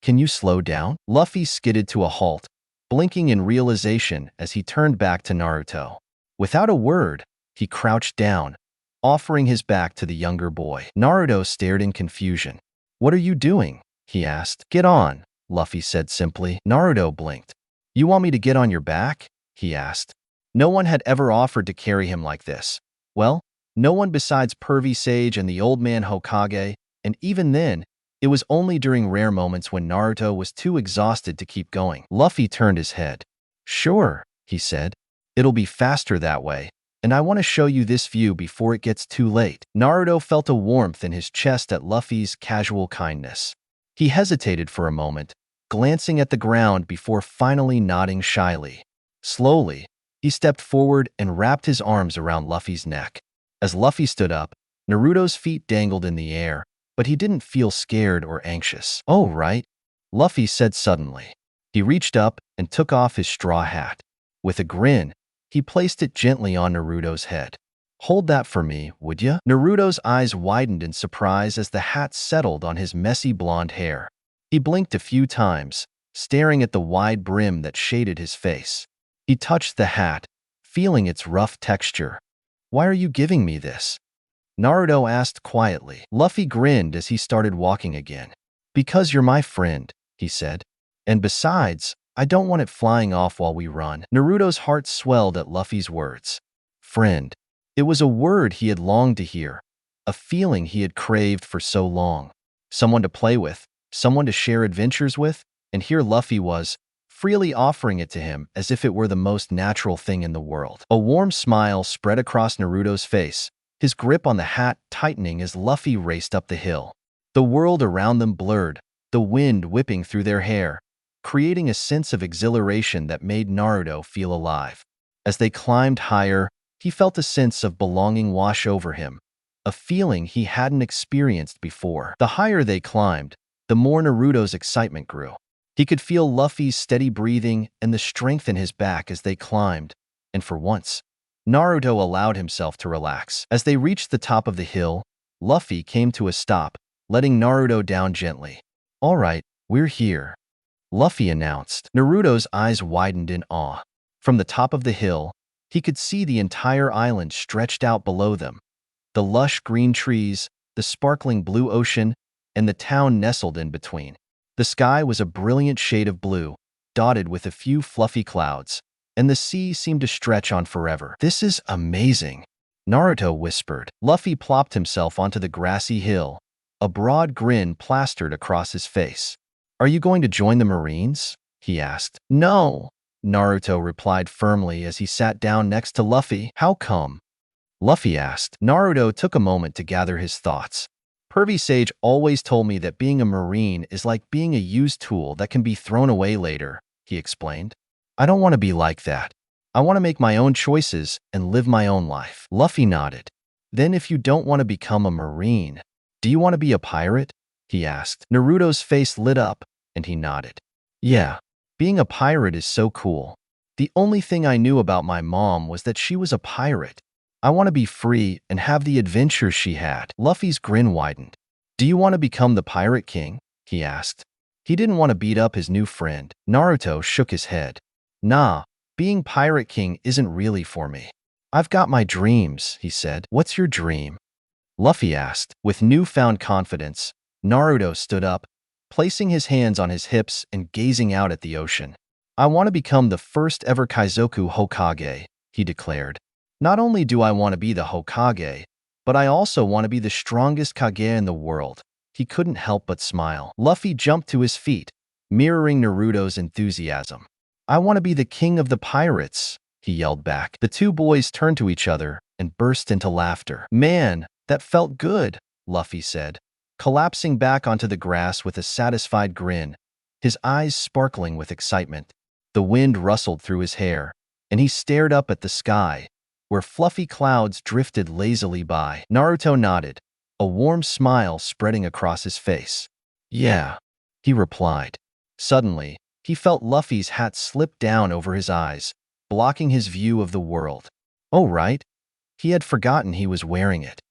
"Can you slow down?" Luffy skidded to a halt, blinking in realization as he turned back to Naruto. Without a word, he crouched down, offering his back to the younger boy. Naruto stared in confusion. "What are you doing?" he asked. "Get on," Luffy said simply. Naruto blinked. "You want me to get on your back?" he asked. No one had ever offered to carry him like this. Well, no one besides Pervy Sage and the old man Hokage, and even then, It was only during rare moments when Naruto was too exhausted to keep going. Luffy turned his head. Sure, he said. It'll be faster that way, and I want to show you this view before it gets too late. Naruto felt a warmth in his chest at Luffy's casual kindness. He hesitated for a moment, glancing at the ground before finally nodding shyly. Slowly, he stepped forward and wrapped his arms around Luffy's neck. As Luffy stood up, Naruto's feet dangled in the air, but he didn't feel scared or anxious. "Oh, right," Luffy said suddenly. He reached up and took off his straw hat. With a grin, he placed it gently on Naruto's head. "Hold that for me, would ya?" Naruto's eyes widened in surprise as the hat settled on his messy blonde hair. He blinked a few times, staring at the wide brim that shaded his face. He touched the hat, feeling its rough texture. "Why are you giving me this?" Naruto asked quietly. Luffy grinned as he started walking again. "Because you're my friend," he said. "And besides, I don't want it flying off while we run." Naruto's heart swelled at Luffy's words. Friend. It was a word he had longed to hear, a feeling he had craved for so long. Someone to play with, someone to share adventures with, and here Luffy was, freely offering it to him as if it were the most natural thing in the world. A warm smile spread across Naruto's face, his grip on the hat tightening as Luffy raced up the hill. The world around them blurred, the wind whipping through their hair, creating a sense of exhilaration that made Naruto feel alive. As they climbed higher, he felt a sense of belonging wash over him, a feeling he hadn't experienced before. The higher they climbed, the more Naruto's excitement grew. He could feel Luffy's steady breathing and the strength in his back as they climbed, and for once, Naruto allowed himself to relax. As they reached the top of the hill, Luffy came to a stop, letting Naruto down gently. "All right, we're here," Luffy announced. Naruto's eyes widened in awe. From the top of the hill, he could see the entire island stretched out below them. The lush green trees, the sparkling blue ocean, and the town nestled in between. The sky was a brilliant shade of blue, dotted with a few fluffy clouds, and the sea seemed to stretch on forever. "This is amazing," Naruto whispered. Luffy plopped himself onto the grassy hill, a broad grin plastered across his face. "Are you going to join the Marines?" he asked. "No," Naruto replied firmly as he sat down next to Luffy. "How come?" Luffy asked. Naruto took a moment to gather his thoughts. "Pervy Sage always told me that being a Marine is like being a used tool that can be thrown away later," he explained. "I don't want to be like that. I want to make my own choices and live my own life." Luffy nodded. "Then if you don't want to become a Marine, do you want to be a pirate?" he asked. Naruto's face lit up, and he nodded. "Yeah, being a pirate is so cool. The only thing I knew about my mom was that she was a pirate. I want to be free and have the adventures she had." Luffy's grin widened. "Do you want to become the Pirate King?" he asked. He didn't want to beat up his new friend. Naruto shook his head. "Nah, being Pirate King isn't really for me. I've got my dreams," he said. "What's your dream?" Luffy asked. With newfound confidence, Naruto stood up, placing his hands on his hips and gazing out at the ocean. "I want to become the first ever Kaizoku Hokage," he declared. "Not only do I want to be the Hokage, but I also want to be the strongest Kage in the world." He couldn't help but smile. Luffy jumped to his feet, mirroring Naruto's enthusiasm. "I want to be the king of the pirates," he yelled back. The two boys turned to each other and burst into laughter. "Man, that felt good," Luffy said, collapsing back onto the grass with a satisfied grin, his eyes sparkling with excitement. The wind rustled through his hair, and he stared up at the sky, where fluffy clouds drifted lazily by. Naruto nodded, a warm smile spreading across his face. "Yeah," he replied. Suddenly, he felt Luffy's hat slip down over his eyes, blocking his view of the world. "Oh, right." He had forgotten he was wearing it.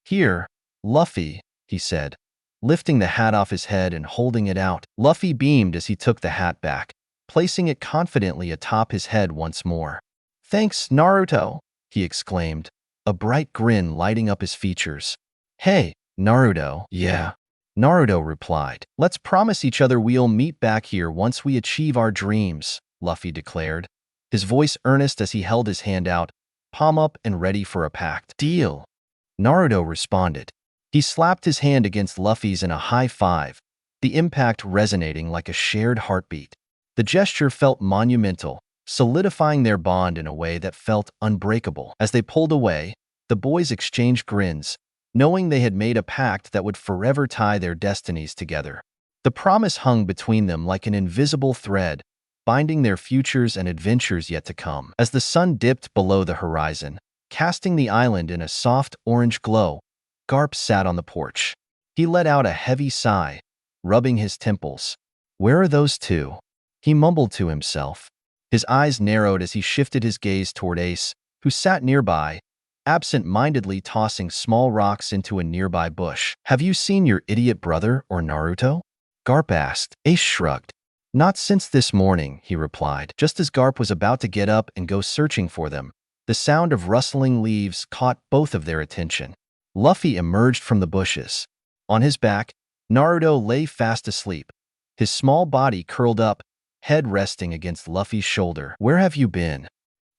"Here, Luffy," he said, lifting the hat off his head and holding it out. Luffy beamed as he took the hat back, placing it confidently atop his head once more. "Thanks, Naruto," he exclaimed, a bright grin lighting up his features. "Hey, Naruto." "Yeah," Naruto replied. "Let's promise each other we'll meet back here once we achieve our dreams," Luffy declared, his voice earnest as he held his hand out, palm up and ready for a pact. "Deal," Naruto responded. He slapped his hand against Luffy's in a high five, the impact resonating like a shared heartbeat. The gesture felt monumental, solidifying their bond in a way that felt unbreakable. As they pulled away, the boys exchanged grins, knowing they had made a pact that would forever tie their destinies together. The promise hung between them like an invisible thread, binding their futures and adventures yet to come. As the sun dipped below the horizon, casting the island in a soft orange glow, Garp sat on the porch. He let out a heavy sigh, rubbing his temples. "Where are those two?" he mumbled to himself. His eyes narrowed as he shifted his gaze toward Ace, who sat nearby, absent-mindedly tossing small rocks into a nearby bush. "Have you seen your idiot brother or Naruto?" Garp asked. Ace shrugged. "Not since this morning," he replied. Just as Garp was about to get up and go searching for them, the sound of rustling leaves caught both of their attention. Luffy emerged from the bushes. On his back, Naruto lay fast asleep, his small body curled up, head resting against Luffy's shoulder. "Where have you been?"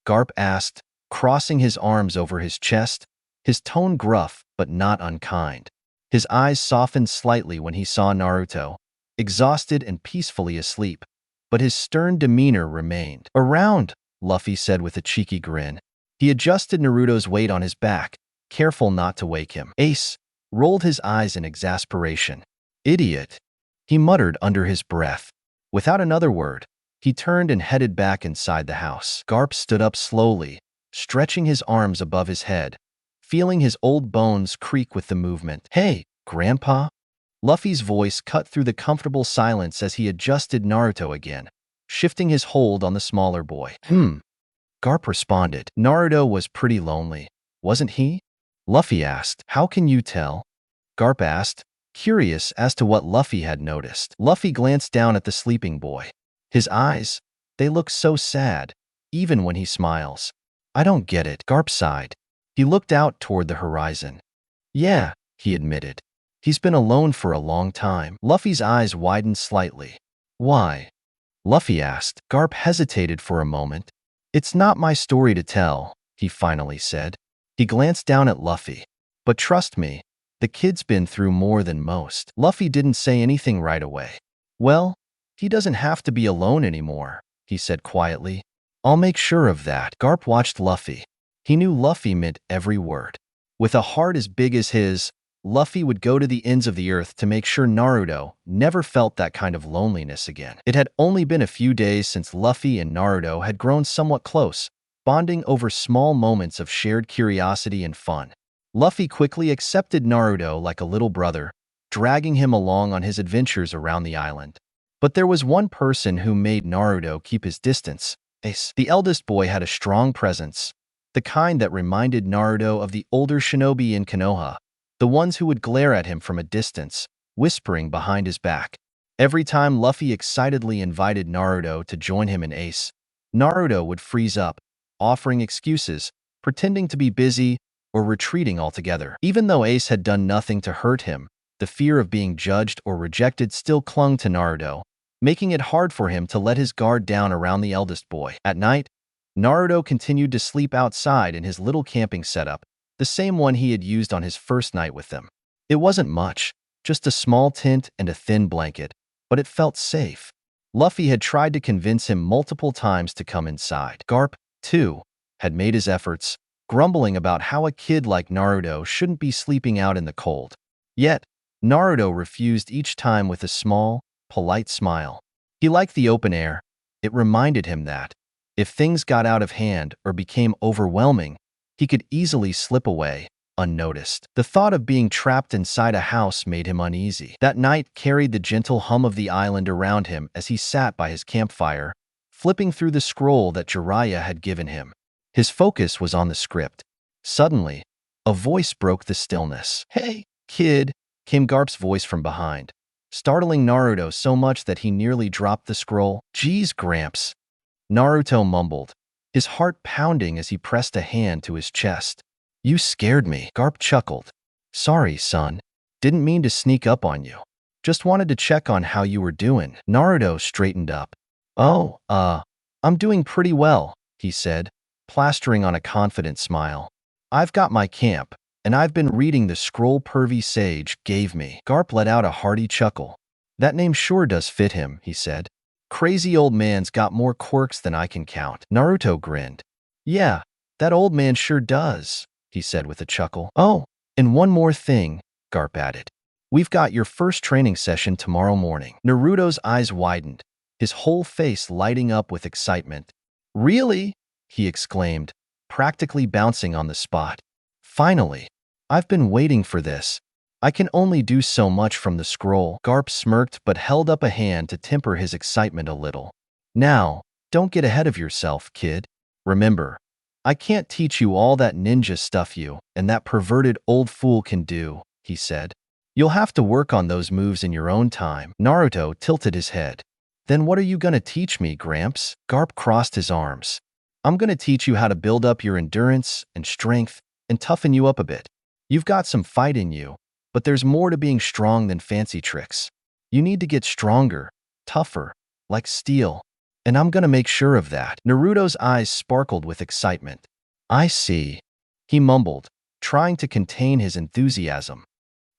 Garp asked, crossing his arms over his chest, his tone gruff but not unkind. His eyes softened slightly when he saw Naruto, exhausted and peacefully asleep, but his stern demeanor remained. "Around," Luffy said with a cheeky grin. He adjusted Naruto's weight on his back, careful not to wake him. Ace rolled his eyes in exasperation. "Idiot," he muttered under his breath. Without another word, he turned and headed back inside the house. Garp stood up slowly, stretching his arms above his head, feeling his old bones creak with the movement. "Hey, Grandpa?" Luffy's voice cut through the comfortable silence as he adjusted Naruto again, shifting his hold on the smaller boy. Garp responded. "Naruto was pretty lonely, wasn't he?" Luffy asked. "How can you tell?" Garp asked, curious as to what Luffy had noticed. Luffy glanced down at the sleeping boy. His eyes, they look so sad, even when he smiles. "I don't get it," Garp sighed. He looked out toward the horizon. "Yeah," he admitted. "He's been alone for a long time." Luffy's eyes widened slightly. "Why?" Luffy asked. Garp hesitated for a moment. "It's not my story to tell," he finally said. He glanced down at Luffy. "But trust me, the kid's been through more than most." Luffy didn't say anything right away. "Well, he doesn't have to be alone anymore," he said quietly. "I'll make sure of that." Garp watched Luffy. He knew Luffy meant every word. With a heart as big as his, Luffy would go to the ends of the earth to make sure Naruto never felt that kind of loneliness again. It had only been a few days since Luffy and Naruto had grown somewhat close, bonding over small moments of shared curiosity and fun. Luffy quickly accepted Naruto like a little brother, dragging him along on his adventures around the island. But there was one person who made Naruto keep his distance. Ace. The eldest boy had a strong presence, the kind that reminded Naruto of the older shinobi in Konoha, the ones who would glare at him from a distance, whispering behind his back. Every time Luffy excitedly invited Naruto to join him in Ace, Naruto would freeze up, offering excuses, pretending to be busy, or retreating altogether. Even though Ace had done nothing to hurt him, the fear of being judged or rejected still clung to Naruto, making it hard for him to let his guard down around the eldest boy. At night, Naruto continued to sleep outside in his little camping setup, the same one he had used on his first night with them. It wasn't much, just a small tent and a thin blanket, but it felt safe. Luffy had tried to convince him multiple times to come inside. Garp, too, had made his efforts, grumbling about how a kid like Naruto shouldn't be sleeping out in the cold. Yet, Naruto refused each time with a small, polite smile. He liked the open air. It reminded him that, if things got out of hand or became overwhelming, he could easily slip away, unnoticed. The thought of being trapped inside a house made him uneasy. That night carried the gentle hum of the island around him as he sat by his campfire, flipping through the scroll that Jiraiya had given him. His focus was on the script. Suddenly, a voice broke the stillness. "Hey, kid," came Garp's voice from behind, startling Naruto so much that he nearly dropped the scroll. "Geez, Gramps," Naruto mumbled, his heart pounding as he pressed a hand to his chest. "You scared me." Garp chuckled. "Sorry, son. Didn't mean to sneak up on you. Just wanted to check on how you were doing." Naruto straightened up. "Oh, I'm doing pretty well," he said, plastering on a confident smile. "I've got my camp, and I've been reading the scroll Pervy Sage gave me. Garp let out a hearty chuckle. That name sure does fit him, he said. Crazy old man's got more quirks than I can count. Naruto grinned. Yeah, that old man sure does, he said with a chuckle. Oh, and one more thing, Garp added. We've got your first training session tomorrow morning. Naruto's eyes widened, his whole face lighting up with excitement. Really? He exclaimed, practically bouncing on the spot. Finally, I've been waiting for this. I can only do so much from the scroll. Garp smirked but held up a hand to temper his excitement a little. Now, don't get ahead of yourself, kid. Remember, I can't teach you all that ninja stuff you and that perverted old fool can do, he said. You'll have to work on those moves in your own time. Naruto tilted his head. Then what are you gonna teach me, Gramps? Garp crossed his arms. I'm gonna teach you how to build up your endurance and strength and toughen you up a bit. You've got some fight in you, but there's more to being strong than fancy tricks. You need to get stronger, tougher, like steel. And I'm gonna make sure of that. Naruto's eyes sparkled with excitement. I see, he mumbled, trying to contain his enthusiasm.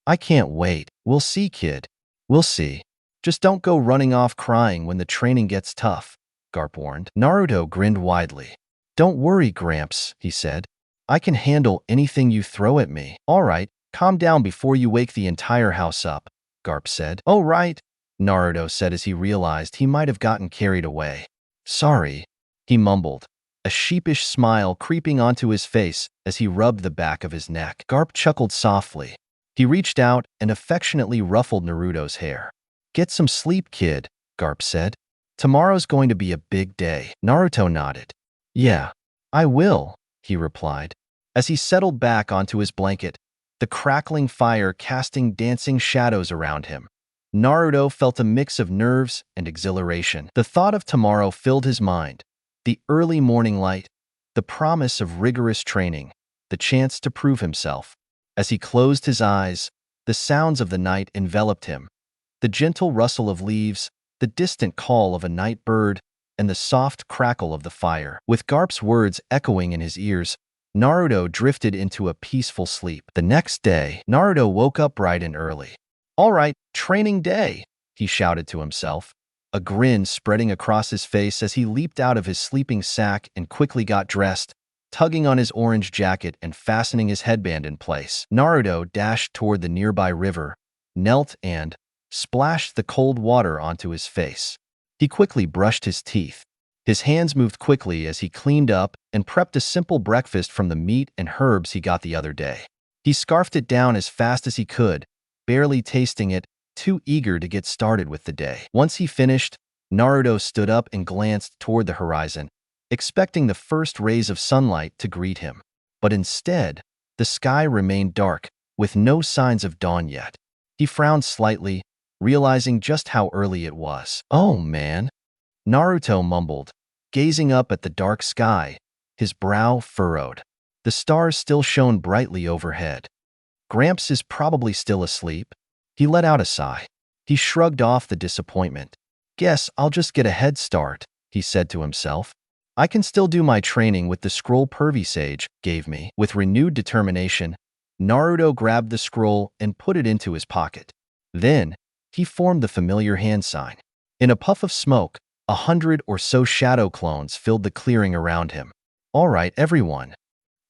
I can't wait. We'll see, kid. We'll see. Just don't go running off crying when the training gets tough, Garp warned. Naruto grinned widely. Don't worry, Gramps, he said. I can handle anything you throw at me. All right, calm down before you wake the entire house up, Garp said. Oh, right, Naruto said as he realized he might have gotten carried away. Sorry, he mumbled, a sheepish smile creeping onto his face as he rubbed the back of his neck. Garp chuckled softly. He reached out and affectionately ruffled Naruto's hair. Get some sleep, kid, Garp said. Tomorrow's going to be a big day. Naruto nodded. Yeah, I will, he replied. As he settled back onto his blanket, the crackling fire casting dancing shadows around him, Naruto felt a mix of nerves and exhilaration. The thought of tomorrow filled his mind. The early morning light, the promise of rigorous training, the chance to prove himself. As he closed his eyes, the sounds of the night enveloped him. The gentle rustle of leaves, the distant call of a night bird, and the soft crackle of the fire. With Garp's words echoing in his ears, Naruto drifted into a peaceful sleep. The next day, Naruto woke up bright and early. All right, training day, he shouted to himself, a grin spreading across his face as he leaped out of his sleeping sack and quickly got dressed, tugging on his orange jacket and fastening his headband in place. Naruto dashed toward the nearby river, knelt and splashed the cold water onto his face. He quickly brushed his teeth. His hands moved quickly as he cleaned up and prepped a simple breakfast from the meat and herbs he got the other day. He scarfed it down as fast as he could, barely tasting it, too eager to get started with the day. Once he finished, Naruto stood up and glanced toward the horizon, expecting the first rays of sunlight to greet him. But instead, the sky remained dark, with no signs of dawn yet. He frowned slightly, realizing just how early it was. Oh, man, Naruto mumbled, gazing up at the dark sky, his brow furrowed. The stars still shone brightly overhead. Gramps is probably still asleep. He let out a sigh. He shrugged off the disappointment. Guess I'll just get a head start, he said to himself. I can still do my training with the scroll Pervy Sage gave me. With renewed determination, Naruto grabbed the scroll and put it into his pocket. Then, he formed the familiar hand sign. In a puff of smoke, 100 or so shadow clones filled the clearing around him. All right, everyone,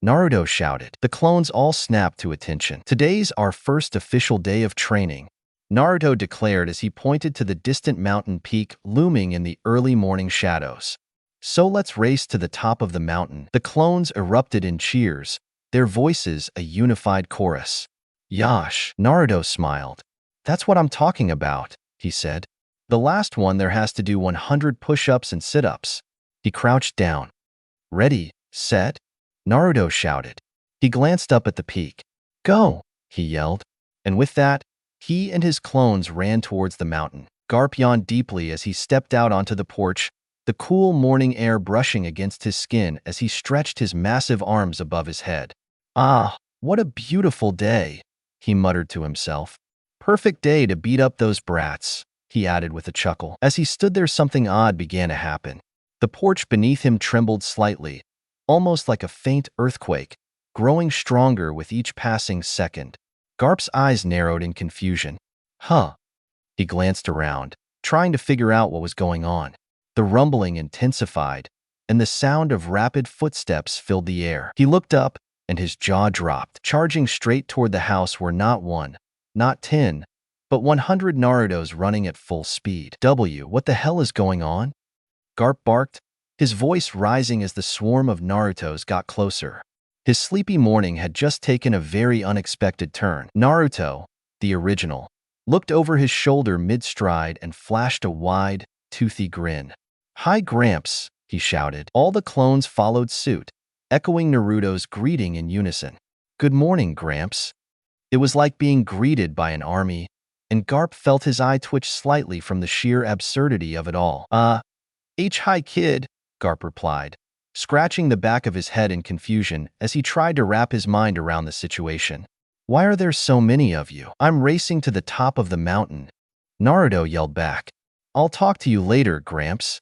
Naruto shouted. The clones all snapped to attention. Today's our first official day of training, Naruto declared as he pointed to the distant mountain peak looming in the early morning shadows. So let's race to the top of the mountain. The clones erupted in cheers, their voices a unified chorus. Yash, Naruto smiled. That's what I'm talking about, he said. The last one there has to do 100 push-ups and sit-ups. He crouched down. Ready, set, Naruto shouted. He glanced up at the peak. Go, he yelled. And with that, he and his clones ran towards the mountain. Garp yawned deeply as he stepped out onto the porch, the cool morning air brushing against his skin as he stretched his massive arms above his head. Ah, what a beautiful day, he muttered to himself. Perfect day to beat up those brats, he added with a chuckle. As he stood there, something odd began to happen. The porch beneath him trembled slightly, almost like a faint earthquake, growing stronger with each passing second. Garp's eyes narrowed in confusion. Huh. He glanced around, trying to figure out what was going on. The rumbling intensified, and the sound of rapid footsteps filled the air. He looked up, and his jaw dropped. Charging straight toward the house were not one, not 10, but 100 Narutos running at full speed. What the hell is going on? Garp barked, his voice rising as the swarm of Narutos got closer. His sleepy morning had just taken a very unexpected turn. Naruto, the original, looked over his shoulder mid-stride and flashed a wide, toothy grin. "Hi, Gramps," he shouted. All the clones followed suit, echoing Naruto's greeting in unison. "Good morning, Gramps." It was like being greeted by an army, and Garp felt his eye twitch slightly from the sheer absurdity of it all. Hi, kid," Garp replied, scratching the back of his head in confusion as he tried to wrap his mind around the situation. "Why are there so many of you? I'm racing to the top of the mountain." Naruto yelled back, "I'll talk to you later, Gramps."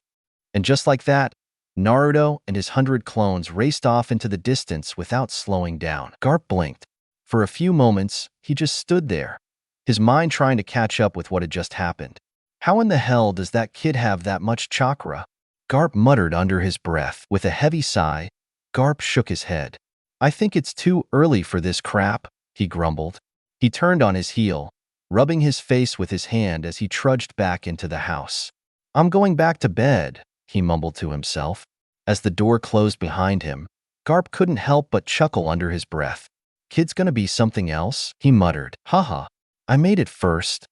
And just like that, Naruto and his 100 clones raced off into the distance without slowing down. Garp blinked. For a few moments, he just stood there, his mind trying to catch up with what had just happened. How in the hell does that kid have that much chakra? Garp muttered under his breath. With a heavy sigh, Garp shook his head. "I think it's too early for this crap," he grumbled. He turned on his heel, rubbing his face with his hand as he trudged back into the house. "I'm going back to bed," he mumbled to himself. As the door closed behind him, Garp couldn't help but chuckle under his breath. "Kid's gonna be something else?" he muttered. "Haha, I made it first."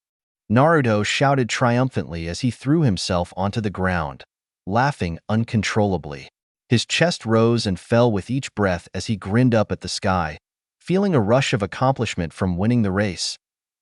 Naruto shouted triumphantly as he threw himself onto the ground, laughing uncontrollably. His chest rose and fell with each breath as he grinned up at the sky, feeling a rush of accomplishment from winning the race.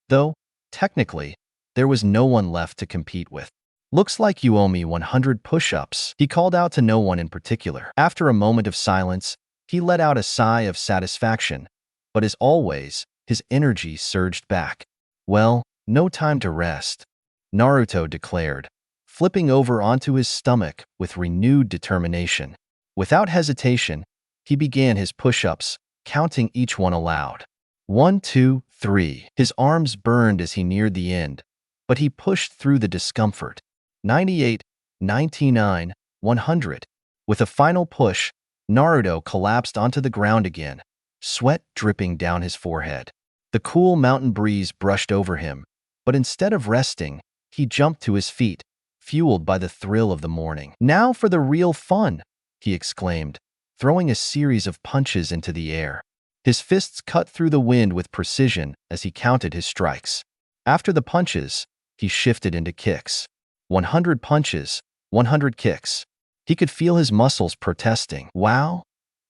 Though, technically, there was no one left to compete with. "Looks like you owe me 100 push-ups," he called out to no one in particular. After a moment of silence, he let out a sigh of satisfaction, but as always, his energy surged back. "Well, no time to rest," Naruto declared, flipping over onto his stomach with renewed determination. Without hesitation, he began his push-ups, counting each one aloud. 1, 2, 3. His arms burned as he neared the end, but he pushed through the discomfort. 98, 99, 100. With a final push, Naruto collapsed onto the ground again, sweat dripping down his forehead. The cool mountain breeze brushed over him, but instead of resting, he jumped to his feet, fueled by the thrill of the morning. "Now for the real fun," he exclaimed, throwing a series of punches into the air. His fists cut through the wind with precision as he counted his strikes. After the punches, he shifted into kicks. 100 punches, 100 kicks. He could feel his muscles protesting. "Wow,"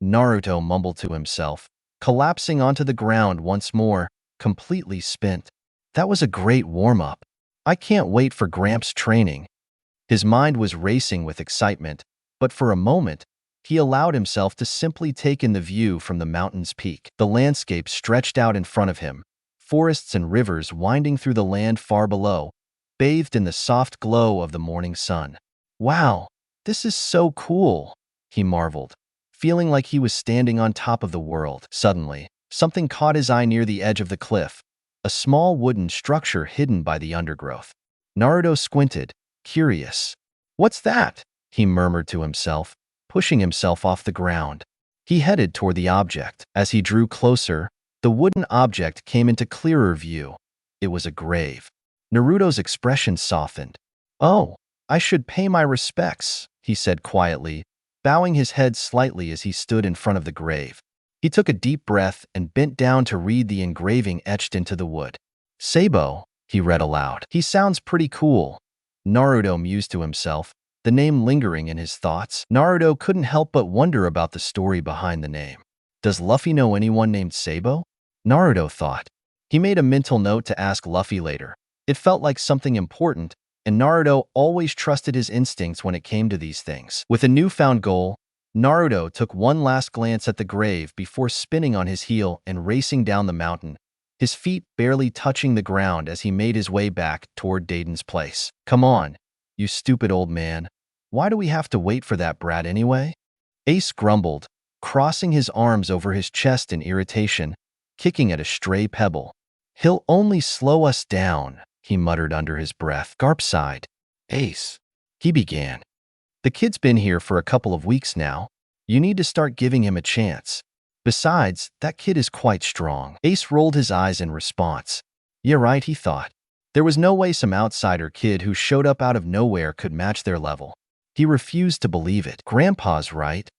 Naruto mumbled to himself, collapsing onto the ground once more, completely spent. "That was a great warm-up. I can't wait for Gramps' training." His mind was racing with excitement, but for a moment, he allowed himself to simply take in the view from the mountain's peak. The landscape stretched out in front of him, forests and rivers winding through the land far below, bathed in the soft glow of the morning sun. "Wow, this is so cool," he marveled, feeling like he was standing on top of the world. Suddenly, something caught his eye near the edge of the cliff, a small wooden structure hidden by the undergrowth. Naruto squinted, curious. "What's that?" he murmured to himself, pushing himself off the ground. He headed toward the object. As he drew closer, the wooden object came into clearer view. It was a grave. Naruto's expression softened. "Oh, I should pay my respects," he said quietly, bowing his head slightly as he stood in front of the grave. He took a deep breath and bent down to read the engraving etched into the wood. "Sabo," he read aloud. "He sounds pretty cool." Naruto mused to himself, the name lingering in his thoughts. Naruto couldn't help but wonder about the story behind the name. Does Luffy know anyone named Sabo? Naruto thought. He made a mental note to ask Luffy later. It felt like something important, and Naruto always trusted his instincts when it came to these things. With a newfound goal, Naruto took one last glance at the grave before spinning on his heel and racing down the mountain, his feet barely touching the ground as he made his way back toward Dayton's place. "Come on, you stupid old man. Why do we have to wait for that brat anyway?" Ace grumbled, crossing his arms over his chest in irritation, kicking at a stray pebble. "He'll only slow us down," he muttered under his breath. Garp sighed. "Ace," he began. "The kid's been here for a couple of weeks now. You need to start giving him a chance. Besides, that kid is quite strong." Ace rolled his eyes in response. "Yeah, right," he thought. There was no way some outsider kid who showed up out of nowhere could match their level. He refused to believe it. "Grandpa's right,"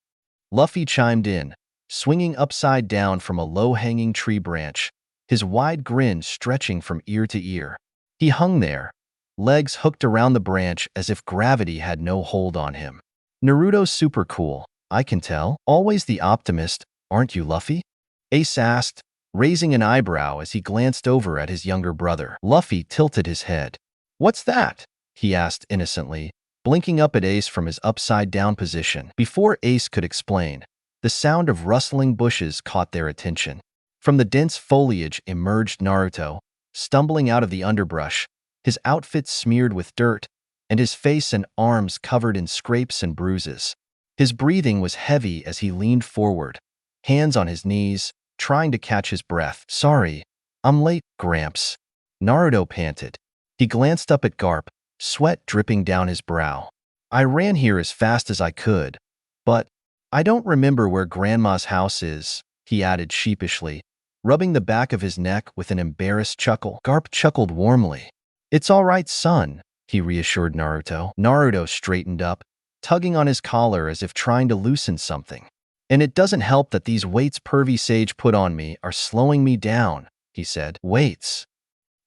Luffy chimed in, swinging upside down from a low-hanging tree branch, his wide grin stretching from ear to ear. He hung there, legs hooked around the branch as if gravity had no hold on him. "Naruto's super cool, I can tell. Always the optimist, aren't you, Luffy?" Ace asked, raising an eyebrow as he glanced over at his younger brother. Luffy tilted his head. "What's that?" he asked innocently, blinking up at Ace from his upside-down position. Before Ace could explain, the sound of rustling bushes caught their attention. From the dense foliage emerged Naruto, stumbling out of the underbrush, his outfit smeared with dirt, and his face and arms covered in scrapes and bruises. His breathing was heavy as he leaned forward, hands on his knees, trying to catch his breath. "Sorry, I'm late, Gramps," Naruto panted. He glanced up at Garp, sweat dripping down his brow. "I ran here as fast as I could, but I don't remember where Grandma's house is," he added sheepishly, rubbing the back of his neck with an embarrassed chuckle. Garp chuckled warmly. "It's all right, son," he reassured Naruto. Naruto straightened up, tugging on his collar as if trying to loosen something. "And it doesn't help that these weights Pervy Sage put on me are slowing me down," he said. "Weights?"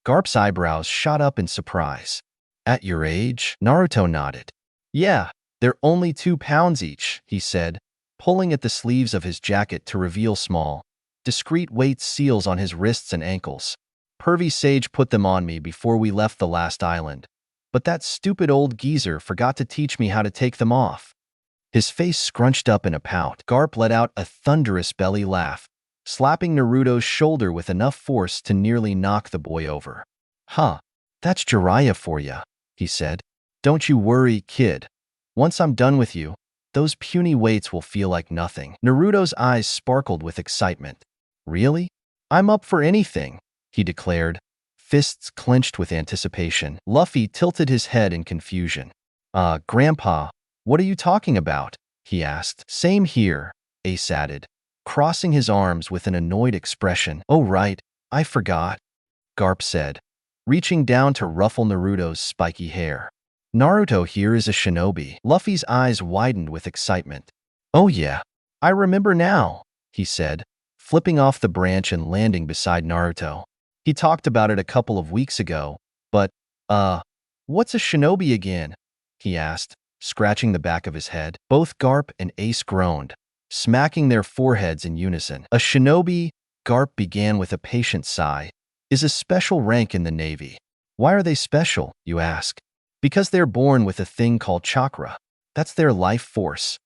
Garp's eyebrows shot up in surprise. "At your age?" Naruto nodded. "Yeah, they're only 2 pounds each," he said, pulling at the sleeves of his jacket to reveal small, discreet weight seals on his wrists and ankles. "Pervy Sage put them on me before we left the last island, but that stupid old geezer forgot to teach me how to take them off." His face scrunched up in a pout. Garp let out a thunderous belly laugh, slapping Naruto's shoulder with enough force to nearly knock the boy over. "Huh, that's Jiraiya for ya," he said. "Don't you worry, kid. Once I'm done with you, those puny weights will feel like nothing." Naruto's eyes sparkled with excitement. "Really? I'm up for anything," he declared, fists clenched with anticipation. Luffy tilted his head in confusion. Grandpa, what are you talking about?" he asked. "Same here," Ace added, crossing his arms with an annoyed expression. "Oh right, I forgot," Garp said, reaching down to ruffle Naruto's spiky hair. "Naruto here is a shinobi." Luffy's eyes widened with excitement. "Oh yeah, I remember now," he said, flipping off the branch and landing beside Naruto. "He talked about it a couple of weeks ago, but, what's a shinobi again?" he asked, scratching the back of his head. Both Garp and Ace groaned, smacking their foreheads in unison. "A shinobi," Garp began with a patient sigh, "is a special rank in the Navy." "Why are they special, you ask?" "Because they're born with a thing called chakra. That's their life force.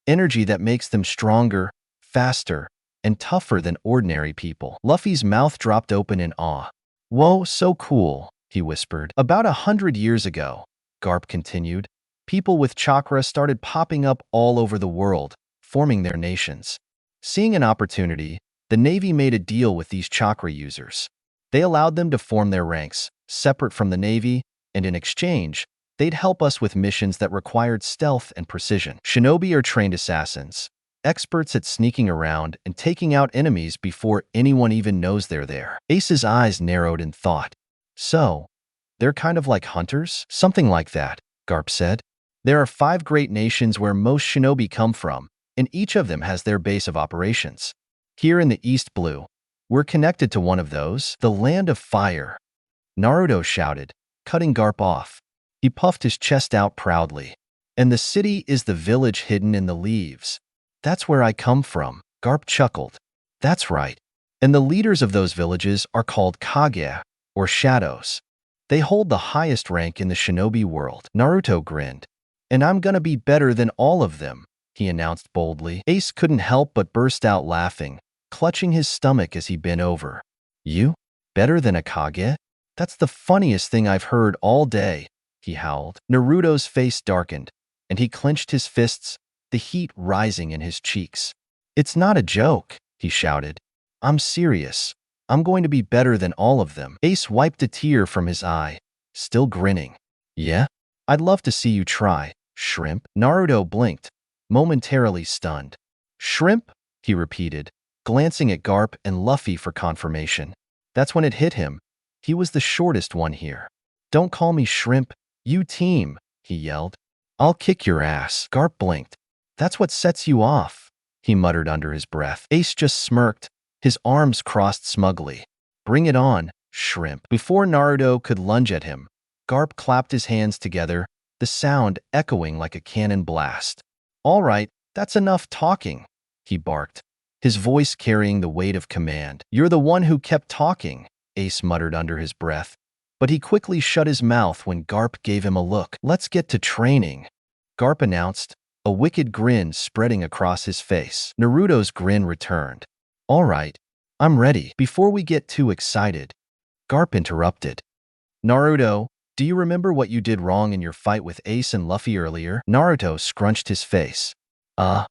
Energy that makes them stronger, faster, and tougher than ordinary people." Luffy's mouth dropped open in awe. "Whoa, so cool," he whispered. "About 100 years ago," Garp continued, "people with chakra started popping up all over the world, forming their nations. Seeing an opportunity, the Navy made a deal with these chakra users. They allowed them to form their ranks, separate from the Navy, and in exchange, they'd help us with missions that required stealth and precision. Shinobi are trained assassins, experts at sneaking around and taking out enemies before anyone even knows they're there." Ace's eyes narrowed in thought. "So, they're kind of like hunters?" "Something like that," Garp said. "There are 5 great nations where most shinobi come from, and each of them has their base of operations. Here in the East Blue, we're connected to one of those, the Land of Fire," Naruto shouted, cutting Garp off. He puffed his chest out proudly. "And the city is the village hidden in the leaves. That's where I come from," Garp chuckled. "That's right. And the leaders of those villages are called Kage, or shadows. They hold the highest rank in the shinobi world." Naruto grinned. "And I'm gonna be better than all of them," he announced boldly. Ace couldn't help but burst out laughing, clutching his stomach as he bent over. "You? Better than a Kage? That's the funniest thing I've heard all day," he howled. Naruto's face darkened, and he clenched his fists, the heat rising in his cheeks. It's not a joke, he shouted. I'm serious. I'm going to be better than all of them. Ace wiped a tear from his eye, still grinning. Yeah? I'd love to see you try, Shrimp. Naruto blinked, momentarily stunned. Shrimp? He repeated, glancing at Garp and Luffy for confirmation. That's when it hit him. He was the shortest one here. Don't call me Shrimp, you team, he yelled. I'll kick your ass. Garp blinked. That's what sets you off, he muttered under his breath. Ace just smirked, his arms crossed smugly. Bring it on, Shrimp. Before Naruto could lunge at him, Garp clapped his hands together, the sound echoing like a cannon blast. All right, that's enough talking, he barked, his voice carrying the weight of command. You're the one who kept talking, Ace muttered under his breath, but he quickly shut his mouth when Garp gave him a look. Let's get to training, Garp announced, a wicked grin spreading across his face. Naruto's grin returned. All right, I'm ready. Before we get too excited, Garp interrupted. Naruto, do you remember what you did wrong in your fight with Ace and Luffy earlier? Naruto scrunched his face. I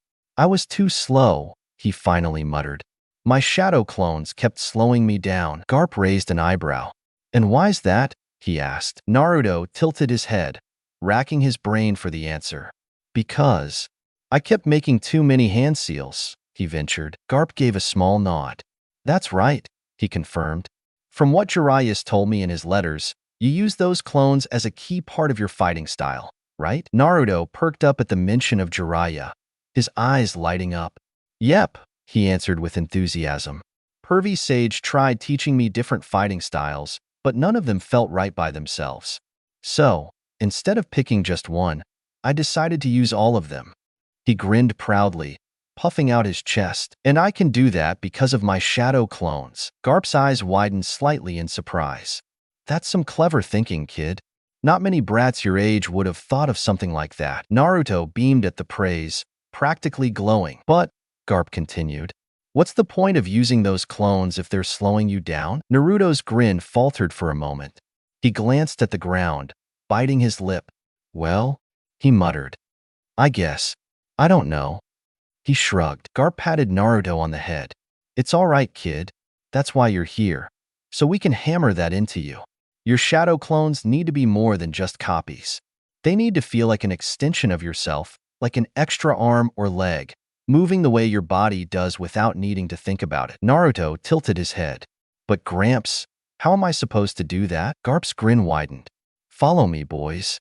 was too slow, he finally muttered. My shadow clones kept slowing me down. Garp raised an eyebrow. And why's that? He asked. Naruto tilted his head, racking his brain for the answer. Because I kept making too many hand seals, he ventured. Garp gave a small nod. That's right, he confirmed. From what Jiraiya's told me in his letters, you use those clones as a key part of your fighting style, right? Naruto perked up at the mention of Jiraiya, his eyes lighting up. Yep, he answered with enthusiasm. Pervy Sage tried teaching me different fighting styles, but none of them felt right by themselves. So, instead of picking just one, I decided to use all of them. He grinned proudly, puffing out his chest. And I can do that because of my shadow clones. Garp's eyes widened slightly in surprise. That's some clever thinking, kid. Not many brats your age would have thought of something like that. Naruto beamed at the praise, practically glowing. But, Garp continued, what's the point of using those clones if they're slowing you down? Naruto's grin faltered for a moment. He glanced at the ground, biting his lip. Well, he muttered. I guess. I don't know. He shrugged. Garp patted Naruto on the head. It's all right, kid. That's why you're here. So we can hammer that into you. Your shadow clones need to be more than just copies. They need to feel like an extension of yourself, like an extra arm or leg, moving the way your body does without needing to think about it. Naruto tilted his head. But Gramps, how am I supposed to do that? Garp's grin widened. Follow me, boys.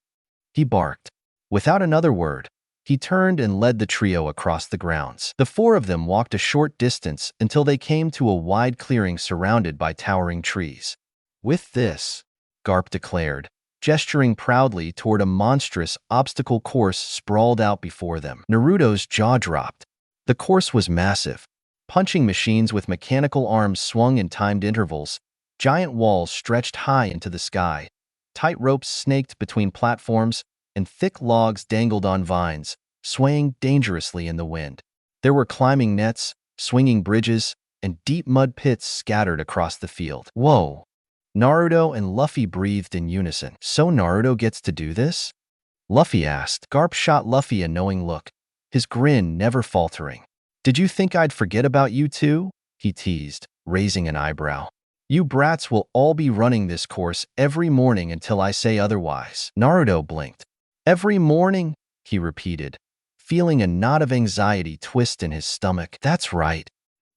He barked. Without another word, he turned and led the trio across the grounds. The four of them walked a short distance until they came to a wide clearing surrounded by towering trees. With this, Garp declared, gesturing proudly toward a monstrous obstacle course sprawled out before them. Naruto's jaw dropped. The course was massive. Punching machines with mechanical arms swung in timed intervals, giant walls stretched high into the sky, tight ropes snaked between platforms, and thick logs dangled on vines, swaying dangerously in the wind. There were climbing nets, swinging bridges, and deep mud pits scattered across the field. Whoa! Naruto and Luffy breathed in unison. So Naruto gets to do this? Luffy asked. Garp shot Luffy a knowing look, his grin never faltering. Did you think I'd forget about you two? He teased, raising an eyebrow. You brats will all be running this course every morning until I say otherwise. Naruto blinked. Every morning? He repeated, feeling a knot of anxiety twist in his stomach. That's right.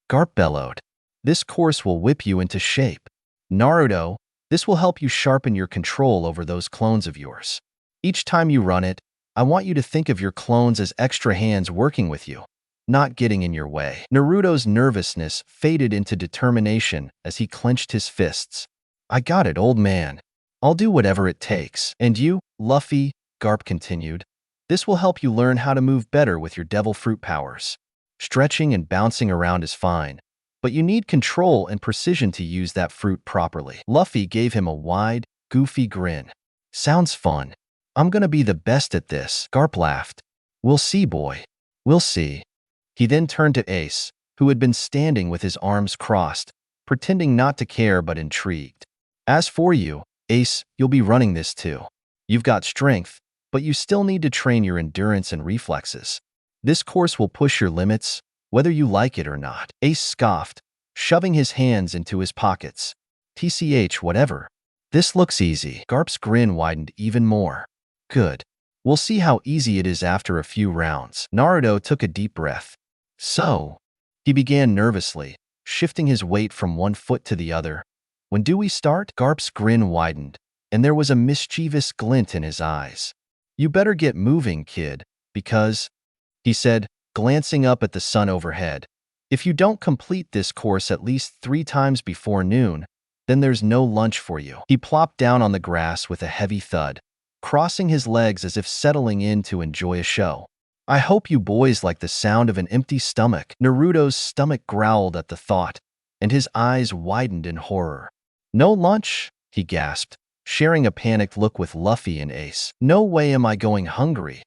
Garp bellowed. This course will whip you into shape. Naruto, this will help you sharpen your control over those clones of yours. Each time you run it, I want you to think of your clones as extra hands working with you, not getting in your way. Naruto's nervousness faded into determination as he clenched his fists. I got it, old man. I'll do whatever it takes. And you, Luffy, Garp continued, this will help you learn how to move better with your devil fruit powers. Stretching and bouncing around is fine, but you need control and precision to use that fruit properly. Luffy gave him a wide, goofy grin. Sounds fun. I'm gonna be the best at this. Garp laughed. We'll see, boy. We'll see. He then turned to Ace, who had been standing with his arms crossed, pretending not to care but intrigued. As for you, Ace, you'll be running this too. You've got strength, but you still need to train your endurance and reflexes. This course will push your limits, whether you like it or not. Ace scoffed, shoving his hands into his pockets. TCH, whatever. This looks easy. Garp's grin widened even more. Good. We'll see how easy it is after a few rounds. Naruto took a deep breath. So, he began nervously, shifting his weight from one foot to the other. When do we start? Garp's grin widened, and there was a mischievous glint in his eyes. You better get moving, kid, because, he said, glancing up at the sun overhead, if you don't complete this course at least 3 times before noon, then there's no lunch for you. He plopped down on the grass with a heavy thud, crossing his legs as if settling in to enjoy a show. I hope you boys like the sound of an empty stomach. Naruto's stomach growled at the thought, and his eyes widened in horror. No lunch? He gasped, sharing a panicked look with Luffy and Ace. No way am I going hungry.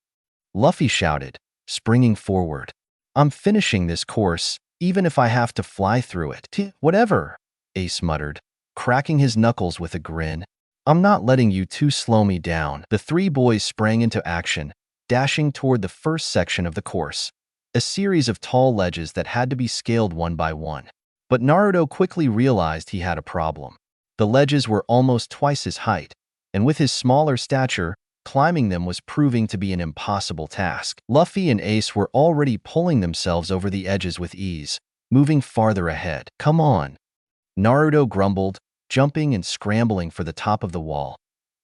Luffy shouted, springing forward. I'm finishing this course, even if I have to fly through it. Whatever, Ace muttered, cracking his knuckles with a grin. I'm not letting you two slow me down. The 3 boys sprang into action, dashing toward the first section of the course, a series of tall ledges that had to be scaled one by one. But Naruto quickly realized he had a problem. The ledges were almost twice his height, and with his smaller stature, climbing them was proving to be an impossible task. Luffy and Ace were already pulling themselves over the edges with ease, moving farther ahead. Come on, Naruto grumbled, jumping and scrambling for the top of the wall,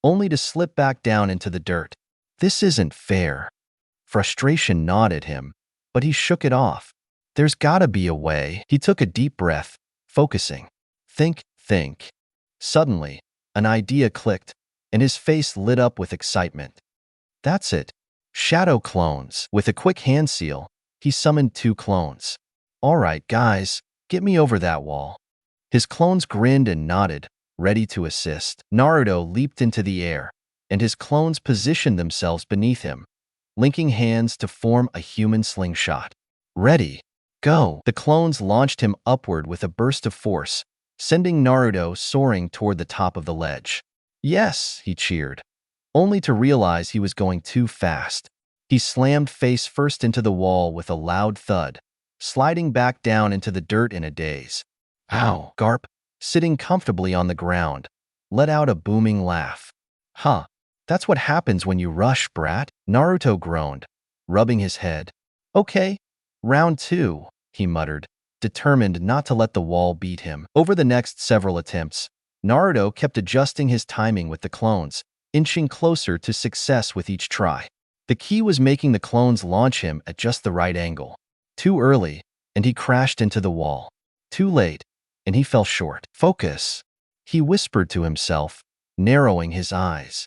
only to slip back down into the dirt. This isn't fair. Frustration gnawed at him, but he shook it off. There's gotta be a way. He took a deep breath, focusing. Think. Suddenly, an idea clicked, and his face lit up with excitement. That's it. Shadow clones. With a quick hand seal, he summoned 2 clones. All right, guys, get me over that wall. His clones grinned and nodded, ready to assist. Naruto leaped into the air, and his clones positioned themselves beneath him, linking hands to form a human slingshot. Ready, go! The clones launched him upward with a burst of force, sending Naruto soaring toward the top of the ledge. Yes, he cheered, only to realize he was going too fast. He slammed face first into the wall with a loud thud, sliding back down into the dirt in a daze. Ow! Garp, sitting comfortably on the ground, let out a booming laugh. Huh, that's what happens when you rush, brat, Naruto groaned, rubbing his head. Okay, round 2, he muttered, determined not to let the wall beat him. Over the next several attempts, Naruto kept adjusting his timing with the clones, inching closer to success with each try. The key was making the clones launch him at just the right angle. Too early, and he crashed into the wall. Too late, and he fell short. Focus, he whispered to himself, narrowing his eyes.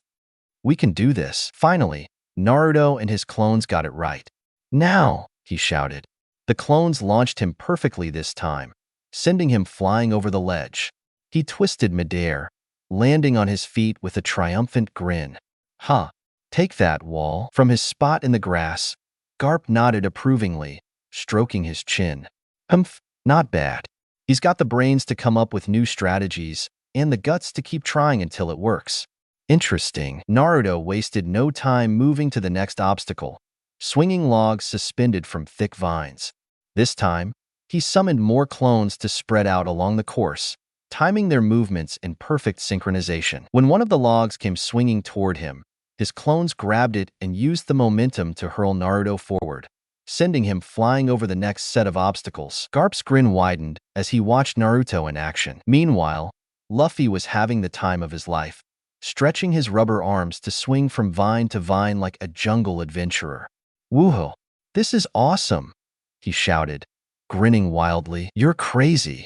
We can do this. Finally, Naruto and his clones got it right. Now, he shouted. The clones launched him perfectly this time, sending him flying over the ledge. He twisted midair, landing on his feet with a triumphant grin. Huh, take that, wall. From his spot in the grass, Garp nodded approvingly, stroking his chin. Humph, not bad. He's got the brains to come up with new strategies, and the guts to keep trying until it works. Interesting. Naruto wasted no time moving to the next obstacle, swinging logs suspended from thick vines. This time, he summoned more clones to spread out along the course, timing their movements in perfect synchronization. When one of the logs came swinging toward him, his clones grabbed it and used the momentum to hurl Naruto forward, sending him flying over the next set of obstacles. Garp's grin widened as he watched Naruto in action. Meanwhile, Luffy was having the time of his life, stretching his rubber arms to swing from vine to vine like a jungle adventurer. Woohoo! This is awesome, he shouted, grinning wildly. You're crazy,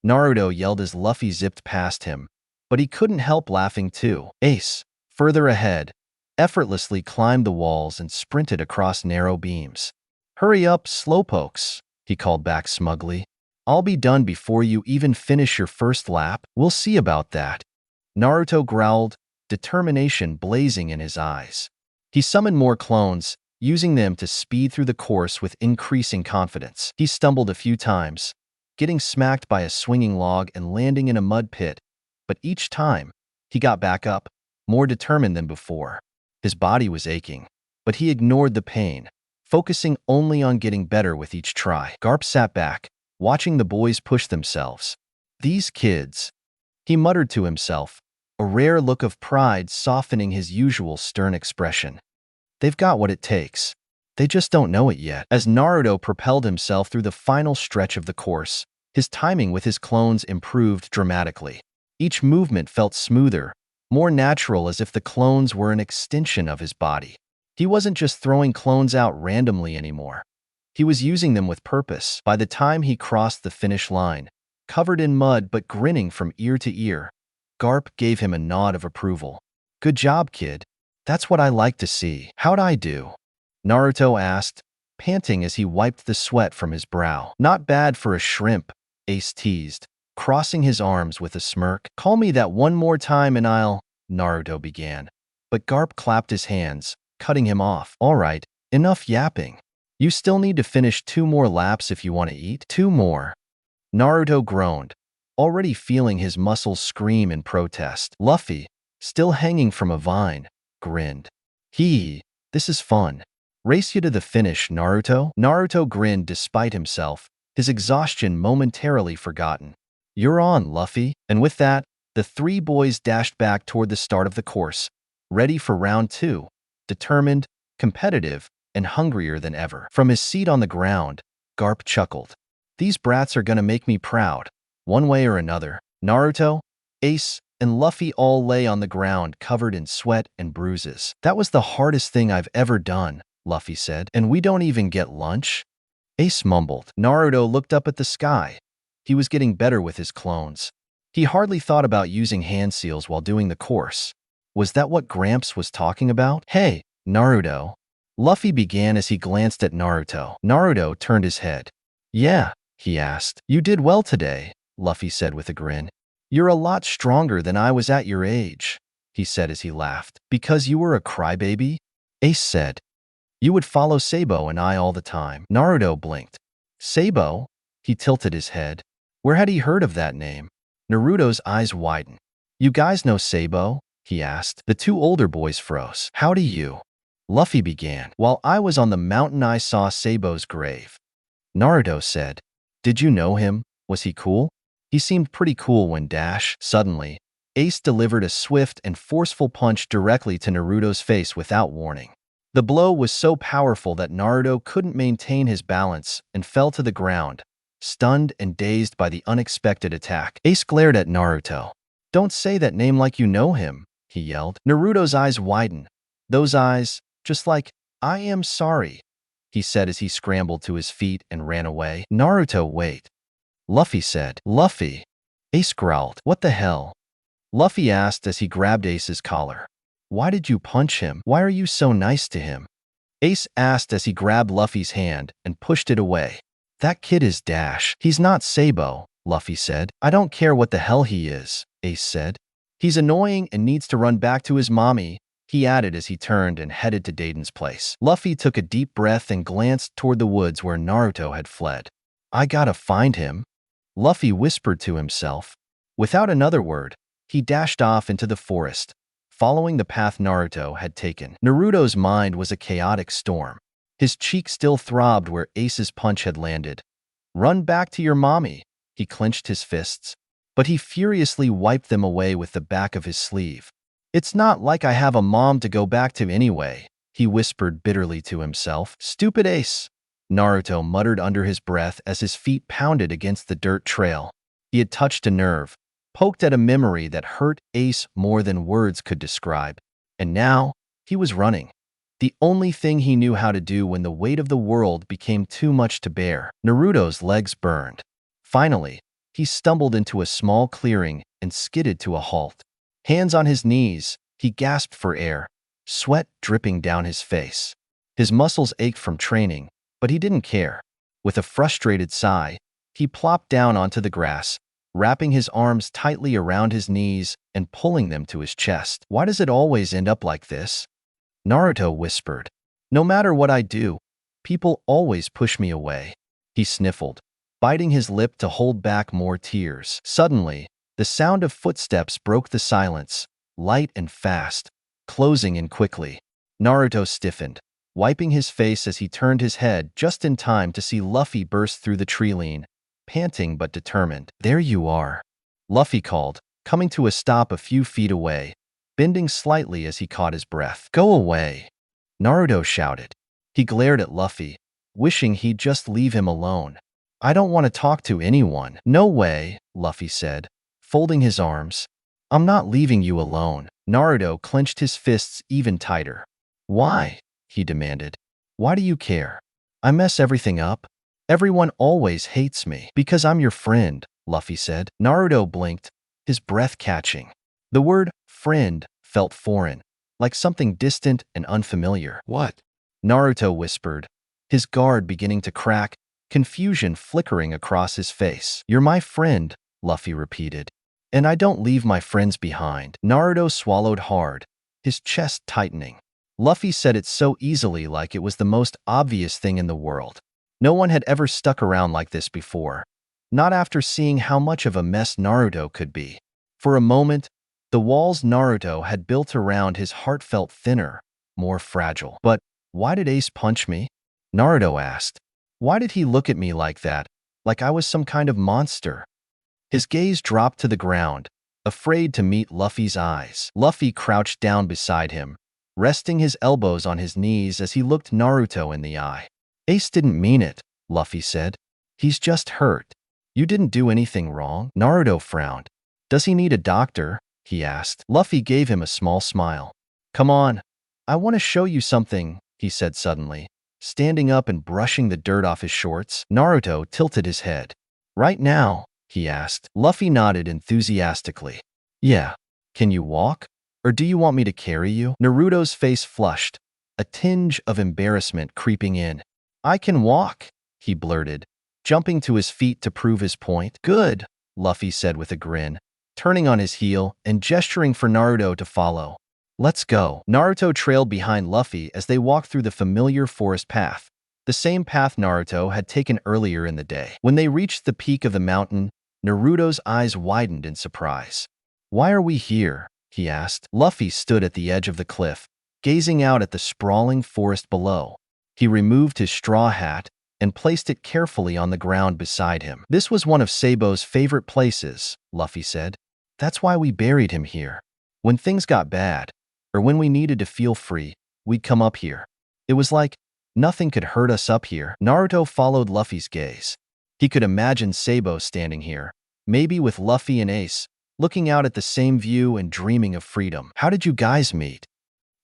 Naruto yelled as Luffy zipped past him, but he couldn't help laughing too. Ace, further ahead, effortlessly climbed the walls and sprinted across narrow beams. Hurry up, slowpokes, he called back smugly. I'll be done before you even finish your first lap. We'll see about that, Naruto growled, determination blazing in his eyes. He summoned more clones, using them to speed through the course with increasing confidence. He stumbled a few times, getting smacked by a swinging log and landing in a mud pit, but each time, he got back up, more determined than before. His body was aching, but he ignored the pain, focusing only on getting better with each try. Garp sat back, watching the boys push themselves. These kids, he muttered to himself, a rare look of pride softening his usual stern expression. They've got what it takes. They just don't know it yet. As Naruto propelled himself through the final stretch of the course, his timing with his clones improved dramatically. Each movement felt smoother, more natural, as if the clones were an extension of his body. He wasn't just throwing clones out randomly anymore. He was using them with purpose. By the time he crossed the finish line, covered in mud but grinning from ear to ear, Garp gave him a nod of approval. Good job, kid. That's what I like to see. How'd I do? Naruto asked, panting as he wiped the sweat from his brow. Not bad for a shrimp, Ace teased, crossing his arms with a smirk. Call me that one more time and I'll… Naruto began. But Garp clapped his hands, cutting him off. All right, enough yapping. You still need to finish 2 more laps if you want to eat. 2 more. Naruto groaned, already feeling his muscles scream in protest. Luffy, still hanging from a vine, grinned. This is fun. Race you to the finish, Naruto? Naruto grinned despite himself, his exhaustion momentarily forgotten. You're on, Luffy. And with that, the 3 boys dashed back toward the start of the course, ready for round 2, determined, competitive, and hungrier than ever. From his seat on the ground, Garp chuckled. These brats are gonna make me proud, one way or another. Naruto, Ace, and Luffy all lay on the ground covered in sweat and bruises. That was the hardest thing I've ever done, Luffy said. And we don't even get lunch? Ace mumbled. Naruto looked up at the sky. He was getting better with his clones. He hardly thought about using hand seals while doing the course. Was that what Gramps was talking about? Hey, Naruto. Luffy began as he glanced at Naruto. Naruto turned his head. Yeah, he asked. You did well today, Luffy said with a grin. You're a lot stronger than I was at your age, he said as he laughed. Because you were a crybaby? Ace said. You would follow Sabo and I all the time. Naruto blinked. Sabo? He tilted his head. Where had he heard of that name? Naruto's eyes widened. You guys know Sabo? He asked. The 2 older boys froze. How do you? Luffy began. While I was on the mountain I saw Sabo's grave. Naruto said. Did you know him? Was he cool? He seemed pretty cool when Suddenly, Ace delivered a swift and forceful punch directly to Naruto's face without warning. The blow was so powerful that Naruto couldn't maintain his balance and fell to the ground, stunned and dazed by the unexpected attack. Ace glared at Naruto. Don't say that name like you know him, he yelled. Naruto's eyes widened. Those eyes, just like, I am sorry, he said as he scrambled to his feet and ran away. Naruto, wait. Luffy said. Luffy. Ace growled. What the hell? Luffy asked as he grabbed Ace's collar. Why did you punch him? Why are you so nice to him? Ace asked as he grabbed Luffy's hand and pushed it away. That kid is He's not Sabo, Luffy said. I don't care what the hell he is, Ace said. He's annoying and needs to run back to his mommy, he added as he turned and headed to Dayton's place. Luffy took a deep breath and glanced toward the woods where Naruto had fled. I gotta find him, Luffy whispered to himself. Without another word, he dashed off into the forest, following the path Naruto had taken. Naruto's mind was a chaotic storm. His cheek still throbbed where Ace's punch had landed. Run back to your mommy, he clenched his fists, but he furiously wiped them away with the back of his sleeve. It's not like I have a mom to go back to anyway, he whispered bitterly to himself. Stupid Ace, Naruto muttered under his breath as his feet pounded against the dirt trail. He had touched a nerve, poked at a memory that hurt Ace more than words could describe. And now, he was running. The only thing he knew how to do when the weight of the world became too much to bear. Naruto's legs burned. Finally, he stumbled into a small clearing and skidded to a halt. Hands on his knees, he gasped for air, sweat dripping down his face. His muscles ached from training, but he didn't care. With a frustrated sigh, he plopped down onto the grass, wrapping his arms tightly around his knees and pulling them to his chest. Why does it always end up like this? Naruto whispered. No matter what I do, people always push me away. He sniffled, biting his lip to hold back more tears. Suddenly, the sound of footsteps broke the silence, light and fast, closing in quickly. Naruto stiffened, wiping his face as he turned his head just in time to see Luffy burst through the tree line, panting but determined. "There you are," Luffy called, coming to a stop a few feet away, bending slightly as he caught his breath. "Go away," Naruto shouted. He glared at Luffy, wishing he'd just leave him alone. "I don't want to talk to anyone." "No way," Luffy said, folding his arms. "I'm not leaving you alone." Naruto clenched his fists even tighter. "Why?" he demanded. "Why do you care? I mess everything up? Everyone always hates me." "Because I'm your friend," Luffy said. Naruto blinked, his breath catching. The word friend felt foreign, like something distant and unfamiliar. "What?" Naruto whispered, his guard beginning to crack, confusion flickering across his face. "You're my friend," Luffy repeated. "And I don't leave my friends behind." Naruto swallowed hard, his chest tightening. Luffy said it so easily, like it was the most obvious thing in the world. No one had ever stuck around like this before, not after seeing how much of a mess Naruto could be. For a moment, the walls Naruto had built around his heart felt thinner, more fragile. "But why did Ace punch me?" Naruto asked. "Why did he look at me like that, like I was some kind of monster?" His gaze dropped to the ground, afraid to meet Luffy's eyes. Luffy crouched down beside him, resting his elbows on his knees as he looked Naruto in the eye. "Ace didn't mean it," Luffy said. "He's just hurt. You didn't do anything wrong." Naruto frowned. "Does he need a doctor?" he asked. Luffy gave him a small smile. "Come on, I want to show you something," he said suddenly, standing up and brushing the dirt off his shorts. Naruto tilted his head. "Right now?" he asked. Luffy nodded enthusiastically. "Yeah. Can you walk? Or do you want me to carry you?" Naruto's face flushed, a tinge of embarrassment creeping in. "I can walk," he blurted, jumping to his feet to prove his point. "Good," Luffy said with a grin, turning on his heel and gesturing for Naruto to follow. "Let's go." Naruto trailed behind Luffy as they walked through the familiar forest path, the same path Naruto had taken earlier in the day. When they reached the peak of the mountain, Naruto's eyes widened in surprise. "Why are we here?" he asked. Luffy stood at the edge of the cliff, gazing out at the sprawling forest below. He removed his straw hat and placed it carefully on the ground beside him. "This was one of Sabo's favorite places," Luffy said. "That's why we buried him here. When things got bad, or when we needed to feel free, we'd come up here. It was like nothing could hurt us up here." Naruto followed Luffy's gaze. He could imagine Sabo standing here, maybe with Luffy and Ace, looking out at the same view and dreaming of freedom. "How did you guys meet?"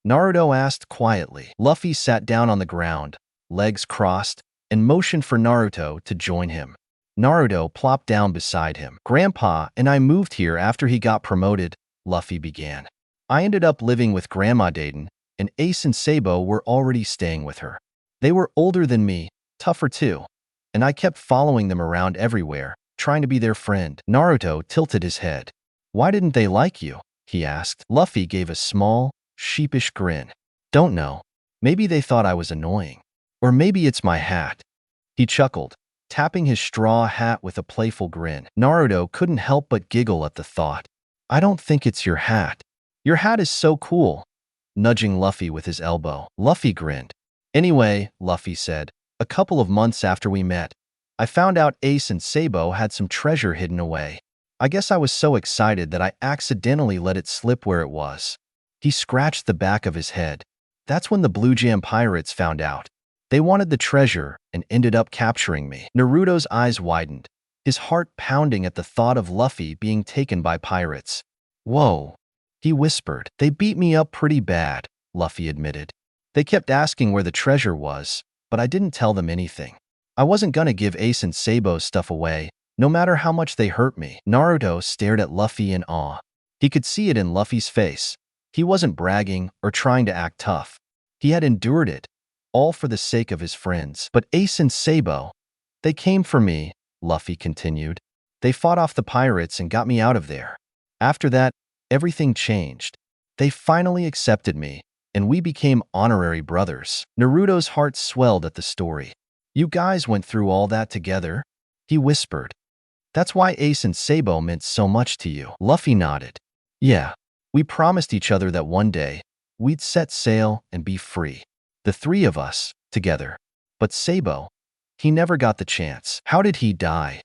Naruto asked quietly. Luffy sat down on the ground, legs crossed, and motioned for Naruto to join him. Naruto plopped down beside him. "Grandpa and I moved here after he got promoted," Luffy began. "I ended up living with Grandma Dayton, and Ace and Sabo were already staying with her. They were older than me, tougher too, and I kept following them around everywhere, trying to be their friend." Naruto tilted his head. "Why didn't they like you?" he asked. Luffy gave a small, sheepish grin. "Don't know. Maybe they thought I was annoying. Or maybe it's my hat." He chuckled, tapping his straw hat with a playful grin. Naruto couldn't help but giggle at the thought. "I don't think it's your hat. Your hat is so cool," nudging Luffy with his elbow. Luffy grinned. "Anyway," Luffy said, "a couple of months after we met, I found out Ace and Sabo had some treasure hidden away. I guess I was so excited that I accidentally let it slip where it was." He scratched the back of his head. "That's when the Blue Jam pirates found out. They wanted the treasure and ended up capturing me." Naruto's eyes widened, his heart pounding at the thought of Luffy being taken by pirates. "Whoa," he whispered. "They beat me up pretty bad," Luffy admitted. "They kept asking where the treasure was, but I didn't tell them anything. I wasn't gonna give Ace and Sabo's stuff away, no matter how much they hurt me." Naruto stared at Luffy in awe. He could see it in Luffy's face. He wasn't bragging or trying to act tough. He had endured it, all for the sake of his friends. "But Ace and Sabo, they came for me," Luffy continued. "They fought off the pirates and got me out of there. After that, everything changed. They finally accepted me, and we became honorary brothers." Naruto's heart swelled at the story. "You guys went through all that together?" he whispered. "That's why Ace and Sabo meant so much to you." Luffy nodded. "Yeah, we promised each other that one day, we'd set sail and be free. The three of us, together. But Sabo, he never got the chance. How did he die?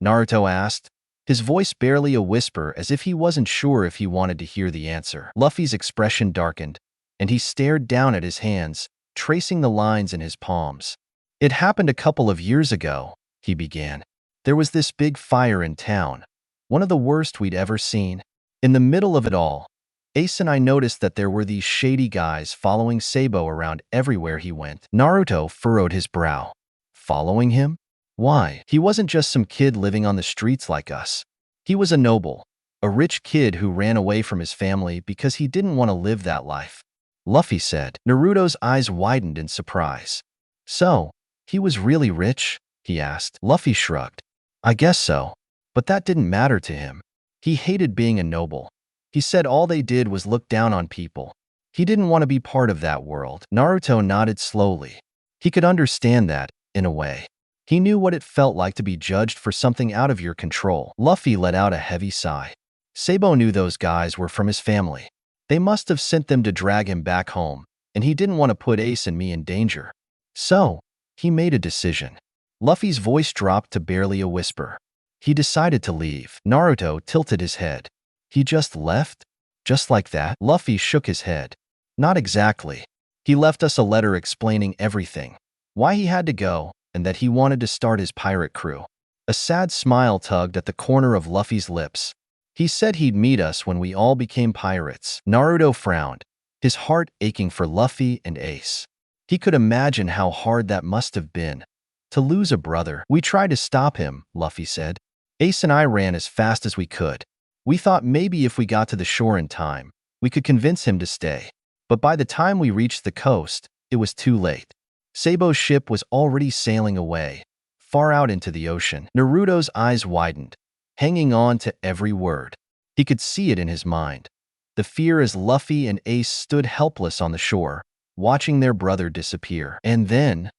Naruto asked, his voice barely a whisper as if he wasn't sure if he wanted to hear the answer. Luffy's expression darkened, and he stared down at his hands, tracing the lines in his palms. It happened a couple of years ago, he began. There was this big fire in town, one of the worst we'd ever seen. In the middle of it all, Ace and I noticed that there were these shady guys following Sabo around everywhere he went. Naruto furrowed his brow. Following him? Why? He wasn't just some kid living on the streets like us. He was a noble, a rich kid who ran away from his family because he didn't want to live that life. Luffy said. Naruto's eyes widened in surprise. So, he was really rich? He asked. Luffy shrugged. I guess so. But that didn't matter to him. He hated being a noble. He said all they did was look down on people. He didn't want to be part of that world. Naruto nodded slowly. He could understand that, in a way. He knew what it felt like to be judged for something out of your control. Luffy let out a heavy sigh. Sabo knew those guys were from his family. They must have sent them to drag him back home, and he didn't want to put Ace and me in danger. So, he made a decision. Luffy's voice dropped to barely a whisper. He decided to leave. Naruto tilted his head. He just left? Just like that? Luffy shook his head. Not exactly. He left us a letter explaining everything. Why he had to go, and that he wanted to start his pirate crew. A sad smile tugged at the corner of Luffy's lips. He said he'd meet us when we all became pirates. Naruto frowned, his heart aching for Luffy and Ace. He could imagine how hard that must have been. To lose a brother. We tried to stop him, Luffy said. Ace and I ran as fast as we could. We thought maybe if we got to the shore in time, we could convince him to stay. But by the time we reached the coast, it was too late. Sabo's ship was already sailing away, far out into the ocean. Naruto's eyes widened, hanging on to every word. He could see it in his mind. The fear as Luffy and Ace stood helpless on the shore, watching their brother disappear. And then,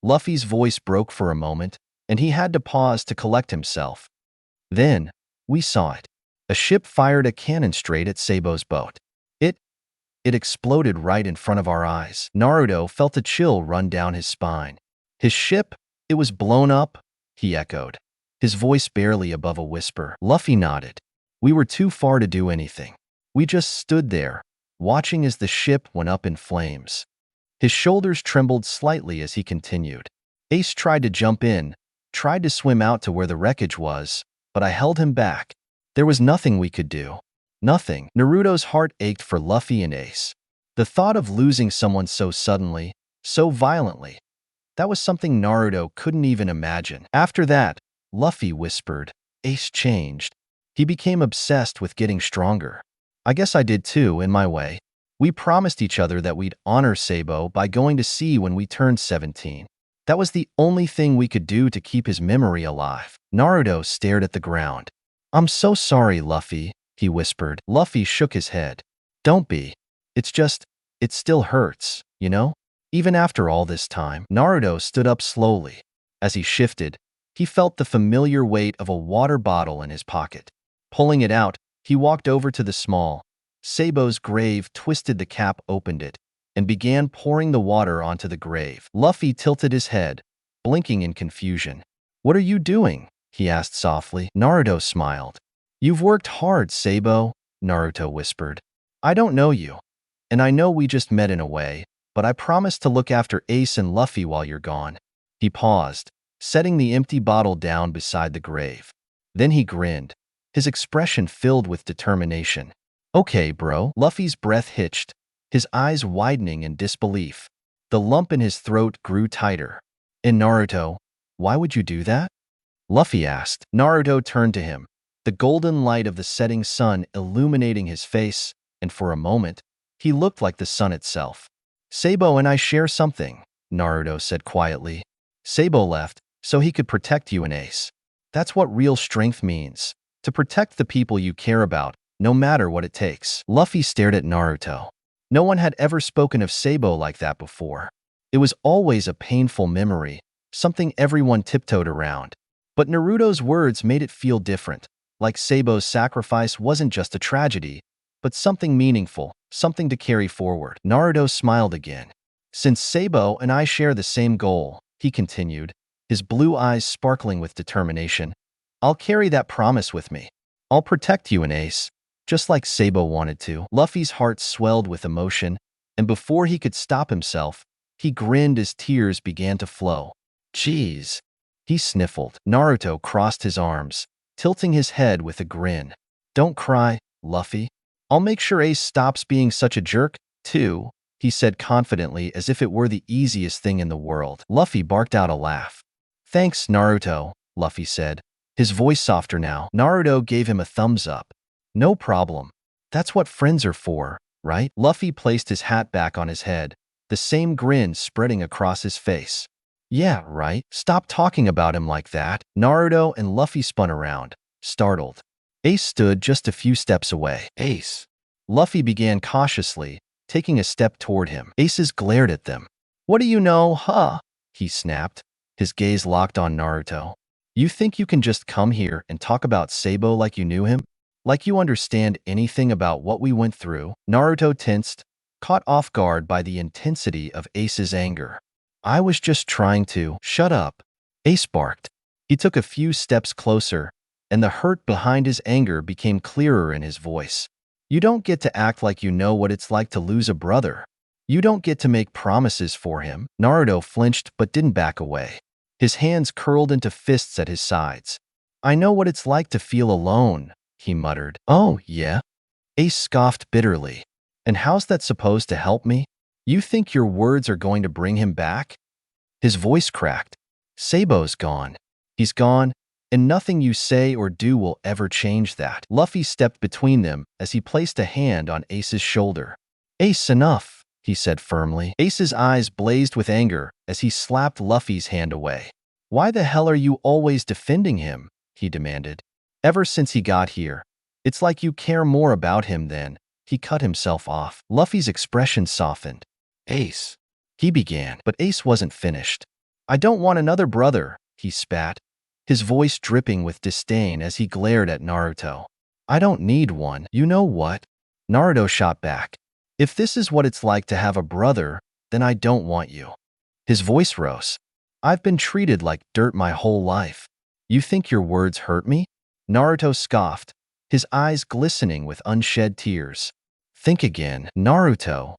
Luffy's voice broke for a moment, and he had to pause to collect himself. Then, we saw it. A ship fired a cannon straight at Sabo's boat. It exploded right in front of our eyes. Naruto felt a chill run down his spine. His ship? It was blown up? He echoed, his voice barely above a whisper. Luffy nodded. We were too far to do anything. We just stood there, watching as the ship went up in flames. His shoulders trembled slightly as he continued. Ace tried to jump in, tried to swim out to where the wreckage was, but I held him back. There was nothing we could do. Nothing. Naruto's heart ached for Luffy and Ace. The thought of losing someone so suddenly, so violently, that was something Naruto couldn't even imagine. After that, Luffy whispered, Ace changed. He became obsessed with getting stronger. I guess I did too, in my way. We promised each other that we'd honor Sabo by going to sea when we turned 17. That was the only thing we could do to keep his memory alive. Naruto stared at the ground. I'm so sorry, Luffy, he whispered. Luffy shook his head. Don't be. It's just, it still hurts, you know? Even after all this time. Naruto stood up slowly. As he shifted, he felt the familiar weight of a water bottle in his pocket. Pulling it out, he walked over to the small Sabo's grave, twisted the cap, opened it, and began pouring the water onto the grave. Luffy tilted his head, blinking in confusion. What are you doing? He asked softly. Naruto smiled. You've worked hard, Sabo, Naruto whispered. I don't know you, and I know we just met in a way, but I promise to look after Ace and Luffy while you're gone. He paused, setting the empty bottle down beside the grave. Then he grinned, his expression filled with determination. Okay, bro. Luffy's breath hitched, his eyes widening in disbelief. The lump in his throat grew tighter. And Naruto, why would you do that? Luffy asked. Naruto turned to him, the golden light of the setting sun illuminating his face, and for a moment, he looked like the sun itself. Sabo and I share something, Naruto said quietly. Sabo left, so he could protect you and Ace. That's what real strength means, to protect the people you care about, no matter what it takes. Luffy stared at Naruto. No one had ever spoken of Sabo like that before. It was always a painful memory, something everyone tiptoed around. But Naruto's words made it feel different, like Sabo's sacrifice wasn't just a tragedy, but something meaningful, something to carry forward. Naruto smiled again. Since Sabo and I share the same goal, he continued, his blue eyes sparkling with determination, I'll carry that promise with me. I'll protect you and Ace, just like Sabo wanted to. Luffy's heart swelled with emotion, and before he could stop himself, he grinned as tears began to flow. Jeez, he sniffled. Naruto crossed his arms, tilting his head with a grin. Don't cry, Luffy. I'll make sure Ace stops being such a jerk, too, he said confidently as if it were the easiest thing in the world. Luffy barked out a laugh. Thanks, Naruto, Luffy said, his voice softer now. Naruto gave him a thumbs up. No problem. That's what friends are for, right? Luffy placed his hat back on his head, the same grin spreading across his face. Yeah, right. Stop talking about him like that. Naruto and Luffy spun around, startled. Ace stood just a few steps away. Ace. Luffy began cautiously, taking a step toward him. Aces glared at them. What do you know, huh? He snapped, his gaze locked on Naruto. You think you can just come here and talk about Sabo like you knew him? Like you understand anything about what we went through? Naruto tensed, caught off guard by the intensity of Ace's anger. I was just trying to. Shut up. Ace barked. He took a few steps closer, and the hurt behind his anger became clearer in his voice. You don't get to act like you know what it's like to lose a brother. You don't get to make promises for him. Naruto flinched but didn't back away. His hands curled into fists at his sides. I know what it's like to feel alone, he muttered. Oh, yeah? Ace scoffed bitterly. And how's that supposed to help me? You think your words are going to bring him back? His voice cracked. Sabo's gone. He's gone, and nothing you say or do will ever change that. Luffy stepped between them as he placed a hand on Ace's shoulder. Ace, enough, he said firmly. Ace's eyes blazed with anger as he slapped Luffy's hand away. Why the hell are you always defending him? He demanded. Ever since he got here, it's like you care more about him than. He cut himself off. Luffy's expression softened. Ace, he began, but Ace wasn't finished. I don't want another brother, he spat, his voice dripping with disdain as he glared at Naruto. I don't need one. You know what? Naruto shot back. If this is what it's like to have a brother, then I don't want you. His voice rose. I've been treated like dirt my whole life. You think your words hurt me? Naruto scoffed, his eyes glistening with unshed tears. Think again, Naruto.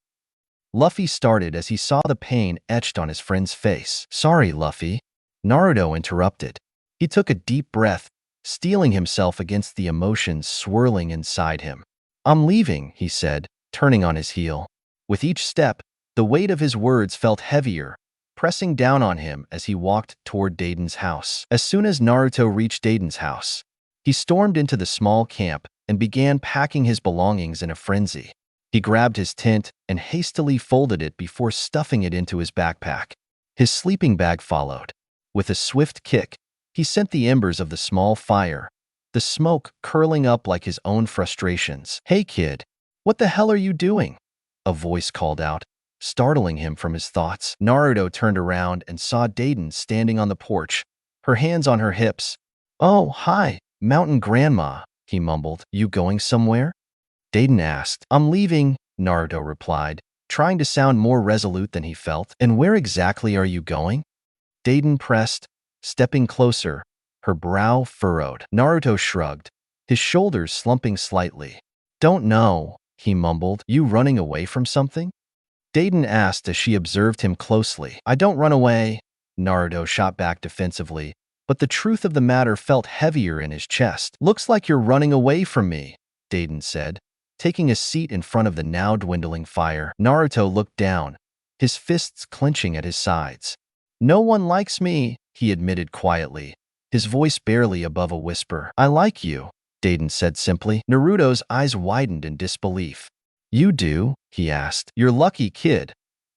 Luffy started as he saw the pain etched on his friend's face. Sorry, Luffy. Naruto interrupted. He took a deep breath, steeling himself against the emotions swirling inside him. I'm leaving, he said, turning on his heel. With each step, the weight of his words felt heavier, pressing down on him as he walked toward Daiden's house. As soon as Naruto reached Daiden's house, he stormed into the small camp and began packing his belongings in a frenzy. He grabbed his tent and hastily folded it before stuffing it into his backpack. His sleeping bag followed. With a swift kick, he sent the embers of the small fire, the smoke curling up like his own frustrations. Hey kid, what the hell are you doing? A voice called out, startling him from his thoughts. Naruto turned around and saw Daiden standing on the porch, her hands on her hips. Oh, hi, Mountain Grandma, he mumbled. You going somewhere? Daiden asked. I'm leaving, Naruto replied, trying to sound more resolute than he felt. And where exactly are you going? Daiden pressed, stepping closer, her brow furrowed. Naruto shrugged, his shoulders slumping slightly. Don't know, he mumbled. You running away from something? Daiden asked as she observed him closely. I don't run away, Naruto shot back defensively, but the truth of the matter felt heavier in his chest. Looks like you're running away from me, Daiden said, taking a seat in front of the now dwindling fire. Naruto looked down, his fists clenching at his sides. No one likes me, he admitted quietly, his voice barely above a whisper. I like you, Daiden said simply. Naruto's eyes widened in disbelief. You do? He asked. You're lucky, kid.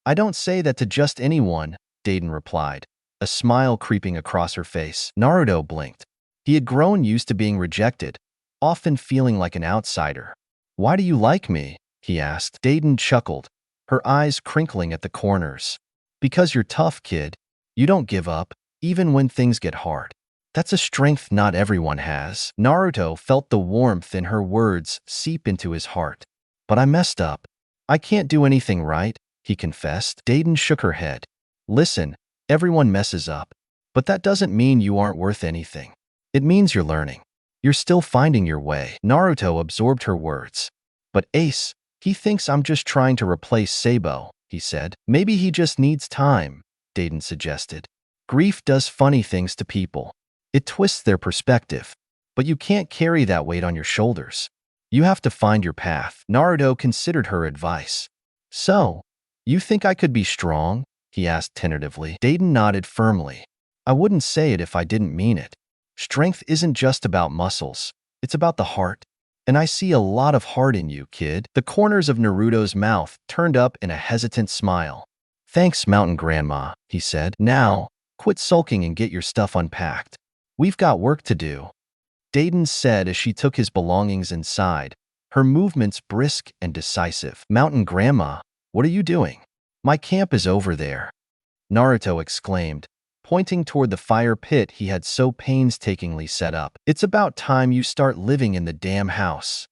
I don't say that to just anyone, Daiden replied, a smile creeping across her face. Naruto blinked. He had grown used to being rejected, often feeling like an outsider. Why do you like me? He asked. Daiden chuckled, her eyes crinkling at the corners. Because you're tough, kid. You don't give up, even when things get hard. That's a strength not everyone has. Naruto felt the warmth in her words seep into his heart. But I messed up. I can't do anything right. he confessed. Dayton shook her head. Listen, everyone messes up. But that doesn't mean you aren't worth anything. It means you're learning. You're still finding your way. Naruto absorbed her words. But Ace, he thinks I'm just trying to replace Sabo, he said. Maybe he just needs time, Dayton suggested. Grief does funny things to people. It twists their perspective. But you can't carry that weight on your shoulders. You have to find your path. Naruto considered her advice. So, you think I could be strong? He asked tentatively. Dayton nodded firmly. I wouldn't say it if I didn't mean it. Strength isn't just about muscles. It's about the heart. And I see a lot of heart in you, kid. The corners of Naruto's mouth turned up in a hesitant smile. Thanks, Mountain Grandma, he said. Now, quit sulking and get your stuff unpacked. We've got work to do. Dayton said as she took his belongings inside, her movements brisk and decisive. Mountain Grandma, what are you doing? My camp is over there, Naruto exclaimed, pointing toward the fire pit he had so painstakingly set up. It's about time you start living in the damn house,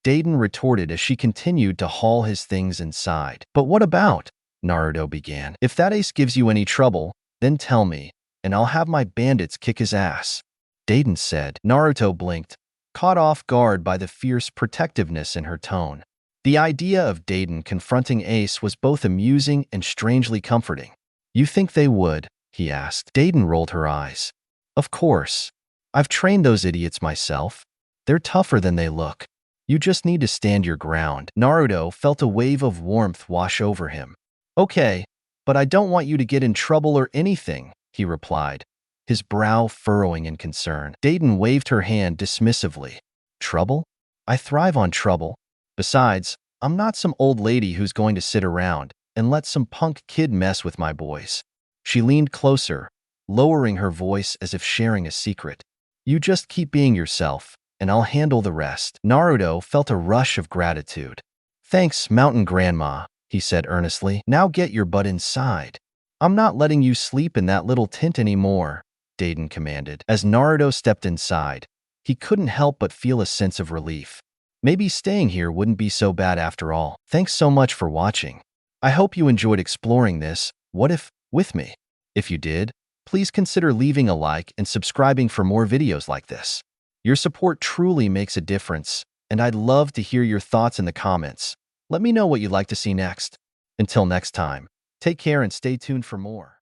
Dayton retorted as she continued to haul his things inside. But what about? Naruto began. If that ace gives you any trouble, then tell me, and I'll have my bandits kick his ass, Dayton said. Naruto blinked, caught off guard by the fierce protectiveness in her tone. The idea of Dayton confronting Ace was both amusing and strangely comforting. You think they would? He asked. Dayton rolled her eyes. Of course. I've trained those idiots myself. They're tougher than they look. You just need to stand your ground. Naruto felt a wave of warmth wash over him. Okay, but I don't want you to get in trouble or anything, he replied, his brow furrowing in concern. Dayton waved her hand dismissively. Trouble? I thrive on trouble. Besides, I'm not some old lady who's going to sit around and let some punk kid mess with my boys. She leaned closer, lowering her voice as if sharing a secret. You just keep being yourself, and I'll handle the rest. Naruto felt a rush of gratitude. Thanks, Mountain Grandma, he said earnestly. Now get your butt inside. I'm not letting you sleep in that little tent anymore, Dayton commanded. As Naruto stepped inside, he couldn't help but feel a sense of relief. Maybe staying here wouldn't be so bad after all. Thanks so much for watching. I hope you enjoyed exploring this what if with me. If you did, please consider leaving a like and subscribing for more videos like this. Your support truly makes a difference, and I'd love to hear your thoughts in the comments. Let me know what you'd like to see next. Until next time, take care and stay tuned for more.